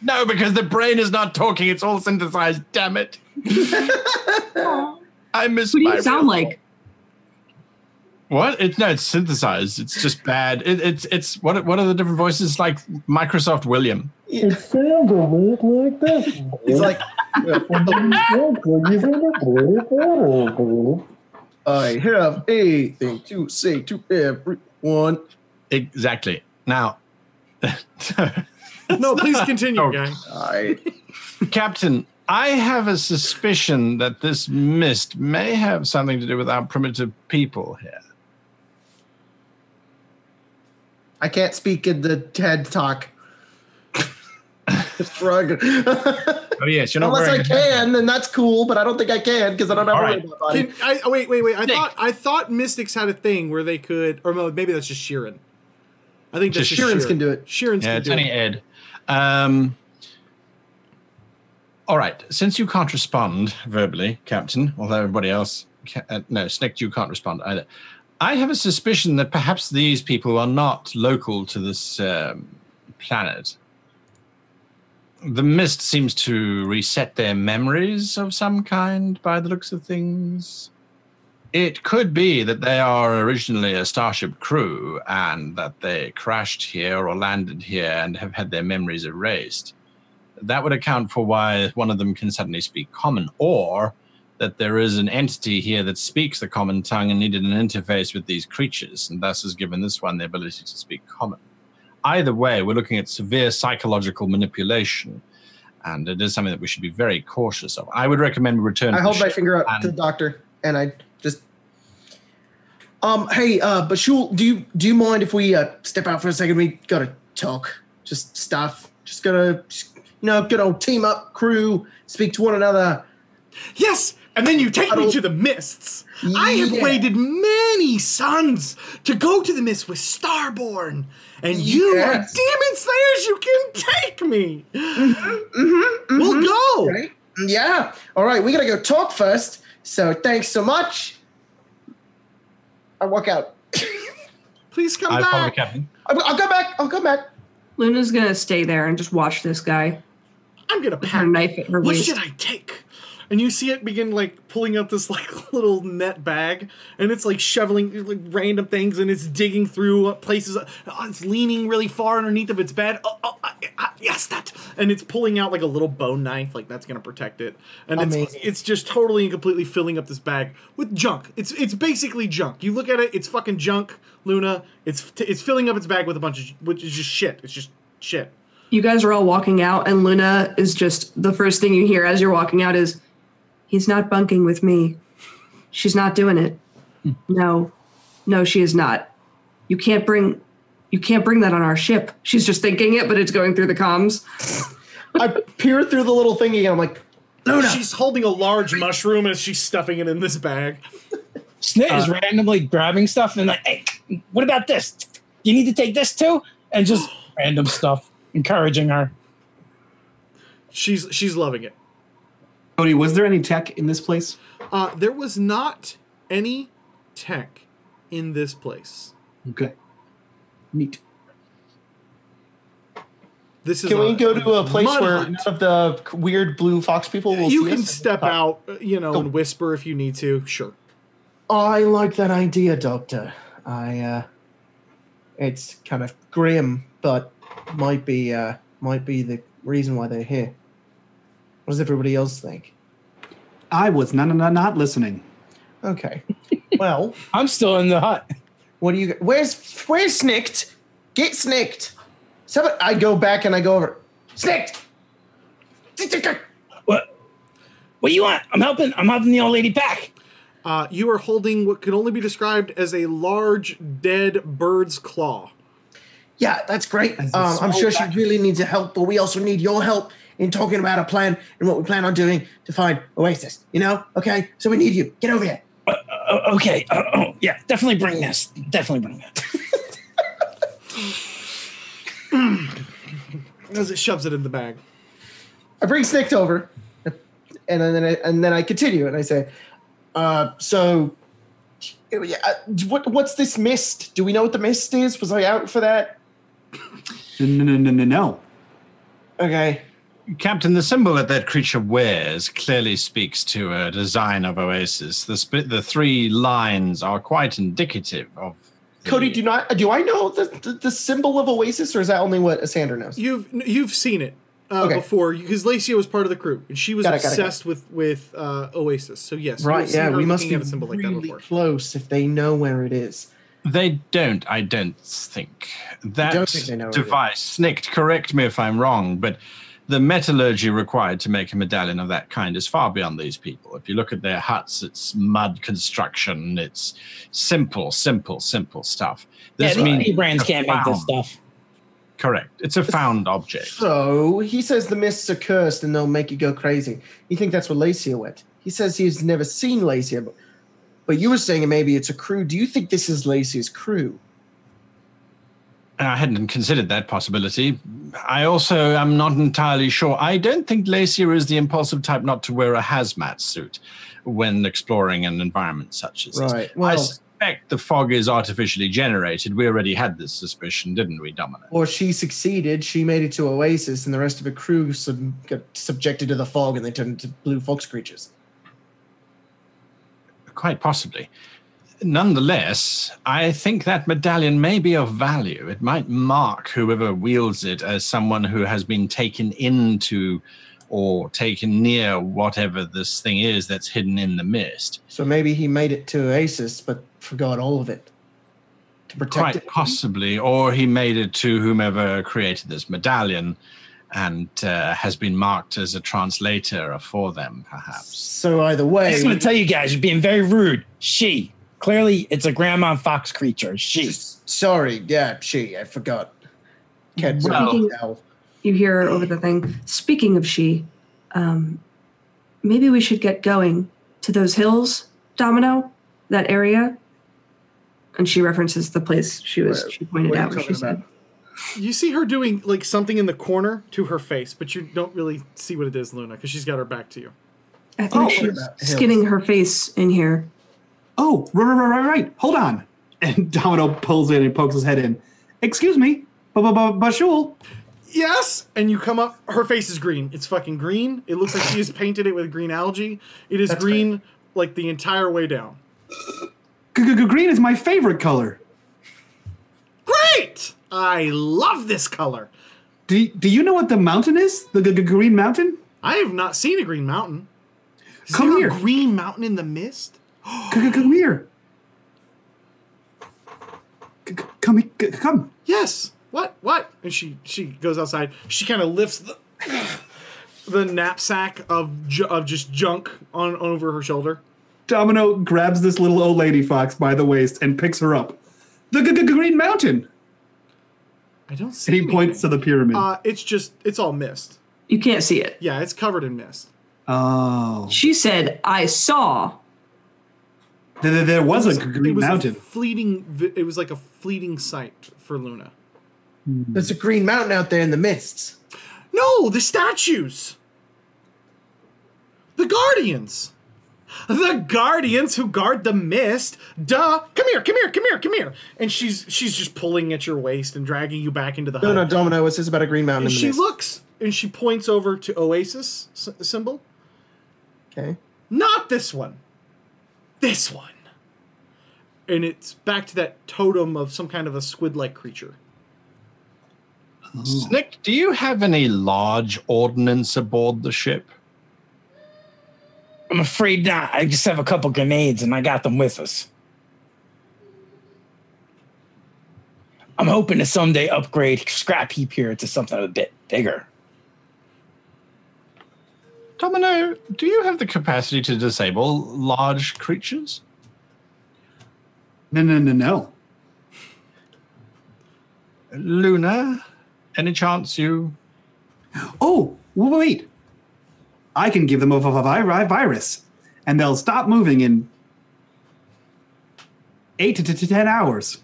[SPEAKER 6] No, because the brain is not talking. It's all synthesized. Damn it. I miss
[SPEAKER 5] What do you sound like?
[SPEAKER 6] What? It's synthesized. It's just bad. It's what are the different voices like? Microsoft William.
[SPEAKER 9] It sounds a lot like this.
[SPEAKER 8] It's like I have a thing to say to everyone.
[SPEAKER 6] Exactly. Now,
[SPEAKER 2] no, please continue, guy.
[SPEAKER 6] Captain, I have a suspicion that this mist may have something to do with our primitive people here.
[SPEAKER 4] I can't speak in the TED talk. Shrug.
[SPEAKER 6] Oh yes, you're not
[SPEAKER 4] Unless I
[SPEAKER 6] wearing.
[SPEAKER 4] can, then that's cool. But I don't think I can because I don't have
[SPEAKER 6] All
[SPEAKER 4] a
[SPEAKER 6] right.
[SPEAKER 4] robot body.
[SPEAKER 2] Wait.
[SPEAKER 6] Nick.
[SPEAKER 2] I thought Mystics had a thing where they could, or no, maybe that's just Sheeran. I think that's
[SPEAKER 6] Just
[SPEAKER 2] just
[SPEAKER 4] Sheeran's
[SPEAKER 2] Sheeran.
[SPEAKER 4] can do it.
[SPEAKER 2] Sheeran's
[SPEAKER 6] Yeah,
[SPEAKER 2] can
[SPEAKER 6] it's
[SPEAKER 2] do
[SPEAKER 6] only
[SPEAKER 2] it.
[SPEAKER 6] Ed. All right. Since you can't respond verbally, Captain, although everybody else no, Snicked, you can't respond either. I have a suspicion that perhaps these people are not local to this planet. The mist seems to reset their memories of some kind by the looks of things. It could be that they are originally a Starship crew and that they crashed here or landed here and have had their memories erased. That would account for why one of them can suddenly speak common, or that there is an entity here that speaks the common tongue and needed an interface with these creatures, and thus has given this one the ability to speak common. Either way, we're looking at severe psychological manipulation, and it is something that we should be very cautious of. I would recommend we return
[SPEAKER 4] I
[SPEAKER 6] to
[SPEAKER 4] hold
[SPEAKER 6] the
[SPEAKER 4] my
[SPEAKER 6] ship
[SPEAKER 4] finger up
[SPEAKER 6] and-
[SPEAKER 4] to the doctor, and I just, hey, Bashul, do you mind if we step out for a second? We gotta talk, just stuff. Just gotta, good old team up, crew, speak to one another.
[SPEAKER 2] Yes, and then you take me
[SPEAKER 4] Huddle.
[SPEAKER 2] to the mists. I have
[SPEAKER 4] Yeah.
[SPEAKER 2] waited many suns to go to the mist with Starborn, and you are
[SPEAKER 4] Yes.
[SPEAKER 2] demon slayers. You can take me. We'll go.
[SPEAKER 4] Right? Yeah. All right, we gotta go talk first. So thanks so much. I walk out.
[SPEAKER 2] Please come
[SPEAKER 6] I follow the
[SPEAKER 2] back.
[SPEAKER 6] captain.
[SPEAKER 4] I'll come back.
[SPEAKER 5] Luna's gonna stay there and just watch this guy.
[SPEAKER 2] I'm gonna
[SPEAKER 5] With her
[SPEAKER 2] pack.
[SPEAKER 5] knife at her
[SPEAKER 2] What
[SPEAKER 5] waist.
[SPEAKER 2] should I take? And you see it begin like pulling out this like little net bag, and it's like shoveling like random things, and it's digging through places. It's leaning really far underneath of its bed. Yes, that. And it's pulling out like a little bone knife, like that's gonna protect it. And
[SPEAKER 4] Amazing.
[SPEAKER 2] it's just totally and completely filling up this bag with junk. It's basically junk. You look at it, it's fucking junk, Luna. It's filling up its bag with a bunch of, which is just shit. It's just shit.
[SPEAKER 5] You guys are all walking out, and Luna is just the first thing you hear as you're walking out is, "He's not bunking with me. She's not doing it. No, she is not. You can't bring that on our ship." She's just thinking it, but it's going through the comms.
[SPEAKER 4] I peer through the little thingy, and I'm like, Luna.
[SPEAKER 2] She's holding a large mushroom as she's stuffing it in this bag.
[SPEAKER 7] Snit is randomly grabbing stuff and like, hey, what about this? You need to take this too? And just random stuff, encouraging her.
[SPEAKER 2] She's loving it.
[SPEAKER 3] Cody, was there any tech in this place?
[SPEAKER 2] There was not any tech in this place.
[SPEAKER 3] Okay. Neat.
[SPEAKER 2] This is
[SPEAKER 4] Can we go to a place
[SPEAKER 2] mud
[SPEAKER 4] where
[SPEAKER 2] hut.
[SPEAKER 4] none of the weird blue fox people will
[SPEAKER 2] You
[SPEAKER 4] see
[SPEAKER 2] can
[SPEAKER 4] us?
[SPEAKER 2] step out, and whisper if you need to. Sure.
[SPEAKER 4] I like that idea, Doctor. It's kind of grim, but might be the reason why they're here. What does everybody else think?
[SPEAKER 3] I was not listening.
[SPEAKER 4] Okay. Well,
[SPEAKER 7] I'm still in the hut.
[SPEAKER 4] what do you? Where's Snicked? Get Snicked. Somebody, I go back and I go over. Snicked.
[SPEAKER 7] What do you want? I'm helping the old lady pack.
[SPEAKER 2] You are holding what can only be described as a large dead bird's claw.
[SPEAKER 4] Yeah, that's great.
[SPEAKER 3] As a
[SPEAKER 4] I'm
[SPEAKER 3] small
[SPEAKER 4] sure she
[SPEAKER 3] package.
[SPEAKER 4] really needs your help, but we also need your help in talking about a plan and what we plan on doing to find Oasis. Okay? So we need you. Get over here.
[SPEAKER 7] Okay. Yeah, definitely bring this. Definitely bring that.
[SPEAKER 2] As it shoves it in the bag.
[SPEAKER 4] I bring Snicked over, and then I continue and I say, what's this mist? Do we know what the mist is? Was I out for that?
[SPEAKER 3] No.
[SPEAKER 4] Okay.
[SPEAKER 6] Captain, the symbol that creature wears clearly speaks to a design of Oasis. The three lines are quite indicative of.
[SPEAKER 4] Cody, do I know the symbol of Oasis, or is that only what Asander knows?
[SPEAKER 2] You've seen it
[SPEAKER 4] Okay.
[SPEAKER 2] before because Lacia was part of the crew and she was
[SPEAKER 4] Got it.
[SPEAKER 2] obsessed with Oasis. So yes,
[SPEAKER 4] Right,
[SPEAKER 2] you've seen
[SPEAKER 4] yeah,
[SPEAKER 2] her
[SPEAKER 4] we must
[SPEAKER 2] looking
[SPEAKER 4] be
[SPEAKER 2] at a symbol like that
[SPEAKER 4] really
[SPEAKER 2] before.
[SPEAKER 4] close if they know where it is.
[SPEAKER 6] They don't, I don't think. That
[SPEAKER 4] don't think they know what it is.
[SPEAKER 6] device, Snicked, correct me if I'm wrong, but the metallurgy required to make a medallion of that kind is far beyond these people. If you look at their huts, it's mud construction. It's simple stuff. This means
[SPEAKER 7] brands can't make this stuff.
[SPEAKER 6] Correct. It's a found object.
[SPEAKER 4] So he says the mists are cursed and they'll make you go crazy. You think that's where Lacia went? He says he's never seen Lacia, but you were saying maybe it's a crew. Do you think this is Lacia's crew?
[SPEAKER 6] I hadn't considered that possibility. I also am not entirely sure. I don't think Lacia is the impulsive type not to wear a hazmat suit when exploring an environment such as this.
[SPEAKER 4] Right. Well,
[SPEAKER 6] I suspect the fog is artificially generated. We already had this suspicion, didn't we, Domino?
[SPEAKER 4] Or she succeeded. She made it to Oasis, and the rest of the crew got subjected to the fog, and they turned into blue fox creatures.
[SPEAKER 6] Quite possibly. Nonetheless, I think that medallion may be of value. It might mark whoever wields it as someone who has been taken into or taken near whatever this thing is that's hidden in the mist.
[SPEAKER 4] So maybe he made it to Oasis, but forgot all of it to protect it.
[SPEAKER 6] Quite possibly. Or he made it to whomever created this medallion and has been marked as a translator for them, perhaps.
[SPEAKER 4] So either way...
[SPEAKER 7] I just want to tell you guys, you're being very rude. She. Clearly, it's a grandma fox creature. She.
[SPEAKER 4] Sorry. Yeah, she. I forgot. Can't
[SPEAKER 5] Well, you hear over the thing. Speaking of she, maybe we should get going to those hills, Domino, that area. And she references the place she pointed out where she said.
[SPEAKER 2] You see her doing like something in the corner to her face, but you don't really see what it is, Luna, because she's got her back to you.
[SPEAKER 5] I think she's skinning her face in here.
[SPEAKER 3] Oh, right. Hold on. And Domino pulls in and pokes his head in. Excuse me, Bashul.
[SPEAKER 2] Yes! And you come up, her face is green. It's fucking green. It looks like she has painted it with green algae. It is green like the entire way down.
[SPEAKER 3] Green is my favorite color.
[SPEAKER 2] Great! I love this color.
[SPEAKER 3] Do you know what the mountain is? The Green Mountain?
[SPEAKER 2] I have not seen a green mountain.
[SPEAKER 3] Come here.
[SPEAKER 2] A green mountain in the mist?
[SPEAKER 3] Come here. Come.
[SPEAKER 2] Yes. What? And she goes outside. She kind of lifts the knapsack of just junk on over her shoulder.
[SPEAKER 3] Domino grabs this little old lady fox by the waist and picks her up. The Green Mountain.
[SPEAKER 2] I don't see.
[SPEAKER 3] And he points to the pyramid.
[SPEAKER 2] It's all mist.
[SPEAKER 5] You can't see it.
[SPEAKER 2] Yeah, it's covered in mist.
[SPEAKER 3] Oh.
[SPEAKER 5] She said, I saw.
[SPEAKER 3] There was a green mountain.
[SPEAKER 2] It was like a fleeting sight for Luna.
[SPEAKER 4] There's a green mountain out there in the mists.
[SPEAKER 2] No, the statues. The guardians. The guardians who guard the mist. Duh. Come here. And she's just pulling at your waist and dragging you back into the hut.
[SPEAKER 4] No, Domino, what's this about a green mountain
[SPEAKER 2] And
[SPEAKER 4] in the
[SPEAKER 2] she
[SPEAKER 4] mist?
[SPEAKER 2] looks and she points over to Oasis symbol.
[SPEAKER 4] Okay.
[SPEAKER 2] Not this one. This one. And it's back to that totem of some kind of a squid-like creature.
[SPEAKER 6] Snick, do you have any large ordnance aboard the ship?
[SPEAKER 7] I'm afraid not. I just have a couple grenades and I got them with us. I'm hoping to someday upgrade Scrap Heap here to something a bit bigger.
[SPEAKER 6] Domino, do you have the capacity to disable large creatures?
[SPEAKER 3] No.
[SPEAKER 6] Luna, any chance you...
[SPEAKER 3] Oh, wait. I can give them a virus, and they'll stop moving in 8 to 10 hours.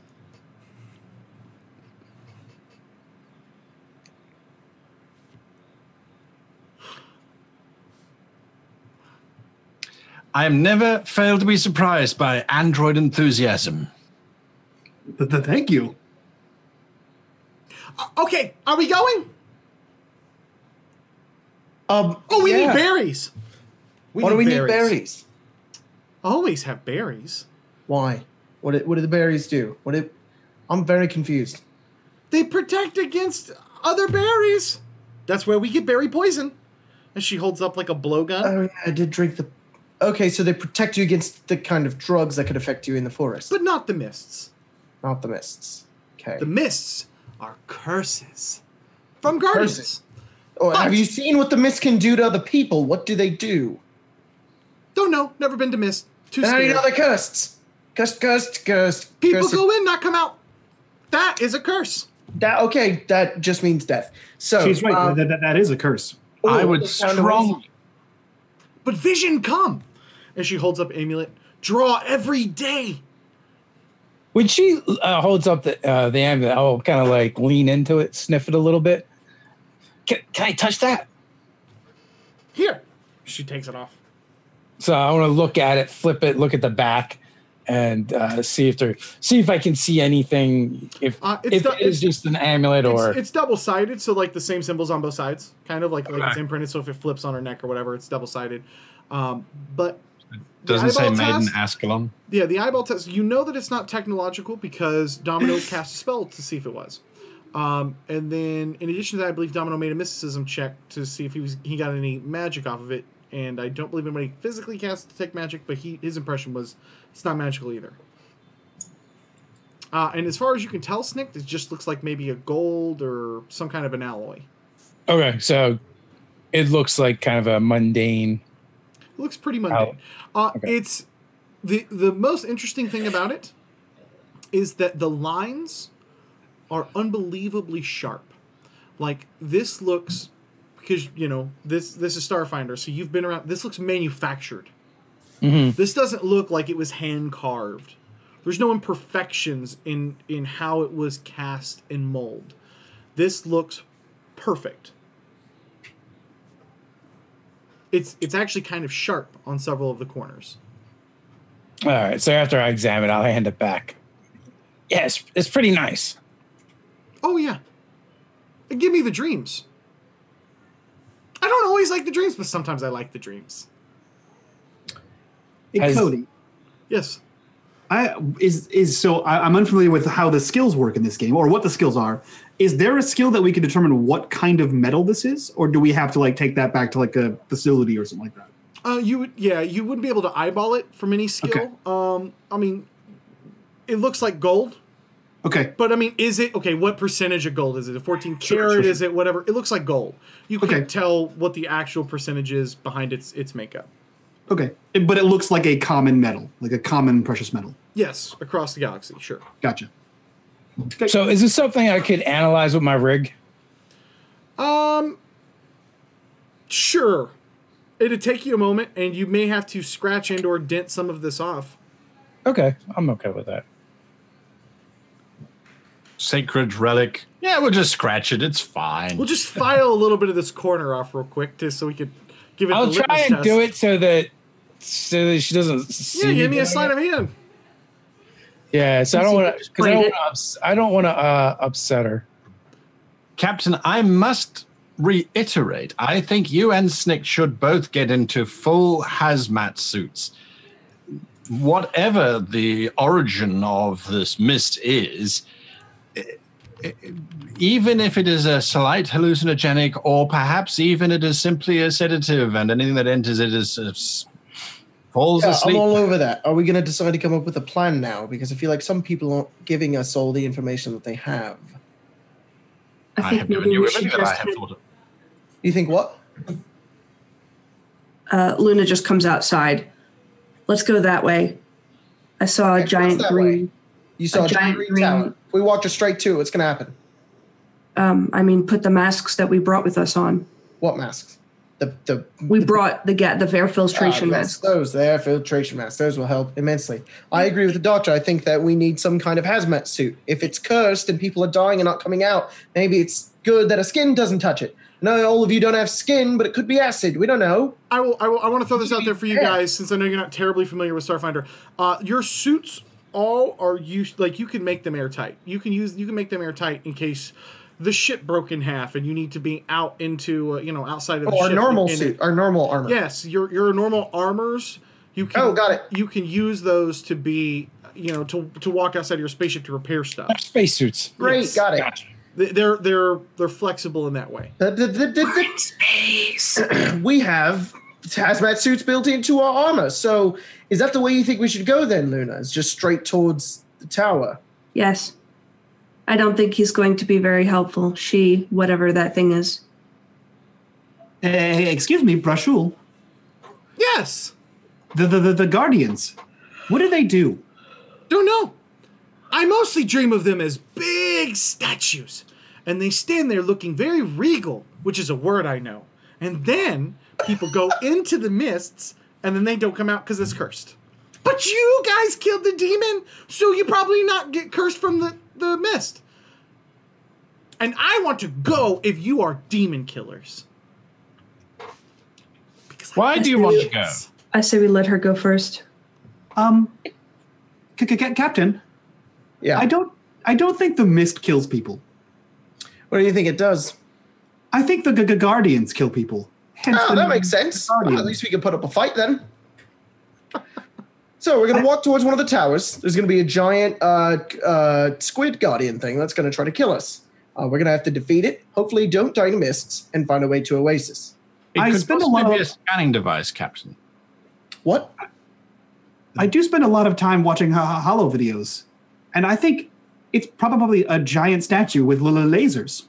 [SPEAKER 6] I am never failed to be surprised by android enthusiasm.
[SPEAKER 3] Thank you.
[SPEAKER 2] Okay, are we going? We need berries.
[SPEAKER 4] Why do we need berries?
[SPEAKER 2] Always have berries.
[SPEAKER 4] Why? What do the berries do? I'm very confused.
[SPEAKER 2] They protect against other berries. That's where we get berry poison. And she holds up like a blowgun.
[SPEAKER 4] Oh, yeah, I did drink the... Okay, so they protect you against the kind of drugs that could affect you in the forest.
[SPEAKER 2] But not the mists.
[SPEAKER 4] Not the mists. Okay.
[SPEAKER 2] The mists are curses. From guardians.
[SPEAKER 4] Curses. Or have you seen what the mist can do to other people? What do they do?
[SPEAKER 2] Don't know. Never been to Mist. Too
[SPEAKER 4] How do you
[SPEAKER 2] scared.
[SPEAKER 4] know they're cursed? Cursed.
[SPEAKER 2] People
[SPEAKER 4] cursed.
[SPEAKER 2] go in, not come out. That is a curse.
[SPEAKER 4] That just means death. So
[SPEAKER 3] She's right. That is a curse.
[SPEAKER 6] I would strongly.
[SPEAKER 2] But vision come. And she holds up amulet. Draw every day.
[SPEAKER 7] When she holds up the amulet, I'll kind of like lean into it, sniff it a little bit. Can I touch that?
[SPEAKER 2] Here. She takes it off.
[SPEAKER 7] So I want to look at it, flip it, look at the back, and see if I can see anything. If it is just an amulet or
[SPEAKER 2] it's double sided, so like the same symbols on both sides, kind of like it's imprinted. So if it flips on her neck or whatever, it's double sided. But
[SPEAKER 6] Doesn't say
[SPEAKER 2] eyeball
[SPEAKER 6] Maiden
[SPEAKER 2] test-
[SPEAKER 6] Ascalon.
[SPEAKER 2] Yeah, the eyeball test. You know that it's not technological because Domino cast a spell to see if it was. And then, in addition to that, I believe Domino made a mysticism check to see if he got any magic off of it. And I don't believe anybody physically cast Detect Magic, but his impression was it's not magical either. And as far as you can tell, Snick, it just looks like maybe a gold or some kind of an alloy.
[SPEAKER 7] okay, so it looks like kind of a mundane.
[SPEAKER 2] It looks pretty mundane.
[SPEAKER 7] Okay.
[SPEAKER 2] It's the most interesting thing about it is that the lines are unbelievably sharp. Like this looks, because this is Starfinder, so you've been around. This looks manufactured.
[SPEAKER 7] Mm-hmm.
[SPEAKER 2] This doesn't look like it was hand carved. There's no imperfections in how it was cast and mold. This looks perfect. It's actually kind of sharp on several of the corners.
[SPEAKER 7] All right, so after I examine it, I'll hand it back. Yes, it's pretty nice.
[SPEAKER 2] Oh yeah. And give me the dreams. I don't always like the dreams, but sometimes I like the dreams.
[SPEAKER 3] Hey, Cody.
[SPEAKER 2] Yes.
[SPEAKER 3] I'm unfamiliar with how the skills work in this game or what the skills are. Is there a skill that we can determine what kind of metal this is, or do we have to like take that back to like a facility or something like that?
[SPEAKER 2] You wouldn't be able to eyeball it from any skill.
[SPEAKER 3] Okay.
[SPEAKER 2] I mean, it looks like gold.
[SPEAKER 3] Okay.
[SPEAKER 2] But I mean, is it okay? What percentage of gold is it? A 14 karat?
[SPEAKER 3] Sure.
[SPEAKER 2] Is it whatever? It looks like gold. You can't tell what the actual percentage is behind its makeup.
[SPEAKER 3] Okay, but it looks like a common metal, like a common precious metal.
[SPEAKER 2] Yes, across the galaxy, sure.
[SPEAKER 3] Gotcha.
[SPEAKER 7] So is this something I could analyze with my rig?
[SPEAKER 2] Sure. It'd take you a moment, and you may have to scratch and or dent some of this off.
[SPEAKER 7] Okay, I'm okay with that.
[SPEAKER 6] Sacred relic. Yeah, we'll just scratch it. It's fine.
[SPEAKER 2] We'll just file a little bit of this corner off real quick, just so we could give it.
[SPEAKER 7] I'll try and do it so that she doesn't see.
[SPEAKER 2] Yeah, give me a sleight of hand.
[SPEAKER 7] Yeah, so I don't want to upset her.
[SPEAKER 6] Captain, I must reiterate, I think you and Snick should both get into full hazmat suits. Whatever the origin of this mist is, even if it is a slight hallucinogenic, or perhaps even it is simply a sedative, and anything that enters it is falls asleep.
[SPEAKER 4] I'm all over that. Are we going to decide to come up with a plan now? Because I feel like some people aren't giving us all the information that they have.
[SPEAKER 5] I think
[SPEAKER 6] have given
[SPEAKER 5] maybe
[SPEAKER 6] you
[SPEAKER 5] we
[SPEAKER 6] everything
[SPEAKER 5] should
[SPEAKER 6] that I
[SPEAKER 5] just.
[SPEAKER 6] have thought of.
[SPEAKER 4] You think what?
[SPEAKER 5] Luna just comes outside. Let's go that way. I saw a
[SPEAKER 4] Okay,
[SPEAKER 5] giant
[SPEAKER 4] what's that
[SPEAKER 5] green.
[SPEAKER 4] way? You saw a giant green tower. If we walked straight to it, what's going to happen?
[SPEAKER 5] Put the masks that we brought with us on.
[SPEAKER 4] What masks?
[SPEAKER 5] We brought the air filtration masks.
[SPEAKER 4] Those, the air filtration masks. Those will help immensely. I agree with the doctor. I think that we need some kind of hazmat suit. If it's cursed and people are dying and not coming out, maybe it's good that a skin doesn't touch it. No, all of you don't have skin, but it could be acid. We don't know.
[SPEAKER 2] I want to throw this out there for you guys, since I know you're not terribly familiar with Starfinder. Your suits all are used, like you can make them airtight. You can make them airtight in case the ship broke in half and you need to be out into outside of the ship.
[SPEAKER 4] Our normal suit, our normal armor.
[SPEAKER 2] Yes, your normal armors. You can,
[SPEAKER 4] got it.
[SPEAKER 2] You can use those to be to walk outside of your spaceship to repair stuff.
[SPEAKER 7] Spacesuits.
[SPEAKER 4] Great,
[SPEAKER 2] Yes.
[SPEAKER 4] got it.
[SPEAKER 7] Gotcha.
[SPEAKER 2] They're flexible in that way.
[SPEAKER 5] Space.
[SPEAKER 4] We have hazmat suits built into our armor. So is that the way you think we should go then, Luna? It's just straight towards the tower.
[SPEAKER 5] Yes. I don't think he's going to be very helpful. Whatever that thing is.
[SPEAKER 3] Excuse me, Brashul.
[SPEAKER 2] Yes.
[SPEAKER 3] The Guardians. What do they do?
[SPEAKER 2] Don't know. I mostly dream of them as big statues. And they stand there looking very regal, which is a word I know. And then people go into the mists, and then they don't come out because it's cursed. But you guys killed the demon, so you probably not get cursed from the mist. And I want to go if you are demon killers.
[SPEAKER 6] Why do you want to go?
[SPEAKER 5] I say we let her go first.
[SPEAKER 3] Captain.
[SPEAKER 8] Yeah.
[SPEAKER 3] I don't think the mist kills people.
[SPEAKER 8] What do you think it does?
[SPEAKER 3] I think the Guardians kill people. Hence
[SPEAKER 8] Oh,
[SPEAKER 3] the
[SPEAKER 8] that
[SPEAKER 3] name
[SPEAKER 8] makes sense. Well,
[SPEAKER 3] Guardians.
[SPEAKER 8] at least we can put up a fight then. So we're going to walk towards one of the towers. There's going to be a giant squid guardian thing that's going to try to kill us. We're going to have to defeat it. Hopefully don't die to mists and find our way to Oasis.
[SPEAKER 6] It
[SPEAKER 3] I
[SPEAKER 6] could
[SPEAKER 3] spend a
[SPEAKER 6] possibly
[SPEAKER 3] lot
[SPEAKER 6] be
[SPEAKER 3] of-
[SPEAKER 6] a scanning device, Captain.
[SPEAKER 8] What?
[SPEAKER 3] I do spend a lot of time watching Hollow videos, and I think it's probably a giant statue with little lasers.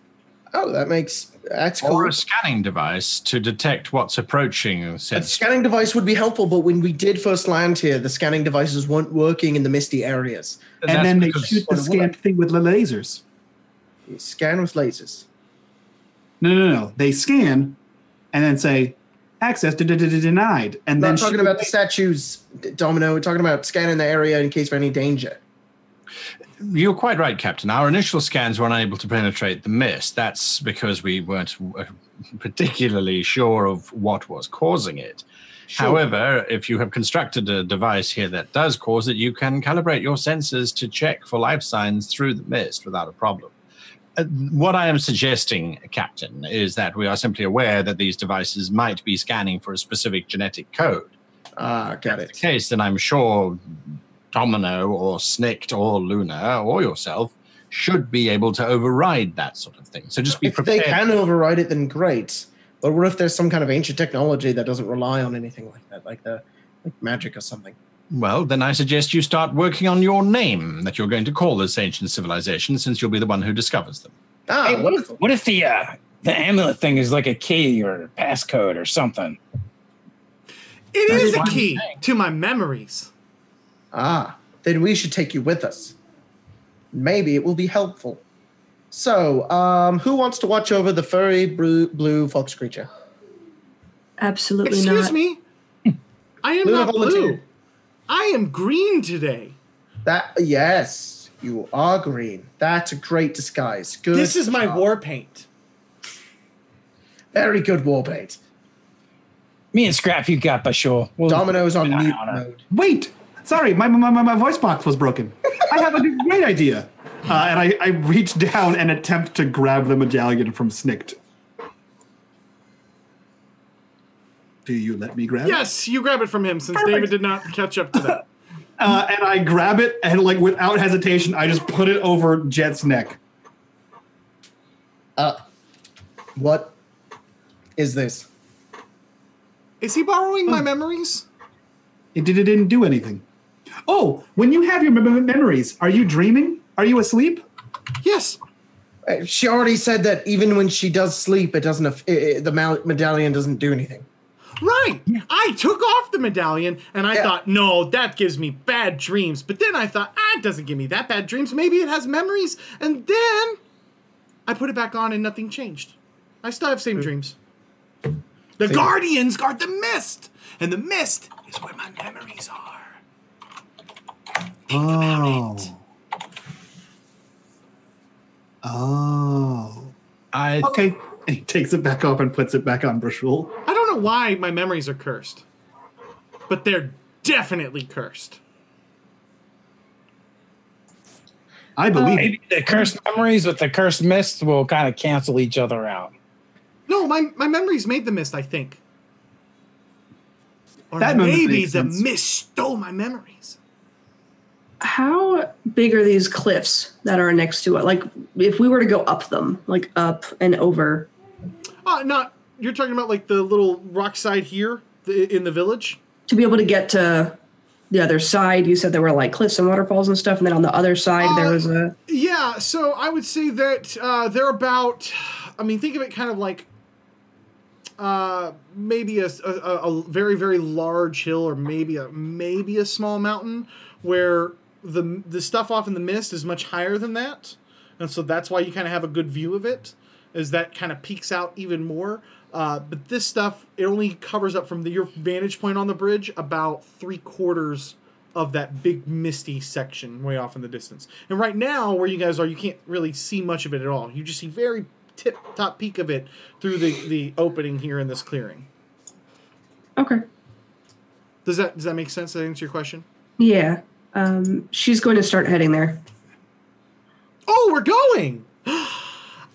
[SPEAKER 8] Oh, that's cool.
[SPEAKER 6] Or a scanning device to detect what's approaching.
[SPEAKER 8] A scanning device would be helpful, but when we did first land here, the scanning devices weren't working in the misty areas.
[SPEAKER 3] And then they shoot the scanned thing with little lasers.
[SPEAKER 8] You scan with lasers.
[SPEAKER 3] No. They scan and then say, access denied. And
[SPEAKER 8] We're
[SPEAKER 3] then
[SPEAKER 8] not talking about the statues, Domino. We're talking about scanning the area in case of any danger.
[SPEAKER 6] You're quite right, Captain. Our initial scans were unable to penetrate the mist. That's because we weren't particularly sure of what was causing it.
[SPEAKER 8] Sure.
[SPEAKER 6] However, if you have constructed a device here that does cause it, you can calibrate your sensors to check for life signs through the mist without a problem. What I am suggesting, Captain, is that we are simply aware that these devices might be scanning for a specific genetic code.
[SPEAKER 8] Got
[SPEAKER 6] If
[SPEAKER 8] it.
[SPEAKER 6] that's the case, then I'm sure Domino or Snicked or Luna or yourself should be able to override that sort of thing. So just be
[SPEAKER 8] If
[SPEAKER 6] prepared.
[SPEAKER 8] they can override it, then great. But what if there's some kind of ancient technology that doesn't rely on anything like that, like magic or something?
[SPEAKER 6] Well, then I suggest you start working on your name that you're going to call this ancient civilization, since you'll be the one who discovers them.
[SPEAKER 7] Hey, what if the amulet thing is like a key or a passcode or something?
[SPEAKER 2] It
[SPEAKER 6] That's
[SPEAKER 2] is a
[SPEAKER 6] what I'm
[SPEAKER 2] key
[SPEAKER 6] saying.
[SPEAKER 2] to my memories.
[SPEAKER 8] Then we should take you with us. Maybe it will be helpful. So, who wants to watch over the furry blue fox creature?
[SPEAKER 5] Absolutely
[SPEAKER 2] Excuse
[SPEAKER 5] not.
[SPEAKER 2] me. I am
[SPEAKER 8] Luna
[SPEAKER 2] not blue.
[SPEAKER 8] volunteered.
[SPEAKER 2] I am green today.
[SPEAKER 8] Yes, you are green. That's a great disguise. Good.
[SPEAKER 2] This is my
[SPEAKER 8] job.
[SPEAKER 2] war paint.
[SPEAKER 8] Very good war paint.
[SPEAKER 7] Me and Scrap, you got Bashul. We'll
[SPEAKER 8] Domino's on
[SPEAKER 7] keep an eye
[SPEAKER 8] mute
[SPEAKER 7] on her.
[SPEAKER 8] mode.
[SPEAKER 3] Wait! Sorry, my voice box was broken. I have a great idea. And I reach down and attempt to grab the medallion from Snicked. Do you let me grab it?
[SPEAKER 2] Yes, you grab it from him since
[SPEAKER 3] Perfect.
[SPEAKER 2] David did not catch up to that.
[SPEAKER 3] And I grab it and, like, without hesitation, I just put it over Jet's neck.
[SPEAKER 8] What is this?
[SPEAKER 2] Is he borrowing my memories?
[SPEAKER 3] It didn't do anything. Oh, when you have your memories, are you dreaming? Are you asleep?
[SPEAKER 2] Yes.
[SPEAKER 8] She already said that even when she does sleep, it doesn't. The medallion doesn't do anything.
[SPEAKER 2] Right. I took off the medallion and I thought, no, that gives me bad dreams. But then I thought, it doesn't give me that bad dreams. Maybe it has memories. And then I put it back on and nothing changed. I still have same dreams. The Guardians guard the mist. And the mist is where my memories are. Think about it.
[SPEAKER 3] Oh.
[SPEAKER 6] I
[SPEAKER 3] Okay. And he takes it back off and puts it back on Brashul.
[SPEAKER 2] I don't know why my memories are cursed. But they're definitely cursed.
[SPEAKER 3] I believe it.
[SPEAKER 7] Maybe the cursed memories with the cursed mist will kind of cancel each other out.
[SPEAKER 2] No, my memories made the mist, I think. Or
[SPEAKER 3] That
[SPEAKER 2] maybe
[SPEAKER 3] makes
[SPEAKER 2] the
[SPEAKER 3] sense.
[SPEAKER 2] mist stole my memories.
[SPEAKER 5] How big are these cliffs that are next to it? Like, if we were to go up them, like up and over.
[SPEAKER 2] You're talking about like the little rock side here in the village?
[SPEAKER 5] To be able to get to the other side, you said there were like cliffs and waterfalls and stuff, and then on the other side there was a...
[SPEAKER 2] Yeah, so I would say that they're about, think of it kind of like maybe a very, very large hill, or maybe a small mountain where the stuff off in the mist is much higher than that. And so that's why you kind of have a good view of it, is that kind of peaks out even more. But this stuff, it only covers up from your vantage point on the bridge about 3/4 of that big misty section way off in the distance. And right now, where you guys are, you can't really see much of it at all. You just see very top peak of it through the opening here in this clearing.
[SPEAKER 5] Okay.
[SPEAKER 2] Does that make sense? Does that answer your question?
[SPEAKER 5] Yeah. She's going to start heading there.
[SPEAKER 2] Oh, we're going!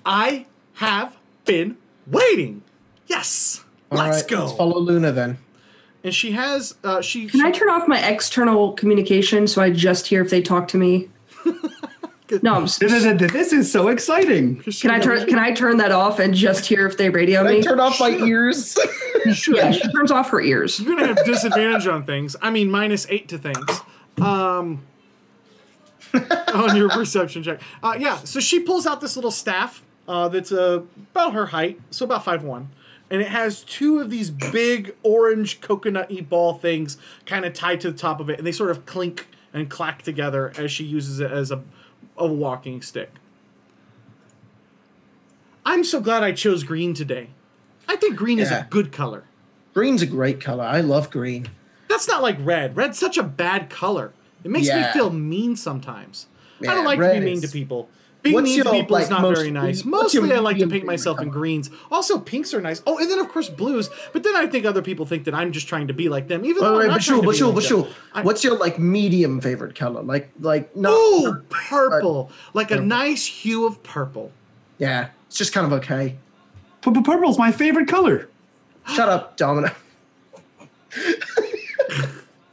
[SPEAKER 2] I have been waiting. Yes. Let's go.
[SPEAKER 8] Let's follow Luna then.
[SPEAKER 2] And she has
[SPEAKER 5] Can I turn off my external communication so I just hear if they talk to me? No,
[SPEAKER 3] This is so exciting.
[SPEAKER 5] Can I turn that off and just hear if they radio me?
[SPEAKER 8] Turn off my ears.
[SPEAKER 2] Sure.
[SPEAKER 5] Yeah, she turns off her ears.
[SPEAKER 2] You're gonna have disadvantage on things. I mean, -8 to things. On your perception check. Yeah. So she pulls out this little staff that's about her height, so about 5'1", and it has 2 of these big orange coconut-y ball things kind of tied to the top of it, and they sort of clink and clack together as she uses it as a walking stick. I'm so glad I chose green today. I think green is a good color.
[SPEAKER 8] Green's a great color. I love green.
[SPEAKER 2] That's not like red. Red's such a bad color. It makes me feel mean sometimes. I don't like to be mean to people. Being mean to people is not very nice. Mostly I like to paint myself in greens. Also, pinks are nice. Oh, and then of course blues. But then I think other people think that I'm just trying to be like them, even though I'm not trying to be like them.
[SPEAKER 8] What's your medium favorite color?
[SPEAKER 2] Purple. Like a nice hue of purple.
[SPEAKER 8] Yeah, it's just kind of okay.
[SPEAKER 3] Purple's my favorite color.
[SPEAKER 8] Shut up, Domino.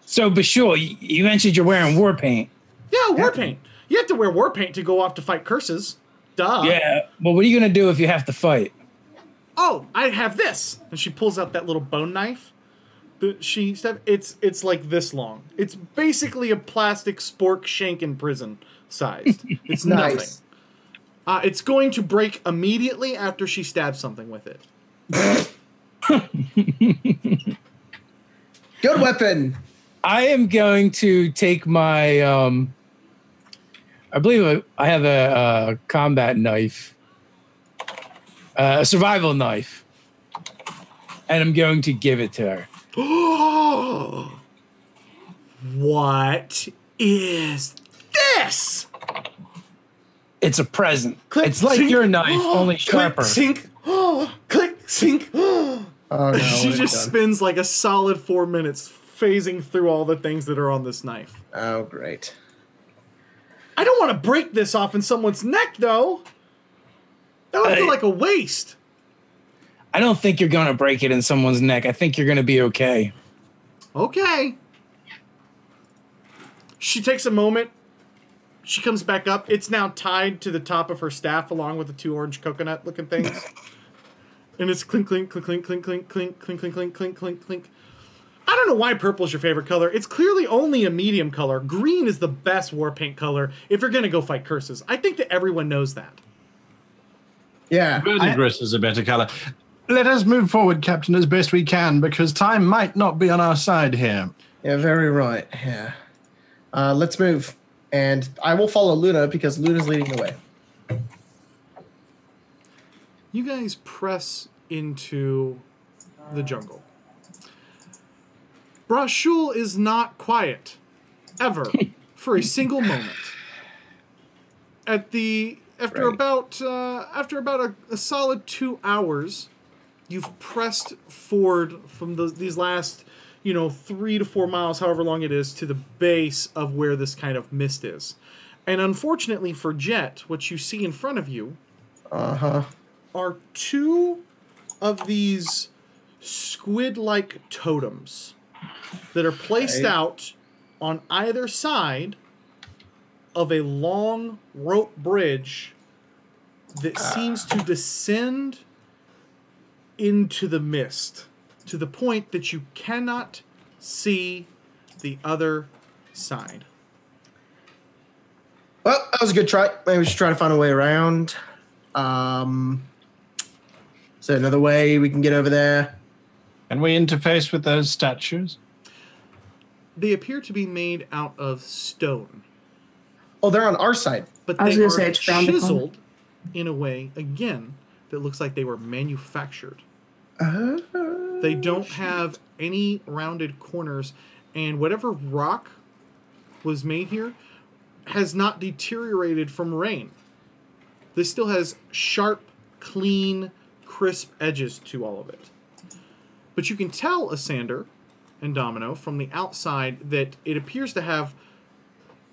[SPEAKER 7] So, Bashul, you mentioned you're wearing war paint.
[SPEAKER 2] Yeah, war paint. You have to wear war paint to go off to fight curses. Duh.
[SPEAKER 7] Yeah. Well, what are you going to do if you have to fight?
[SPEAKER 2] Oh, I have this. And she pulls out that little bone knife. It's like this long. It's basically a plastic spork shank in prison sized. It's
[SPEAKER 8] nice.
[SPEAKER 2] Nothing. It's going to break immediately after she stabs something with it.
[SPEAKER 8] Good weapon.
[SPEAKER 7] I am going to take my, I believe I have a combat knife, a survival knife, and I'm going to give it to her.
[SPEAKER 2] What is this?
[SPEAKER 7] It's a present.
[SPEAKER 2] Click,
[SPEAKER 7] it's like
[SPEAKER 2] sink,
[SPEAKER 7] your knife, only sharper.
[SPEAKER 2] Click, sink, click, sink.
[SPEAKER 8] Oh, no,
[SPEAKER 2] she just spends like a solid 4 minutes phasing through all the things that are on this knife.
[SPEAKER 8] Oh, great.
[SPEAKER 2] I don't want to break this off in someone's neck, though. That would feel like a waste.
[SPEAKER 7] I don't think you're going to break it in someone's neck. I think you're going to be okay.
[SPEAKER 2] Okay. She takes a moment. She comes back up. It's now tied to the top of her staff along with the 2 orange coconut-looking things. And it's clink, clink, clink, clink, clink, clink, clink, clink, clink, clink, clink, clink, clink. I don't know why purple is your favorite color. It's clearly only a medium color. Green is the best war paint color if you're going to go fight curses. I think that everyone knows that.
[SPEAKER 8] Yeah.
[SPEAKER 6] Verdigris is a better color. Let us move forward, Captain, as best we can, because time might not be on our side here.
[SPEAKER 8] Yeah, very right. Yeah. Let's move. And I will follow Luna because Luna's leading the way.
[SPEAKER 2] You guys press into the jungle. Brashul is not quiet, ever, for a single moment. After about a solid 2 hours, you've pressed forward from these last 3 to 4 miles, however long it is, to the base of where this kind of mist is. And unfortunately for Jet, what you see in front of you are 2 of these squid-like totems that are placed out on either side of a long rope bridge that seems to descend into the mist to the point that you cannot see the other side.
[SPEAKER 8] Well, that was a good try. Maybe we should try to find a way around. Is there another way we can get over there?
[SPEAKER 6] Can we interface with those statues?
[SPEAKER 2] They appear to be made out of stone.
[SPEAKER 8] Oh, they're on our side.
[SPEAKER 2] But
[SPEAKER 5] I was
[SPEAKER 2] they
[SPEAKER 5] gonna say
[SPEAKER 2] are
[SPEAKER 5] it's frowned upon.
[SPEAKER 2] chiseled in a way, again, that looks like they were manufactured. They don't have any rounded corners, and whatever rock was made here has not deteriorated from rain. This still has sharp, clean, crisp edges to all of it. But you can tell, Asander and Domino, from the outside that it appears to have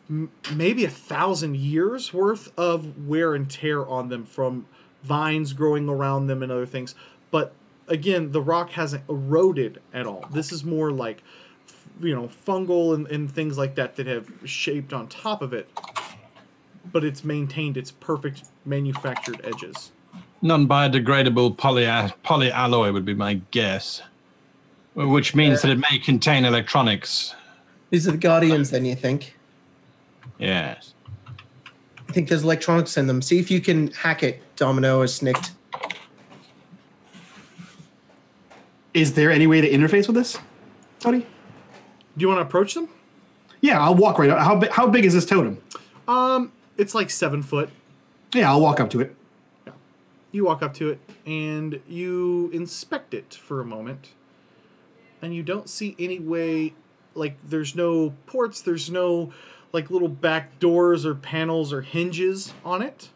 [SPEAKER 2] maybe 1,000 years worth of wear and tear on them from vines growing around them and other things. But again, the rock hasn't eroded at all. This is more like, fungal and things like that have shaped on top of it. But it's maintained its perfect manufactured edges.
[SPEAKER 6] Non-biodegradable polyalloy would be my guess. Which means that it may contain electronics.
[SPEAKER 8] These are the Guardians, then, you think?
[SPEAKER 6] Yes.
[SPEAKER 8] I think there's electronics in them. See if you can hack it, Domino or Snicked.
[SPEAKER 3] Is there any way to interface with this, buddy?
[SPEAKER 2] Do you want to approach them?
[SPEAKER 3] Yeah, I'll walk right up. How big is this totem?
[SPEAKER 2] It's like 7 foot.
[SPEAKER 3] Yeah, I'll walk up to it.
[SPEAKER 2] Yeah. You walk up to it, and you inspect it for a moment. And you don't see any way, like, there's no ports, there's no, like, little back doors or panels or hinges on it.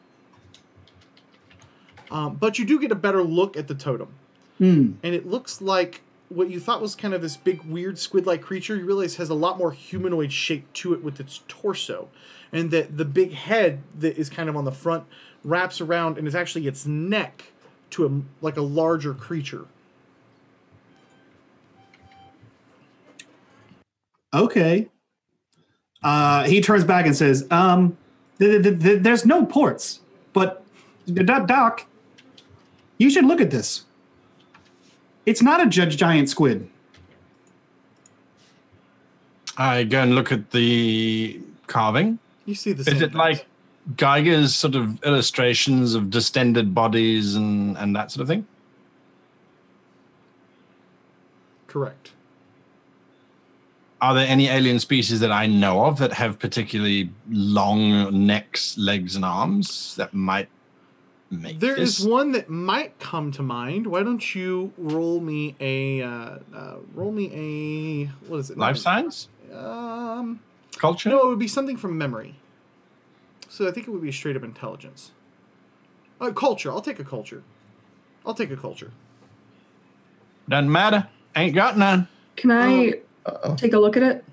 [SPEAKER 2] But you do get a better look at the totem. And it looks like what you thought was kind of this big, weird, squid-like creature, you realize has a lot more humanoid shape to it with its torso. And that the big head that is kind of on the front wraps around and is actually its neck to a larger creature.
[SPEAKER 3] Okay. He turns back and says, there's no ports, but Doc, you should look at this. It's not a giant squid.
[SPEAKER 6] I go and look at the carving.
[SPEAKER 2] You see the same
[SPEAKER 6] Is it
[SPEAKER 2] things.
[SPEAKER 6] like Geiger's sort of illustrations of distended bodies and that sort of thing?
[SPEAKER 2] Correct.
[SPEAKER 6] Are there any alien species that I know of that have particularly long necks, legs, and arms that might make
[SPEAKER 2] There
[SPEAKER 6] this?
[SPEAKER 2] is one that might come to mind. Why don't you roll me a what is it?
[SPEAKER 6] Life science? Culture?
[SPEAKER 2] No, it would be something from memory. So I think it would be straight up intelligence. Culture. I'll take a culture.
[SPEAKER 6] Doesn't matter. Ain't got none.
[SPEAKER 5] Can I take a look at it?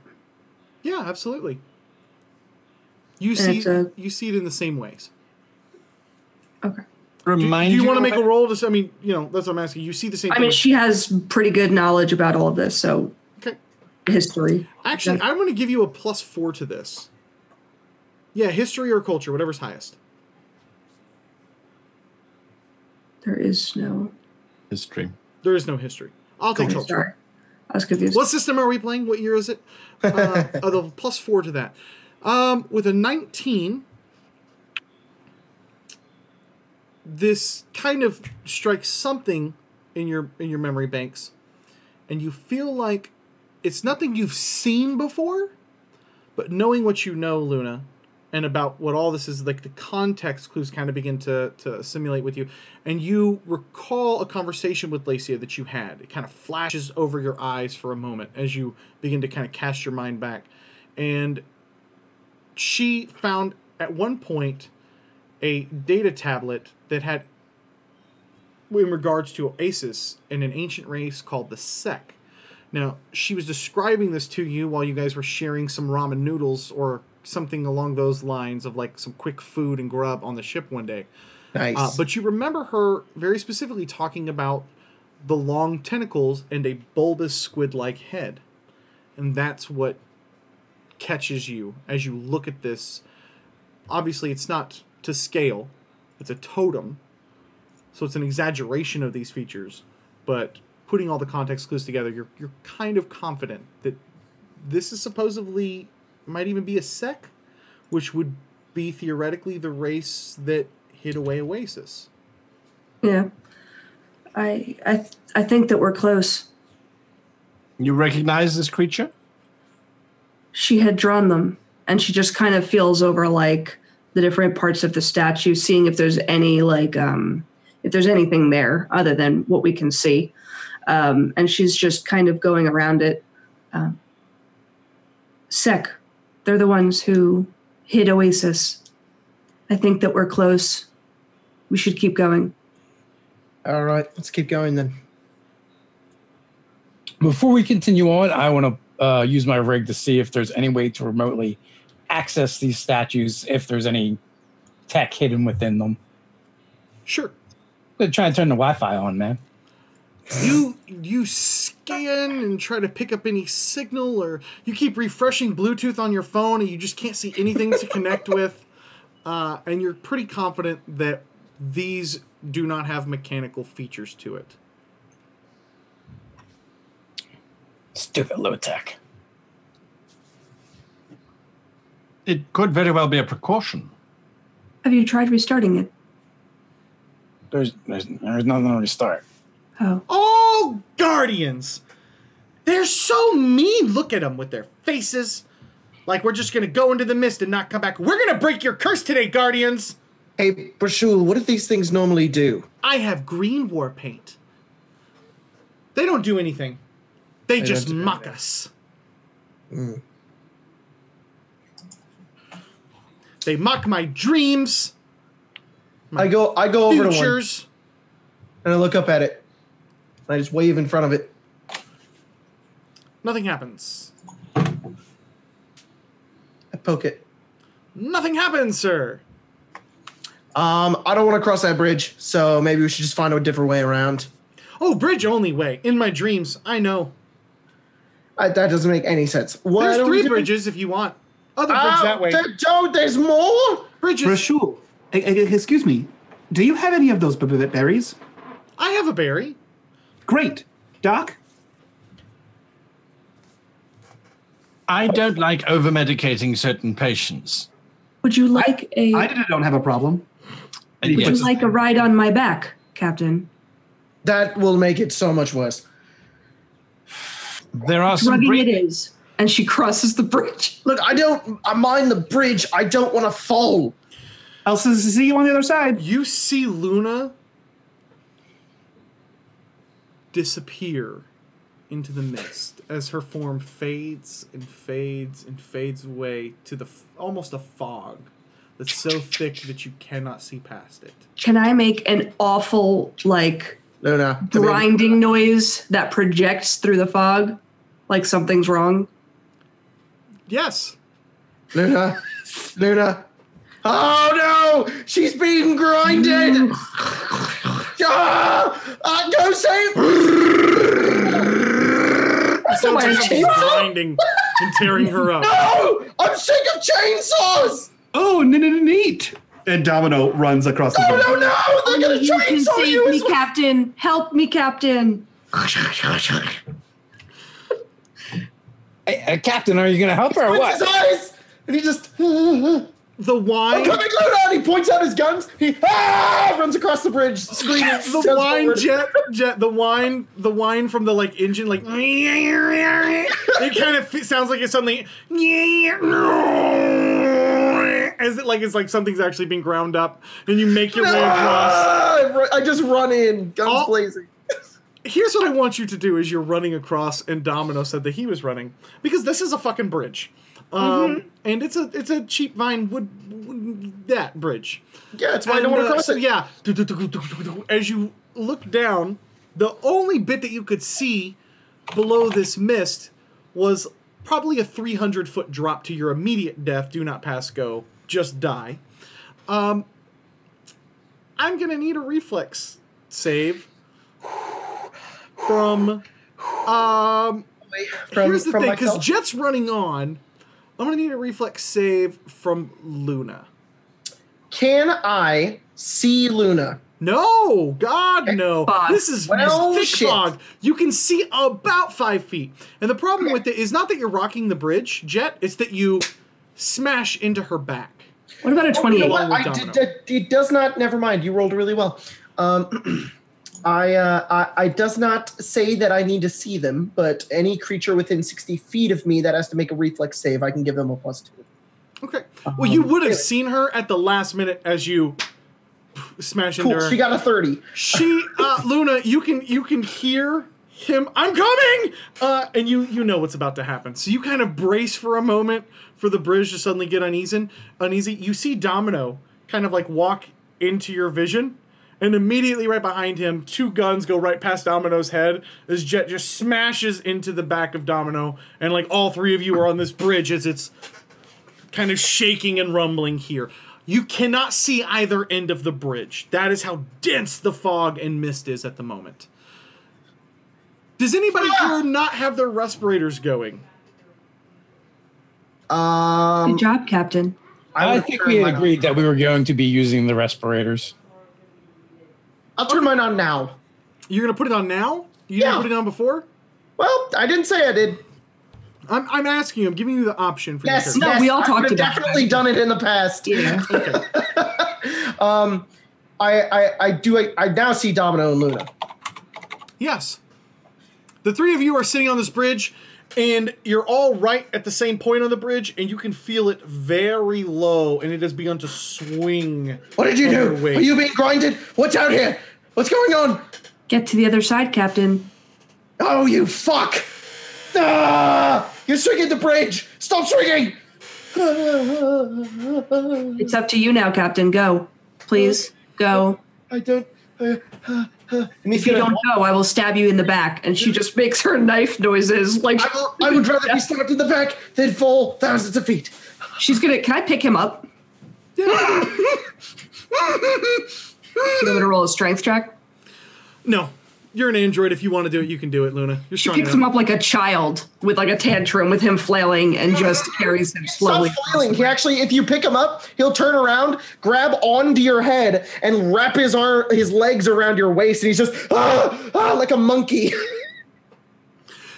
[SPEAKER 2] Yeah, absolutely. You
[SPEAKER 5] And
[SPEAKER 2] see,
[SPEAKER 5] it's a-
[SPEAKER 2] you see it in the same ways.
[SPEAKER 5] Okay.
[SPEAKER 2] Do
[SPEAKER 6] Remind
[SPEAKER 2] you want to make
[SPEAKER 6] of
[SPEAKER 2] a roll? That's what I'm asking. You see the same
[SPEAKER 5] I
[SPEAKER 2] thing.
[SPEAKER 5] mean, she has pretty good knowledge about all of this, so
[SPEAKER 2] Okay.
[SPEAKER 5] history.
[SPEAKER 2] Actually, I'm going to give you a +4 to this. Yeah, history or culture, whatever's highest.
[SPEAKER 5] There is no.
[SPEAKER 6] history.
[SPEAKER 2] There is no history. I'll take culture.
[SPEAKER 5] Sorry, I was confused.
[SPEAKER 2] What system are we playing? What year is it? The +4 to that. With a 19, this kind of strikes something in your memory banks, and you feel like it's nothing you've seen before, but knowing what you know, Luna, and about what all this is, like the context clues kind of begin to assimilate with you, and you recall a conversation with Lacia that you had. It kind of flashes over your eyes for a moment as you begin to kind of cast your mind back, and she found at one point a data tablet that had, in regards to Oasis and an ancient race called the Sek. Now, she was describing this to you while you guys were sharing some ramen noodles or something along those lines of like some quick food and grub on the ship one day.
[SPEAKER 8] Nice.
[SPEAKER 2] But you remember her very specifically talking about the long tentacles and a bulbous squid-like head. And that's what catches you as you look at this. Obviously, it's not to scale. It's a totem. So it's an exaggeration of these features. But putting all the context clues together, you're kind of confident that this is supposedly might even be a Sek, which would be theoretically the race that hid away Oasis.
[SPEAKER 5] Yeah. I think that we're close.
[SPEAKER 6] You recognize this creature?
[SPEAKER 5] She had drawn them, and she just kind of feels over like the different parts of the statue, seeing if there's any if there's anything there other than what we can see. And she's just kind of going around it. Sec, they're the ones who hid Oasis. I think that we're close. We should keep going.
[SPEAKER 8] All right, let's keep going then.
[SPEAKER 7] Before we continue on, I want to use my rig to see if there's any way to remotely access these statues, if there's any tech hidden within them.
[SPEAKER 2] Sure.
[SPEAKER 7] I'm going to try and turn the Wi-Fi on, man.
[SPEAKER 2] You scan and try to pick up any signal, or you keep refreshing Bluetooth on your phone and you just can't see anything to connect with. And you're pretty confident that these do not have mechanical features to it.
[SPEAKER 7] Stupid low tech.
[SPEAKER 6] It could very well be a precaution.
[SPEAKER 5] Have you tried restarting it?
[SPEAKER 7] There's nothing to restart.
[SPEAKER 5] Oh.
[SPEAKER 2] Oh, Guardians! They're so mean. Look at them with their faces. Like we're just going to go into the mist and not come back. We're going to break your curse today, Guardians!
[SPEAKER 8] Hey, Brashul, what do these things normally do?
[SPEAKER 2] I have green war paint. They don't do anything. They just mock us.
[SPEAKER 8] Mm.
[SPEAKER 2] They mock my dreams.
[SPEAKER 8] I go over to one
[SPEAKER 2] Futures.
[SPEAKER 8] and I look up at it. And I just wave in front of it.
[SPEAKER 2] Nothing happens.
[SPEAKER 8] I poke it.
[SPEAKER 2] Nothing happens, sir.
[SPEAKER 8] I don't want to cross that bridge, so maybe we should just find a different way around.
[SPEAKER 2] Oh, bridge only way. In my dreams, I know.
[SPEAKER 8] That doesn't make any sense. Why
[SPEAKER 2] There's
[SPEAKER 8] don't we
[SPEAKER 2] 3
[SPEAKER 8] do-
[SPEAKER 2] bridges if you want. Other bridge that way.
[SPEAKER 8] There's more?
[SPEAKER 2] Bridges.
[SPEAKER 3] Brashul, excuse me. Do you have any of those berries?
[SPEAKER 2] I have a berry.
[SPEAKER 3] Great. Doc?
[SPEAKER 6] I don't like over-medicating certain patients.
[SPEAKER 5] Would you like
[SPEAKER 3] I don't have a problem.
[SPEAKER 5] Would you like a ride on my back, Captain?
[SPEAKER 8] That will make it so much worse.
[SPEAKER 6] There are some
[SPEAKER 5] Drugging it is. And she crosses the bridge.
[SPEAKER 8] Look, I mind the bridge. I don't want to fall.
[SPEAKER 3] I'll see you on the other side.
[SPEAKER 2] You see Luna disappear into the mist as her form fades and fades and fades away to almost a fog that's so thick that you cannot see past it.
[SPEAKER 5] Can I make an awful,
[SPEAKER 8] Luna,
[SPEAKER 5] grinding noise that projects through the fog? Like something's wrong?
[SPEAKER 2] Yes.
[SPEAKER 8] Luna. Oh no! She's being grinded! Go save!
[SPEAKER 2] It sounds like something's grinding and tearing her up.
[SPEAKER 8] No! I'm sick of chainsaws!
[SPEAKER 3] Oh, neat. And Domino runs across the bridge.
[SPEAKER 8] No! They're gonna
[SPEAKER 5] You can
[SPEAKER 8] chainsaw
[SPEAKER 5] save
[SPEAKER 8] you
[SPEAKER 5] me,
[SPEAKER 8] as well!
[SPEAKER 5] Captain. Help me, Captain.
[SPEAKER 7] Hey, Captain, are you going to help her or
[SPEAKER 8] Squints
[SPEAKER 7] what?
[SPEAKER 8] his eyes! And he just...
[SPEAKER 2] The wine...
[SPEAKER 8] I'm coming, Luna! And he points out his guns. He runs across the bridge, screaming.
[SPEAKER 2] The wine jet, the wine from the engine, it kind of sounds like it's suddenly, as it's like something's actually being ground up, and you make your way across.
[SPEAKER 8] I just run in, guns blazing.
[SPEAKER 2] Here's what I want you to do: as you're running across, and Domino said that he was running because this is a fucking bridge. And it's a cheap vine wood that bridge.
[SPEAKER 8] Yeah, that's why I don't want to cross it.
[SPEAKER 2] Yeah. As you look down, the only bit that you could see below this mist was probably a 300-foot drop to your immediate death. Do not pass go. Just die. I'm going to need a reflex save from here's the thing, because Jet's running on. I'm going to need a reflex save from Luna.
[SPEAKER 8] Can I see Luna?
[SPEAKER 2] No, God, no.
[SPEAKER 5] Fog.
[SPEAKER 2] This is thick fog. You can see about 5 feet. And the problem with it is not that you're rocking the bridge, Jet, it's that you smash into her back.
[SPEAKER 5] What about a 28?
[SPEAKER 8] It does not. Never mind. You rolled really well.
[SPEAKER 4] I does not say that I need to see them, but any creature within 60 feet of me that has to make a reflex save, I can give them a +2.
[SPEAKER 2] Okay. Well, you would have seen her at the last minute as you smash into her.
[SPEAKER 4] She got a 30.
[SPEAKER 2] She, Luna, you can hear him. I'm coming, and you know what's about to happen. So you kind of brace for a moment for the bridge to suddenly get uneasy. You see Domino kind of like walk into your vision. And immediately right behind him, 2 guns go right past Domino's head as Jet just smashes into the back of Domino. And like all 3 of you are on this bridge as it's kind of shaking and rumbling here. You cannot see either end of the bridge. That is how dense the fog and mist is at the moment. Does anybody here not have their respirators going?
[SPEAKER 5] Good job, Captain.
[SPEAKER 7] I think we had agreed that we were going to be using the respirators.
[SPEAKER 4] I'll turn mine on now.
[SPEAKER 2] You're going to put it on now? You didn't put it on before?
[SPEAKER 4] Well, I didn't say I did.
[SPEAKER 2] I'm asking you. I'm giving you the option for
[SPEAKER 4] Yes,
[SPEAKER 2] your
[SPEAKER 5] No, we all talked about
[SPEAKER 4] definitely done it in the past.
[SPEAKER 5] Yeah.
[SPEAKER 4] I now see Domino and Luna.
[SPEAKER 2] Yes. The 3 of you are sitting on this bridge, and you're all right at the same point on the bridge, and you can feel it very low, and it has begun to swing.
[SPEAKER 4] What did you do?
[SPEAKER 2] Way.
[SPEAKER 4] Are you being grinded? What's out here? What's going on?
[SPEAKER 5] Get to the other side, Captain.
[SPEAKER 4] Oh, you fuck! Ah! You're swinging the bridge! Stop swinging!
[SPEAKER 5] It's up to you now, Captain. Go. Please, go.
[SPEAKER 4] I don't...
[SPEAKER 5] If you don't go, I will stab you in the back. And she just makes her knife noises. Like
[SPEAKER 4] I would rather be stabbed in the back than fall thousands of feet.
[SPEAKER 5] she's gonna. Can I pick him up?
[SPEAKER 2] Yeah.
[SPEAKER 5] You want me to roll a strength check?
[SPEAKER 2] No. You're an android. If you want to do it, you can do it, Luna. You're
[SPEAKER 5] She
[SPEAKER 2] strong
[SPEAKER 5] picks
[SPEAKER 2] enough.
[SPEAKER 5] him up like a child with like a tantrum with him flailing and just carries him slowly.
[SPEAKER 4] Stop flailing. He actually, if you pick him up, he'll turn around, grab onto your head, and wrap his legs around your waist, and he's just like a monkey.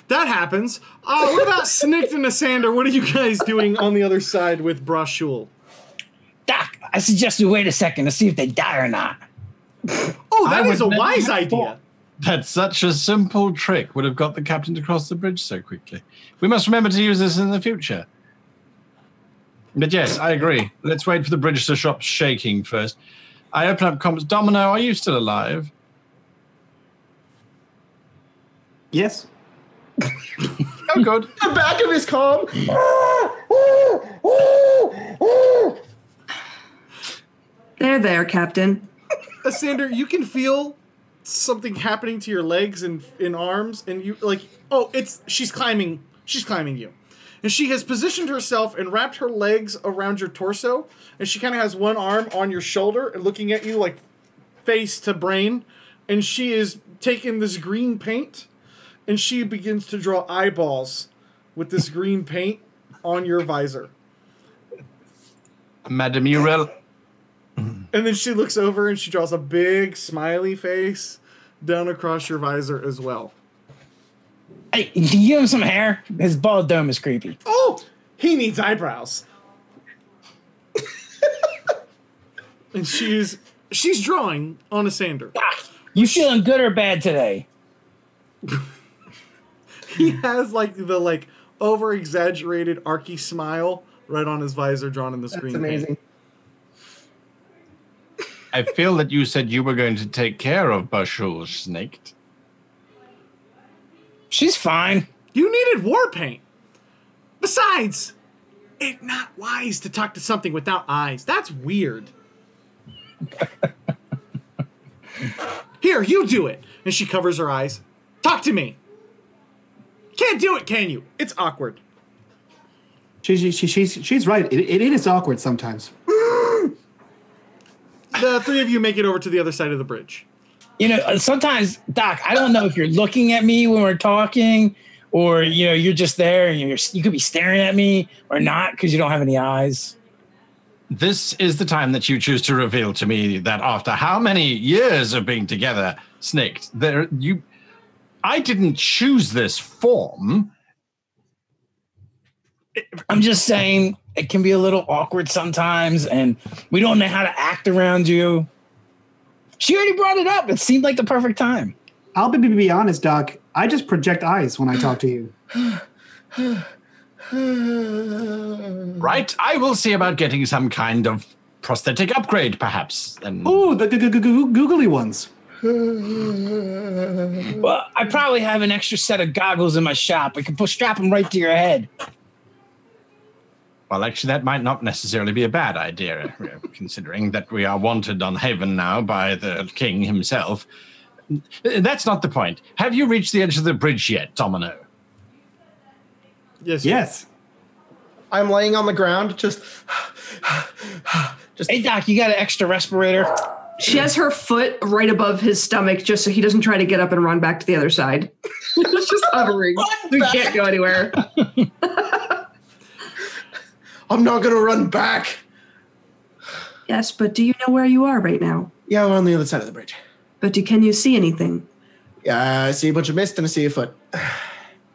[SPEAKER 2] That happens. What about Snicked and Asander? What are you guys doing on the other side with Brashul?
[SPEAKER 7] Doc, I suggest we wait a second to see if they die or not.
[SPEAKER 2] Oh, that
[SPEAKER 6] I
[SPEAKER 2] is a
[SPEAKER 6] would
[SPEAKER 2] wise
[SPEAKER 6] never
[SPEAKER 2] idea.
[SPEAKER 6] That such a simple trick would have got the captain to cross the bridge so quickly. We must remember to use this in the future. But yes, I agree. Let's wait for the bridge to stop shaking first. I open up comments. Domino, are you still alive?
[SPEAKER 3] Yes.
[SPEAKER 6] Oh, good.
[SPEAKER 4] The back of his comm.
[SPEAKER 5] There, Captain.
[SPEAKER 2] Asander, you can feel something happening to your legs and arms, and you like, she's climbing you. And she has positioned herself and wrapped her legs around your torso, and she kind of has one arm on your shoulder and looking at you like face to brain, and she is taking this green paint, and she begins to draw eyeballs with this green paint on your visor.
[SPEAKER 6] Madam Urel.
[SPEAKER 2] And then she looks over and she draws a big smiley face down across your visor as well.
[SPEAKER 7] Hey, can you give him some hair? His bald dome is creepy.
[SPEAKER 2] Oh, he needs eyebrows. And she's drawing on Asander.
[SPEAKER 7] You feeling good or bad today?
[SPEAKER 2] He has the over exaggerated archy smile right on his visor drawn in the screen.
[SPEAKER 4] That's amazing.
[SPEAKER 6] I feel that you said you were going to take care of Bashul Snaked.
[SPEAKER 7] She's fine.
[SPEAKER 2] You needed war paint. Besides, it's not wise to talk to something without eyes. That's weird. Here, you do it. And she covers her eyes. Talk to me. Can't do it, can you? It's awkward.
[SPEAKER 3] She's right. It is awkward sometimes.
[SPEAKER 2] The 3 of you make it over to the other side of the bridge.
[SPEAKER 7] You know, sometimes, Doc, I don't know if you're looking at me when we're talking or, you're just there and you could be staring at me or not because you don't have any eyes.
[SPEAKER 6] This is the time that you choose to reveal to me that after how many years of being together, Snaked, I didn't choose this form.
[SPEAKER 7] I'm just saying it can be a little awkward sometimes and we don't know how to act around you. She already brought it up. It seemed like the perfect time.
[SPEAKER 3] I'll be honest, Doc. I just project eyes when I talk to you.
[SPEAKER 6] Right. I will see about getting some kind of prosthetic upgrade, perhaps.
[SPEAKER 3] Ooh, the googly ones.
[SPEAKER 7] Well, I probably have an extra set of goggles in my shop. I can strap them right to your head.
[SPEAKER 6] Well, actually, that might not necessarily be a bad idea, considering that we are wanted on Haven now by the king himself. That's not the point. Have you reached the edge of the bridge yet, Domino?
[SPEAKER 3] Yes.
[SPEAKER 8] I'm laying on the ground, just.
[SPEAKER 7] Hey, Doc, you got an extra respirator?
[SPEAKER 5] She has her foot right above his stomach just so he doesn't try to get up and run back to the other side. It's just hovering. We can't go anywhere.
[SPEAKER 8] I'm not going to run back.
[SPEAKER 5] Yes, but do you know where you are right now?
[SPEAKER 8] Yeah, we're on the other side of the bridge.
[SPEAKER 5] But can you see anything?
[SPEAKER 8] Yeah, I see a bunch of mist and I see a foot.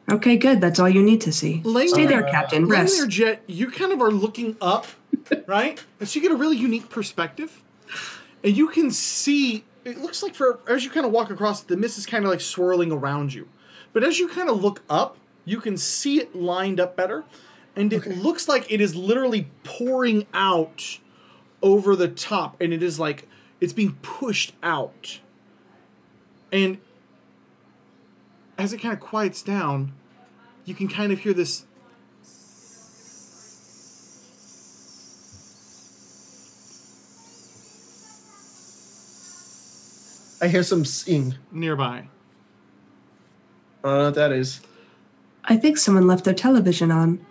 [SPEAKER 5] Okay, good. That's all you need to see. Stay there, Captain. Rest.
[SPEAKER 2] There, Jet, you kind of are looking up, right? And so you get a really unique perspective. And you can see, it looks like as you kind of walk across, the mist is kind of like swirling around you. But as you kind of look up, you can see it lined up better. And it looks like it is literally pouring out over the top. And it is like, it's being pushed out. And as it kind of quiets down, you can kind of hear this.
[SPEAKER 8] I hear some sing
[SPEAKER 2] nearby.
[SPEAKER 8] I don't know what that is.
[SPEAKER 5] I think someone left their television on.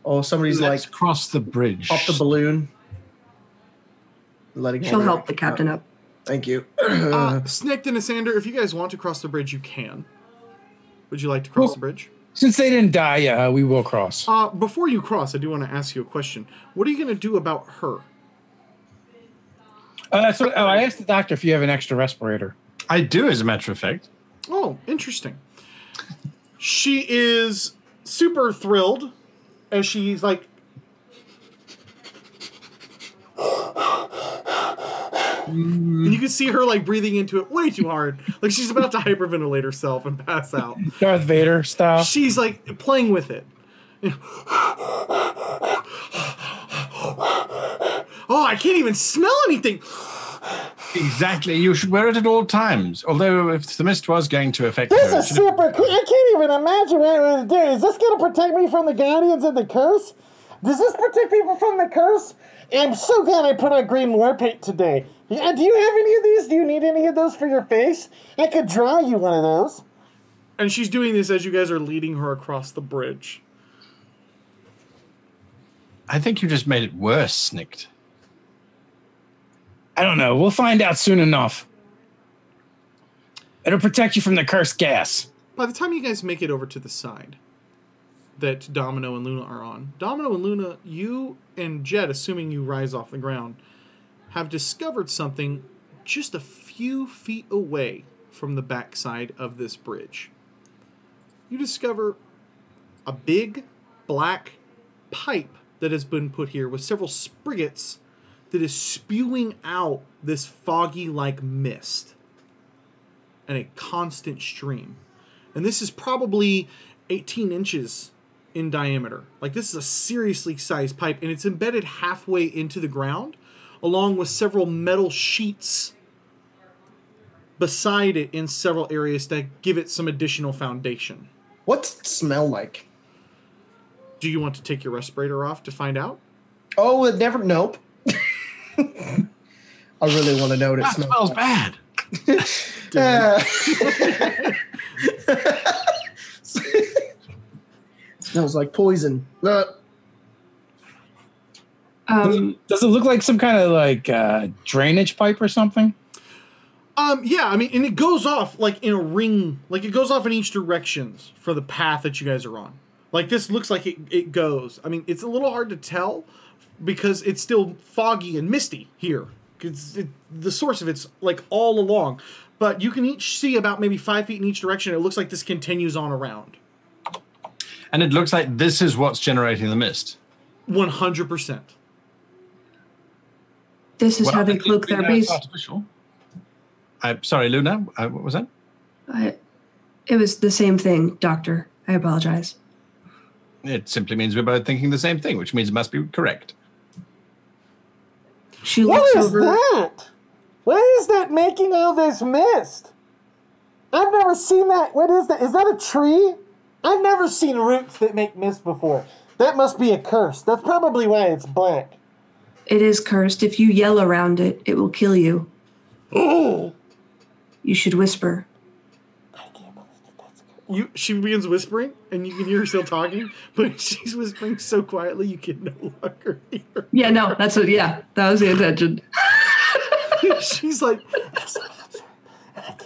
[SPEAKER 8] Oh, somebody's
[SPEAKER 6] Let's
[SPEAKER 8] like
[SPEAKER 6] cross the bridge.
[SPEAKER 8] Pop the balloon. Letting
[SPEAKER 5] She'll help the captain up.
[SPEAKER 8] Thank you.
[SPEAKER 2] Snicked and Asander, if you guys want to cross the bridge, you can. Would you like to cross the bridge?
[SPEAKER 7] Since they didn't die, we will cross.
[SPEAKER 2] Before you cross, I do want to ask you a question. What are you going to do about her?
[SPEAKER 7] I asked the doctor if you have an extra respirator.
[SPEAKER 6] I do, as a matter of fact.
[SPEAKER 2] Oh, interesting. She is super thrilled as she's like... And you can see her like breathing into it way too hard. Like she's about to hyperventilate herself and pass out.
[SPEAKER 7] Darth Vader style.
[SPEAKER 2] She's like playing with it. Oh, I can't even smell anything.
[SPEAKER 6] Exactly. You should wear it at all times. Although if the mist was going to affect
[SPEAKER 9] This
[SPEAKER 6] her...
[SPEAKER 9] is super cool. I can't even imagine what it would do. Is this going to protect me from the Guardians of the Curse? Does this protect people from the curse? I'm so glad I put on green war paint today. Yeah, do you have any of these? Do you need any of those for your face? I could draw you one of those.
[SPEAKER 2] And she's doing this as you guys are leading her across the bridge.
[SPEAKER 6] I think you just made it worse, Snicked.
[SPEAKER 7] I don't know. We'll find out soon enough. It'll protect you from the cursed gas.
[SPEAKER 2] By the time you guys make it over to the side that Domino and Luna are on, Domino and Luna, you and Jet, assuming you rise off the ground, have discovered something just a few feet away from the backside of this bridge. You discover a big black pipe that has been put here with several spriggets that is spewing out this foggy-like mist and a constant stream. And this is probably 18 inches in diameter. Like, this is a seriously sized pipe, and it's embedded halfway into the ground, along with several metal sheets beside it in several areas to give it some additional foundation.
[SPEAKER 8] What's it smell like?
[SPEAKER 2] Do you want to take your respirator off to find out?
[SPEAKER 8] Oh, it never. Nope. I really want to know what it
[SPEAKER 6] That smells bad.
[SPEAKER 8] Smells like poison.
[SPEAKER 7] Does it look like some kind of like drainage pipe or something?
[SPEAKER 2] Yeah, I mean, and it goes off like in a ring, like it goes off in each directions for the path that you guys are on. Like this looks like it goes. I mean, it's a little hard to tell because it's still foggy and misty here. The source of it's like all along. But you can each see about maybe 5 feet in each direction. It looks like this continues on around.
[SPEAKER 6] And it looks like this is what's generating the mist.
[SPEAKER 2] 100%.
[SPEAKER 5] This is how they cloak their base.
[SPEAKER 6] Artificial. I'm sorry, Luna. What was that?
[SPEAKER 5] It was the same thing, Doctor. I apologize.
[SPEAKER 6] It simply means we're both thinking the same thing, which means it must be correct.
[SPEAKER 5] She looks
[SPEAKER 9] What is
[SPEAKER 5] over.
[SPEAKER 9] that? What is that making all this mist? I've never seen that. What is that? Is that a tree? I've never seen roots that make mist before. That must be a curse. That's probably why it's black.
[SPEAKER 5] It is cursed. If you yell around it, it will kill you.
[SPEAKER 9] Oh.
[SPEAKER 5] You should whisper.
[SPEAKER 2] She begins whispering, and you can hear her still talking, but she's whispering so quietly you can no longer hear her.
[SPEAKER 5] Yeah, no, that's what. Yeah, that was the intention.
[SPEAKER 2] She's like,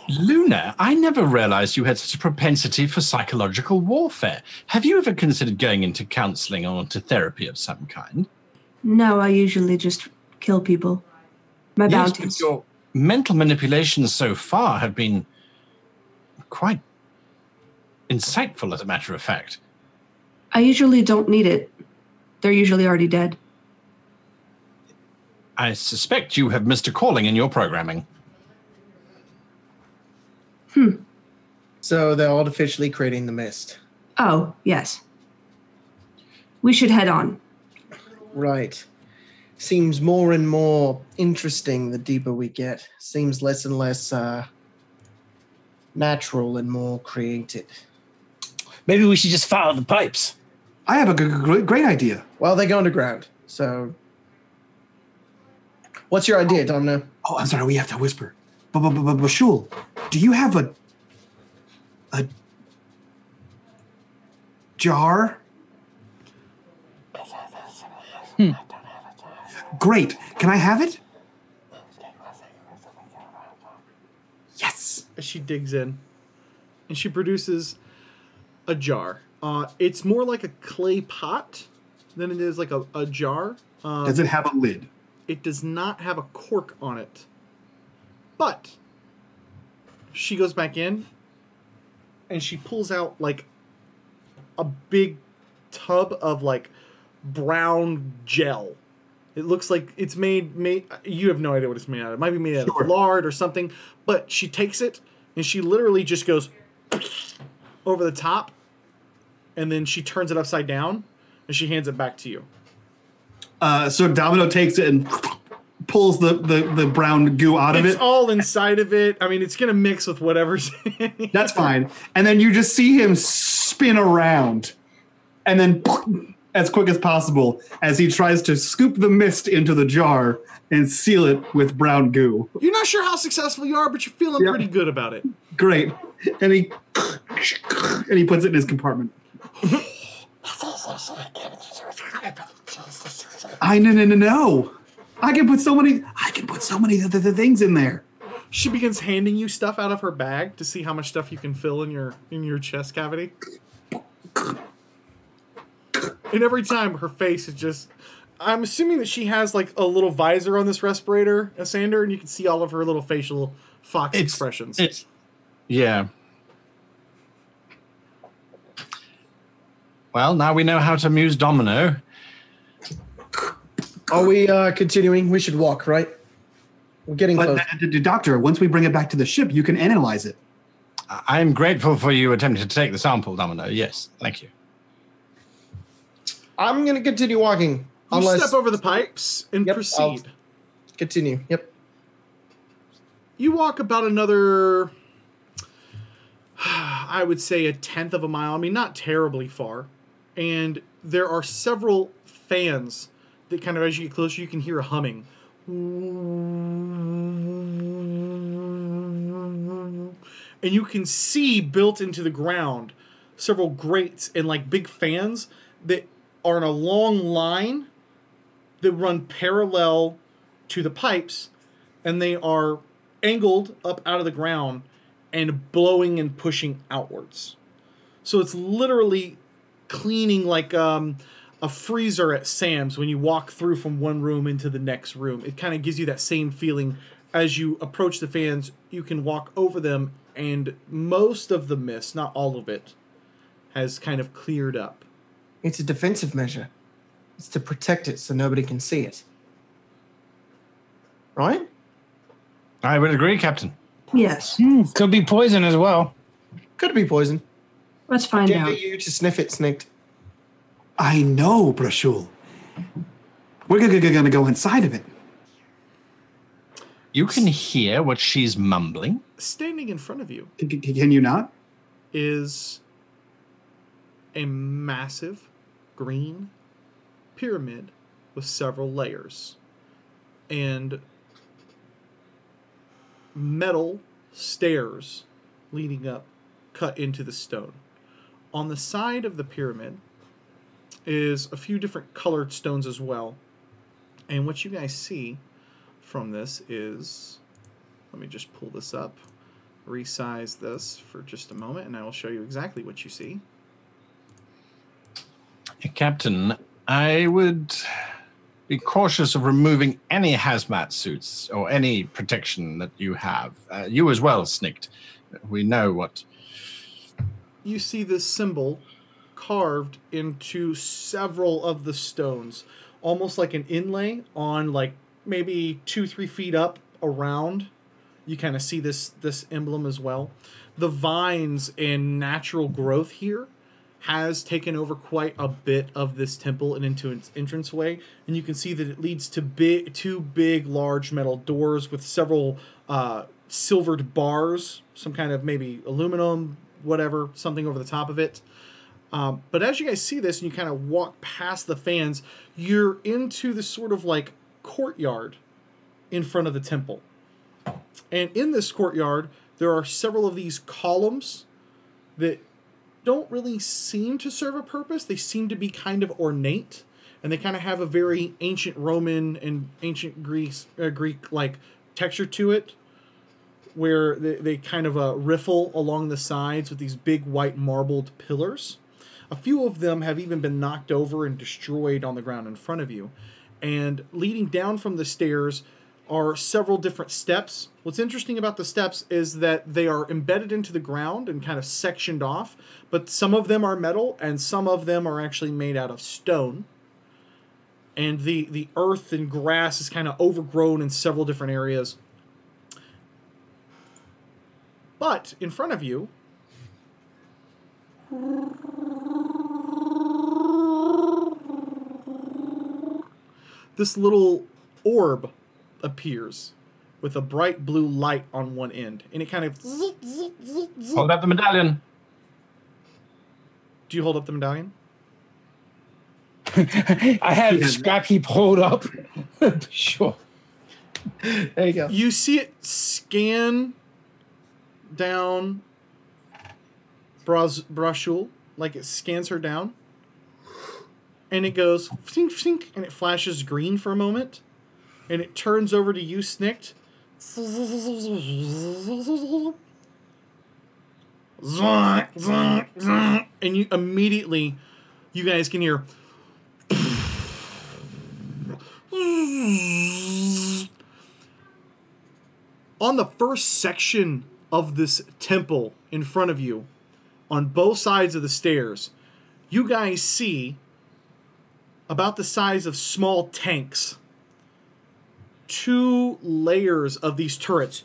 [SPEAKER 6] Luna, I never realized you had such a propensity for psychological warfare. Have you ever considered going into counseling or into therapy of some kind?
[SPEAKER 5] No, I usually just kill people. My
[SPEAKER 6] Yes, but
[SPEAKER 5] bounties.
[SPEAKER 6] your mental manipulations so far have been quite insightful, as a matter of fact.
[SPEAKER 5] I usually don't need it. They're usually already dead.
[SPEAKER 6] I suspect you have missed a calling in your programming.
[SPEAKER 8] So they're artificially creating the mist.
[SPEAKER 5] Oh, yes. We should head on.
[SPEAKER 8] Right. Seems more and more interesting the deeper we get. Seems less and less natural and more created.
[SPEAKER 7] Maybe we should just follow the pipes.
[SPEAKER 3] I have a great idea.
[SPEAKER 8] Well, they go underground, so... What's your idea, Domino?
[SPEAKER 3] Oh, I'm sorry. We have to whisper. Bashul, do you have a jar? Great. Can I have it? Yes.
[SPEAKER 2] as she digs in, and she produces a jar. It's more like a clay pot than it is like a jar.
[SPEAKER 3] Does it have a lid?
[SPEAKER 2] It does not have a cork on it. But she goes back in and she pulls out like a big tub of like brown gel. It looks like it's made you have no idea what it's made out of. It might be made out of lard or something, but she takes it and she literally just goes over the top, and then she turns it upside down and she hands it back to you.
[SPEAKER 3] So Domino takes it and pulls the brown goo out of it.
[SPEAKER 2] It's all inside of it. I mean, it's going to mix with whatever's in it.
[SPEAKER 3] That's fine. And then you just see him spin around and then as quick as possible as he tries to scoop the mist into the jar and seal it with brown goo.
[SPEAKER 2] You're not sure how successful you are, but you're feeling pretty good about it.
[SPEAKER 3] Great. And he puts it in his compartment. No. I can put so many other things in there.
[SPEAKER 2] She begins handing you stuff out of her bag to see how much stuff you can fill in your chest cavity. And every time her face is just... I'm assuming that she has like a little visor on this respirator, Sander, and you can see all of her little facial fox expressions.
[SPEAKER 6] Yeah. Well, now we know how to amuse Domino.
[SPEAKER 8] Are we continuing? We should walk, right? We're getting close.
[SPEAKER 3] But, Doctor, once we bring it back to the ship, you can analyze it.
[SPEAKER 6] I'm grateful for you attempting to take the sample, Domino. Yes, thank you.
[SPEAKER 8] I'm going to continue walking.
[SPEAKER 2] You step over the pipes and proceed.
[SPEAKER 8] I'll continue. Yep.
[SPEAKER 2] You walk about another, I would say, 1/10 of a mile. I mean, not terribly far. And there are several fans that kind of, as you get closer, you can hear a humming. And you can see built into the ground several grates and like big fans that are in a long line that run parallel to the pipes, and they are angled up out of the ground and blowing and pushing outwards. So it's literally cleaning like a freezer at Sam's when you walk through from one room into the next room. It kind of gives you that same feeling. As you approach the fans, you can walk over them, and most of the mist, not all of it, has kind of cleared up.
[SPEAKER 8] It's a defensive measure. It's to protect it so nobody can see it. Right?
[SPEAKER 6] I would agree, Captain.
[SPEAKER 5] Yes.
[SPEAKER 7] Could be poison as well.
[SPEAKER 8] Could be poison.
[SPEAKER 5] Let's find
[SPEAKER 8] Can't
[SPEAKER 5] out.
[SPEAKER 8] get you to sniff it, Snicked.
[SPEAKER 3] I know, Brashul. We're gonna go inside of it.
[SPEAKER 6] You can hear what she's mumbling.
[SPEAKER 2] Standing in front of you
[SPEAKER 3] Can you not?
[SPEAKER 2] is a massive green pyramid with several layers and metal stairs leading up, cut into the stone. On the side of the pyramid is a few different colored stones as well. And what you guys see from this is, let me just pull this up, resize this for just a moment, and I will show you exactly what you see.
[SPEAKER 6] Captain, I would be cautious of removing any hazmat suits or any protection that you have. You as well, Snicked. We know what...
[SPEAKER 2] You see this symbol carved into several of the stones, almost like an inlay on like maybe 2-3 feet up around. You kind of see this emblem as well. The vines and natural growth here has taken over quite a bit of this temple and into its entranceway, and you can see that it leads to two big large metal doors with several silvered bars, some kind of maybe aluminum, whatever, something over the top of it. But as you guys see this and you kind of walk past the fans, you're into this sort of like courtyard in front of the temple. And in this courtyard, there are several of these columns that don't really seem to serve a purpose. They seem to be kind of ornate, and they kind of have a very ancient Roman and ancient Greek-like texture to it, where they kind of riffle along the sides with these big white marbled pillars. A few of them have even been knocked over and destroyed on the ground in front of you. And leading down from the stairs are several different steps. What's interesting about the steps is that they are embedded into the ground and kind of sectioned off, but some of them are metal and some of them are actually made out of stone. And the earth and grass is kind of overgrown in several different areas. But in front of you, this little orb appears with a bright blue light on one end, and it kind of
[SPEAKER 6] Hold up the medallion.
[SPEAKER 2] Do you hold up the medallion?
[SPEAKER 7] I had Scrap Heap hold up. Sure.
[SPEAKER 8] There you go.
[SPEAKER 2] You see it scan down Brashul, like it scans her down, and it goes fink, fink, and it flashes green for a moment, and it turns over to you, Snicked. And you immediately, you guys can hear on the first section of this temple in front of you, on both sides of the stairs, you guys see about the size of small tanks, 2 layers of these turrets.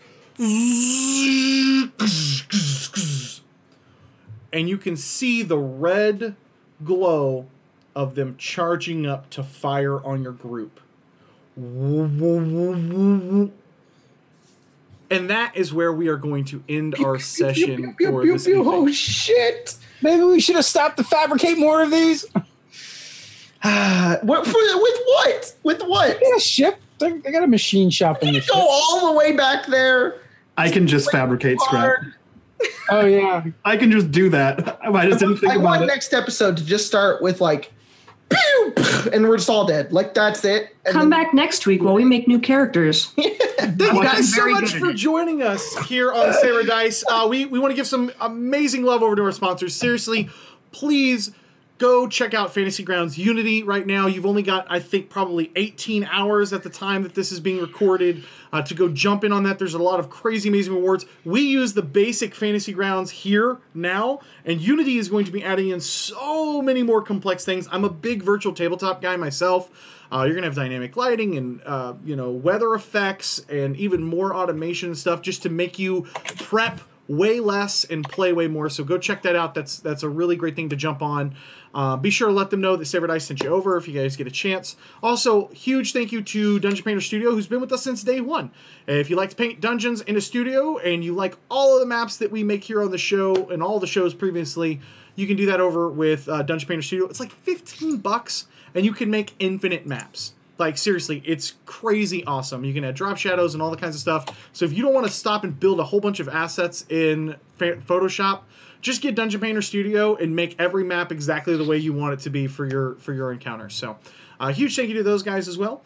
[SPEAKER 2] And you can see the red glow of them charging up to fire on your group. And that is where we are going to end our session for this evening.
[SPEAKER 8] Oh, shit.
[SPEAKER 7] Maybe we should have stopped to fabricate more of these.
[SPEAKER 8] With what? With what?
[SPEAKER 7] Yeah, ship. They got a machine shop in the ship.
[SPEAKER 8] Go all the way back there.
[SPEAKER 3] I can just fabricate scrap.
[SPEAKER 7] Oh, yeah.
[SPEAKER 3] I can just do that. I just didn't think
[SPEAKER 8] I
[SPEAKER 3] about
[SPEAKER 8] want
[SPEAKER 3] it.
[SPEAKER 8] next episode to just start with like, pew, and we're just all dead. Like, that's it. And
[SPEAKER 5] Come back next week while we make new characters.
[SPEAKER 2] Thank you guys so much for joining us here on Saber Dice. We want to give some amazing love over to our sponsors. Seriously, please Go check out Fantasy Grounds Unity right now. You've only got, I think, probably 18 hours at the time that this is being recorded to go jump in on that. There's a lot of crazy, amazing rewards. We use the basic Fantasy Grounds here now, and Unity is going to be adding in so many more complex things. I'm a big virtual tabletop guy myself. You're going to have dynamic lighting and, weather effects and even more automation stuff just to make you prep way less and play way more. So go check that out. That's a really great thing to jump on. Be sure to let them know that Saber Dice sent you over if you guys get a chance. Also, huge thank you to Dungeon Painter Studio, who's been with us since day one. If you like to paint dungeons in a studio and you like all of the maps that we make here on the show and all the shows previously, you can do that over with Dungeon Painter Studio. It's like $15 and you can make infinite maps. Like, seriously, it's crazy awesome. You can add drop shadows and all the kinds of stuff. So if you don't want to stop and build a whole bunch of assets in Photoshop, just get Dungeon Painter Studio and make every map exactly the way you want it to be for your encounters. So huge thank you to those guys as well.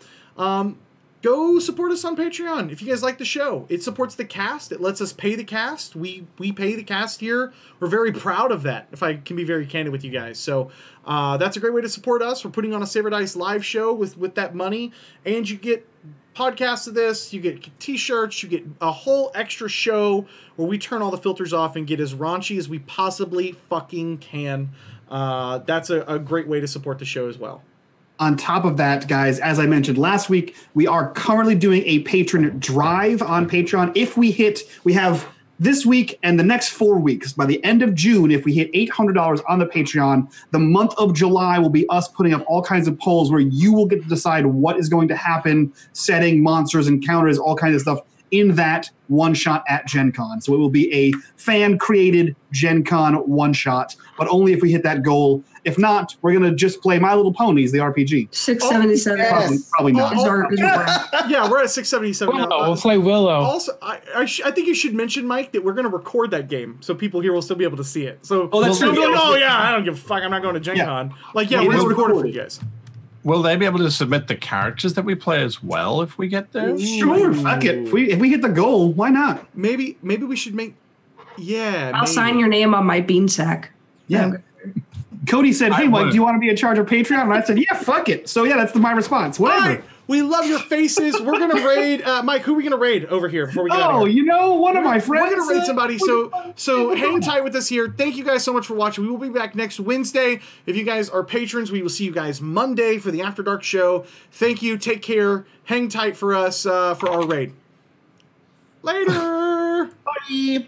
[SPEAKER 2] Go support us on Patreon if you guys like the show. It supports the cast. It lets us pay the cast. We pay the cast here. We're very proud of that, if I can be very candid with you guys. So that's a great way to support us. We're putting on a Saber Dice live show with that money, and you get podcasts of this, you get t-shirts, you get a whole extra show where we turn all the filters off and get as raunchy as we possibly fucking can. That's a great way to support the show as well.
[SPEAKER 3] On top of that, guys, as I mentioned last week, we are currently doing a patron drive on Patreon. If we have this week and the next 4 weeks. By the end of June, if we hit $800 on the Patreon, the month of July will be us putting up all kinds of polls where you will get to decide what is going to happen, setting monsters, encounters, all kinds of stuff in that one-shot at Gen Con. So it will be a fan-created Gen Con one-shot, but only if we hit that goal. If not, we're going to just play My Little Ponies, the RPG.
[SPEAKER 5] 677.
[SPEAKER 4] Yes.
[SPEAKER 3] Probably not.
[SPEAKER 2] Yeah, we're at 677 now.
[SPEAKER 7] We'll play Willow.
[SPEAKER 2] Also, I think you should mention, Mike, that we're going to record that game, so people here will still be able to see it. So,
[SPEAKER 3] that's true.
[SPEAKER 2] I don't give a fuck. I'm not going to Gen Con. We're going to record it for you guys.
[SPEAKER 6] Will they be able to submit the characters that we play as well if we get there?
[SPEAKER 3] Sure, fuck it. If we hit the goal, why not?
[SPEAKER 2] Maybe we should make. Yeah,
[SPEAKER 5] I'll sign your name on my bean sack.
[SPEAKER 3] Yeah. Cody said, "Hey, Mike, do you want to be in charge of Patreon?" And I said, "Yeah, fuck it." So yeah, that's my response. Whatever.
[SPEAKER 2] All right. We love your faces. We're gonna raid Mike. Who are we gonna raid over here before we get out of here?
[SPEAKER 3] One of my friends.
[SPEAKER 2] We're gonna raid somebody. So hang tight with us here. Thank you guys so much for watching. We will be back next Wednesday. If you guys are patrons, we will see you guys Monday for the After Dark show. Thank you. Take care. Hang tight for us for our raid. Later.
[SPEAKER 4] Bye.